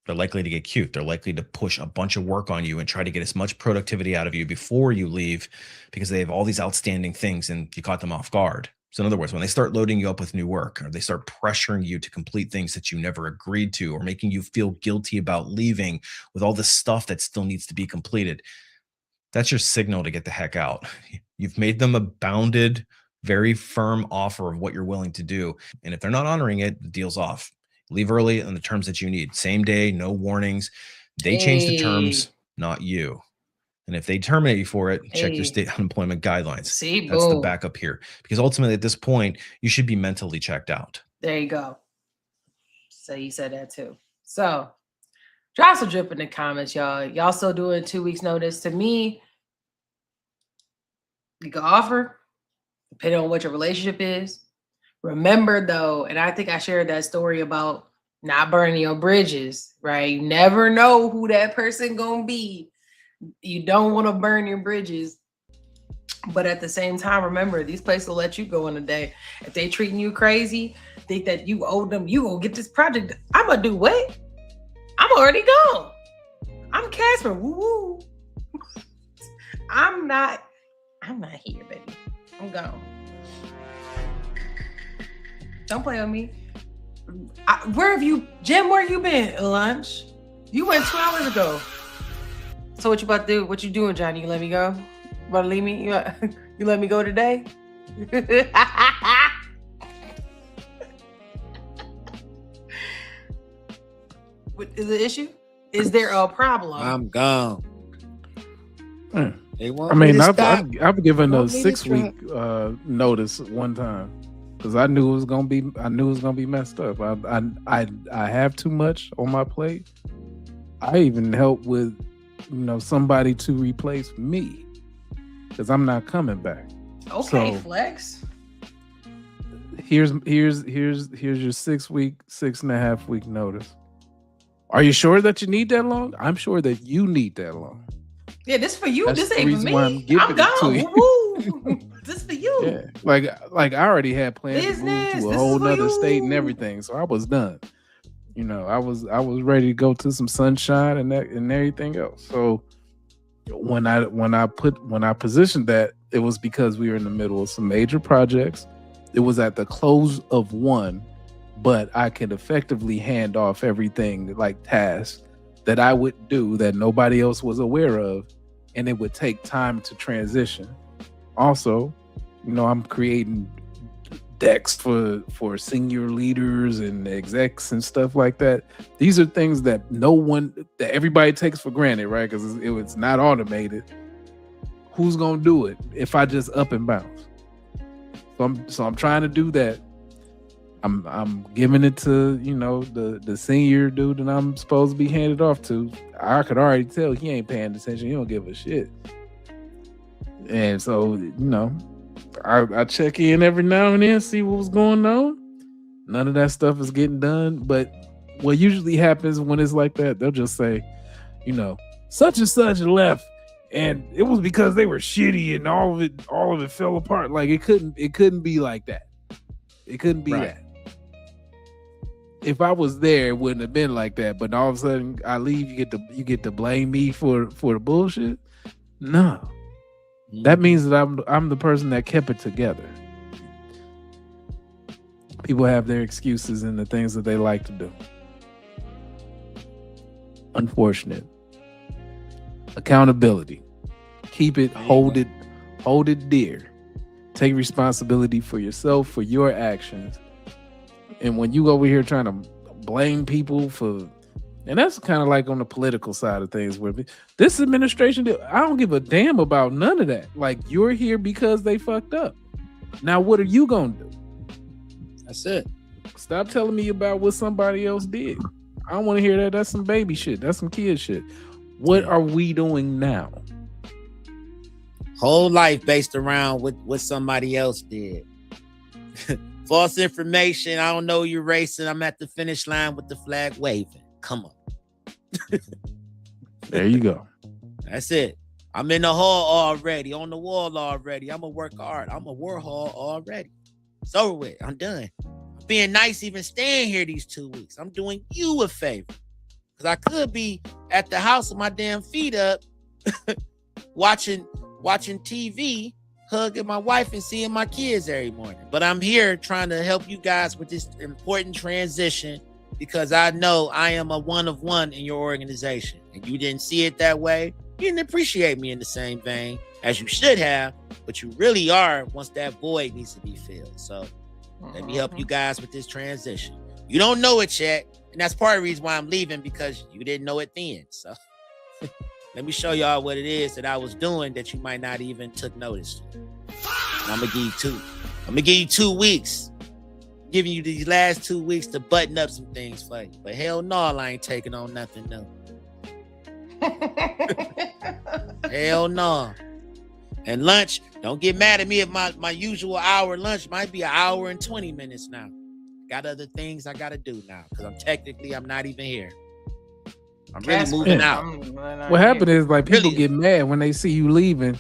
they're likely to get cute. They're likely to push a bunch of work on you and try to get as much productivity out of you before you leave, because they have all these outstanding things and you caught them off guard. So in other words, when they start loading you up with new work, or they start pressuring you to complete things that you never agreed to, or making you feel guilty about leaving with all the stuff that still needs to be completed, that's your signal to get the heck out. You've made them a bounded, very firm offer of what you're willing to do. And if they're not honoring it, the deal's off. Leave early on the terms that you need. Same day, no warnings. They change the terms, not you. And if they terminate you for it, check your state unemployment guidelines. That's the backup here. Because ultimately, at this point, you should be mentally checked out.
There you go. So you said that too. So drop some drip in the comments, y'all. Y'all still doing 2 weeks notice? To me, you can offer, depending on what your relationship is. Remember, though, and I think I shared that story about not burning your bridges, right? You never know who that person gonna be. You don't want to burn your bridges. But at the same time, remember, these places will let you go in a day. If they treating you crazy, think that you owe them, you gonna get this project. I'm gonna do what? I'm already gone. I'm Casper. Woo-woo. I'm not here, baby. I'm gone. Don't play with me. Where have you, Jim, where you been? Lunch? You went 2 hours ago. So what you about to do? What you doing, Johnny? You let me go? You about to leave me? You let me go today? Is the issue? Is there a problem?
I'm gone. They want
I mean,
me to
I've
stop.
given a
Want me to
6-week notice one time because I knew it was gonna be messed up. I have too much on my plate. I even helped with somebody to replace me because I'm not coming back.
Okay,
So,
flex.
Here's your 6.5 week notice. Are you sure that you need that long? I'm sure that you need that long.
Yeah, this for you.
That's
This
the
ain't for
reason
me.
why I'm giving
I'm
it to
gone.
you.
Woo-woo. This for you.
Yeah, like I already had plans to move
Business,
to
this
a
is
whole
for
nother state and
you.
everything, so I was done. I was ready to go to some sunshine and everything else. So when I positioned that, it was because we were in the middle of some major projects. It was at the close of one, but I could effectively hand off everything like tasks that I would do that nobody else was aware of, and it would take time to transition. Also, I'm creating decks for senior leaders and execs and stuff like that. These are things that everybody takes for granted, right? Because it's not automated. Who's gonna do it if I just up and bounce? So I'm trying to do that. I'm giving it to the senior dude that I'm supposed to be handed off to. I could already tell he ain't paying attention. He don't give a shit. And so I check in every now and then, see what was going on. None of that stuff is getting done. But what usually happens when it's like that, they'll just say, such and such left, and it was because they were shitty, and all of it fell apart. Like it couldn't be like that. It couldn't be that. If I was there, it wouldn't have been like that. But all of a sudden, I leave. You get to blame me for the bullshit. No, that means that I'm the person that kept it together. People have their excuses and the things that they like to do. Unfortunate. Accountability. Keep it, hold it dear. Take responsibility for yourself, for your actions. And when you go over here trying to blame people and that's kind of like on the political side of things, where this administration, I don't give a damn about none of that. Like, you're here because they fucked up. Now, what are you gonna do?
That's it.
Stop telling me about what somebody else did. I don't want to hear that. That's some baby shit. That's some kid shit. What are we doing now?
Whole life based around what somebody else did. False information. I don't know you're racing. I'm at the finish line with the flag waving. Come on.
There you go.
That's it. I'm in the hall already, on the wall already. I'm a work hard. I'm a Warhol already. It's over with. I'm done. I'm being nice even staying here these 2 weeks. I'm doing you a favor. Because I could be at the house with my damn feet up watching TV, hugging my wife and seeing my kids every morning. But I'm here trying to help you guys with this important transition because I know I am a one of one in your organization. And you didn't see it that way. You didn't appreciate me in the same vein as you should have, but you really are once that void needs to be filled. So let me help you guys with this transition. You don't know it yet, and that's part of the reason why I'm leaving, because you didn't know it then. So let me show y'all what it is that I was doing that you might not even took notice. I'm gonna give you 2 weeks. I'm giving you these last 2 weeks to button up some things for you. But hell no, I ain't taking on nothing new. Hell no. And lunch, don't get mad at me if my usual hour lunch might be an hour and 20 minutes now. Got other things I gotta do now because I'm not even here. I'm really moving out.
What happened is, like, people get mad when they see you leaving,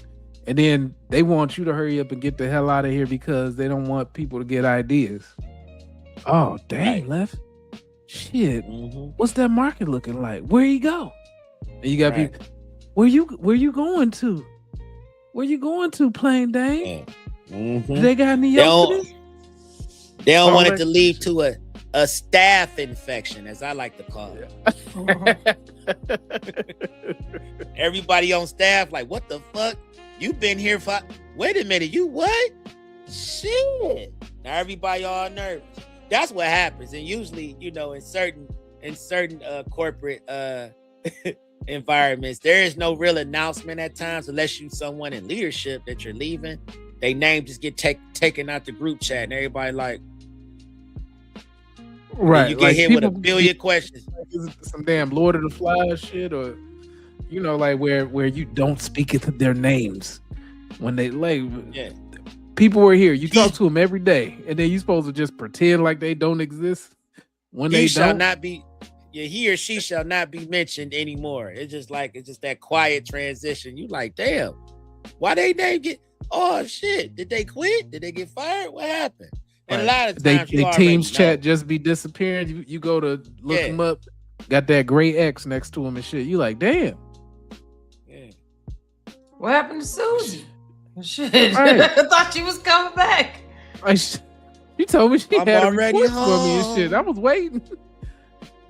and then they want you to hurry up and get the hell out of here because they don't want people to get ideas. Oh, dang, left. Shit. What's that market looking like? Where you go? And you got people, where you going to? Where you going to, Plain Dane? Do they got any yesterday?
They don't want it to lead to a staph infection, as I like to call it. Everybody on staff like, what the fuck? You been here for... Wait a minute, you what? Shit. Now everybody all nervous. That's what happens. And usually, in certain in certain corporate environments, there is no real announcement at times unless you someone in leadership that you're leaving. They name just get taken out the group chat and everybody like,
right?
You get hit with a billion questions.
Some damn Lord of the Flies shit, or like where you don't speak their names when they people were here. You talk to them every day, and then you supposed to just pretend like they don't exist when they
shall
don't.
not be. Yeah, he or she shall not be mentioned anymore. It's just that quiet transition. You like, damn, why they name get? Oh shit! Did they quit? Did they get fired? What happened? And a lot of times
they teams chat just be disappearing. You go to look them up, got that gray X next to them and shit. You like, damn.
Yeah.
What happened to Susie? Shit, I thought she was coming back.
You told me she
I'm
had
already
a report for me and
home.
shit. I was waiting.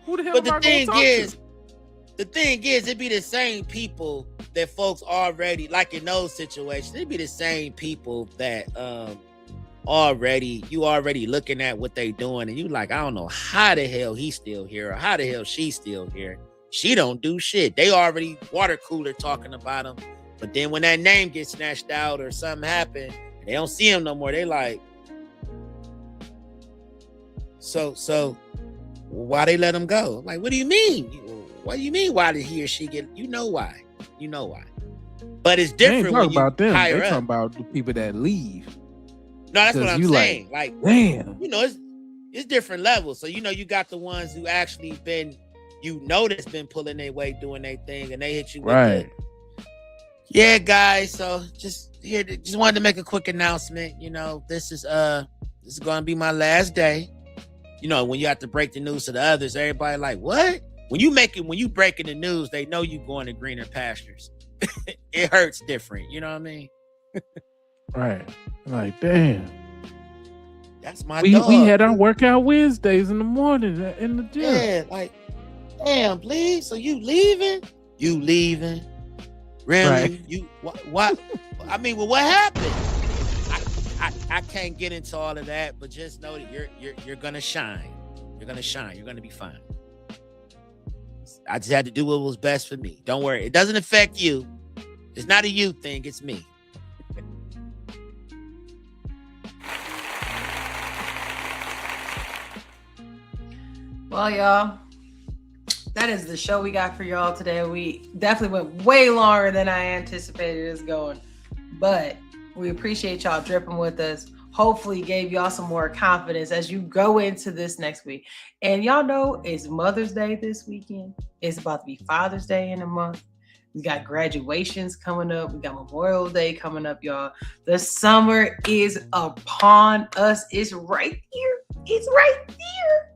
Who the hell?
But
am I
the thing
gonna talk
is,
to?
it be the same people that folks already like in those situations. It be the same people that you already looking at what they doing, and you like, I don't know how the hell he's still here or how the hell she's still here. She don't do shit. They already water cooler talking about him, but then when that name gets snatched out or something happened, and they don't see him no more, they like, so why they let him go? I'm like, what do you mean? What do you mean? Why did he or she get? You know why? But it's different when you
about them.
hire
They
up.
talking about the people that leave.
No, that's what I'm saying. Like,
damn.
It's different levels. So you got the ones who actually been, that's been pulling their weight, doing their thing, and they hit you with
Right.
Yeah, guys. So just wanted to make a quick announcement. This is gonna be my last day. When you have to break the news to the others, everybody like, what? When you breaking the news, they know you going to greener pastures. It hurts different. You know what I mean?
Right. Like, damn.
That's my
We
dog.
had our workout Wednesdays in the morning in the gym.
Yeah, like, damn, please. So you leaving? You leaving? Really?
Right.
You what? I mean, well, what happened? I can't get into all of that, but just know that you're gonna shine. You're gonna shine. You're gonna be fine. I just had to do what was best for me. Don't worry. It doesn't affect you. It's not a you thing. It's me.
Well, y'all, that is the show we got for y'all today. We definitely went way longer than I anticipated us going, but we appreciate y'all dripping with us. Hopefully gave y'all some more confidence as you go into this next week. And y'all know it's Mother's Day this weekend. It's about to be Father's Day in a month. We got graduations coming up. We got Memorial Day coming up, y'all. The summer is upon us. It's right here. It's right there.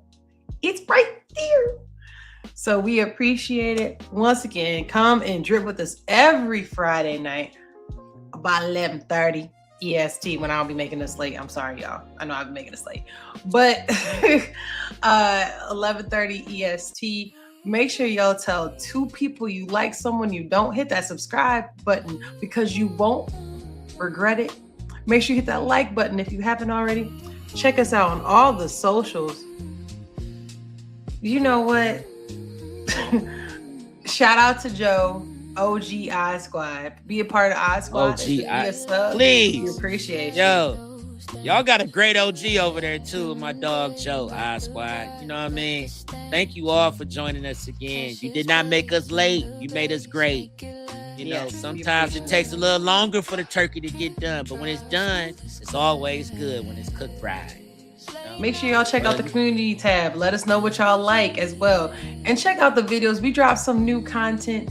It's right there. So we appreciate it. Once again, come and drip with us every Friday night about 11:30 EST when I'll be making this late. I'm sorry, y'all. I know I'll be making this late. But 11:30 EST. Make sure y'all tell 2 people you like someone you don't. Hit that subscribe button because you won't regret it. Make sure you hit that like button if you haven't already. Check us out on all the socials. You know what? Shout out to Joe, OG I Squad. Be a part of I Squad.
Please.
We appreciate you.
Yo, y'all got a great OG over there too, my dog Joe, I Squad. You know what I mean? Thank you all for joining us again. You did not make us late. You made us great. Sometimes it takes a little longer for the turkey to get done, but when it's done, it's always good when it's cooked right.
Make sure y'all check out the community tab. Let us know what y'all like as well. And check out the videos. We drop some new content,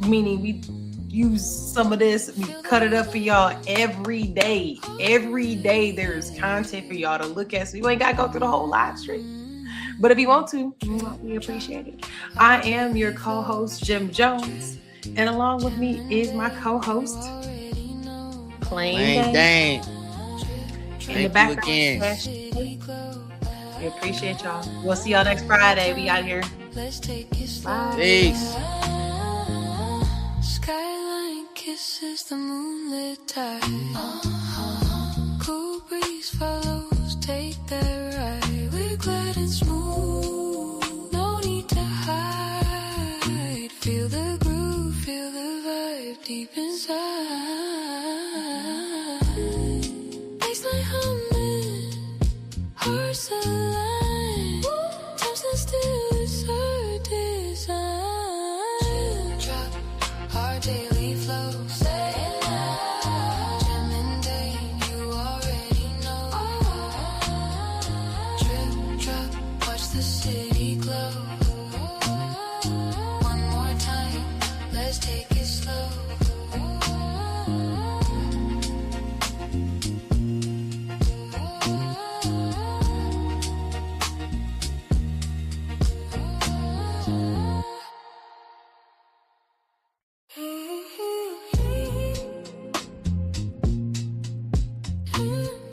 meaning we use some of this. We cut it up for y'all every day. Every day there's content for y'all to look at. So you ain't got to go through the whole live stream. But if you want to, we appreciate it. I am your co-host, Jim Jones. And along with me is my co-host, Plain Dane. In the background. We appreciate y'all. We'll see y'all next Friday. We out here. Bye.
Peace.
Skyline kisses the moonlit tide. Cool breeze follows, take that ride. We're glad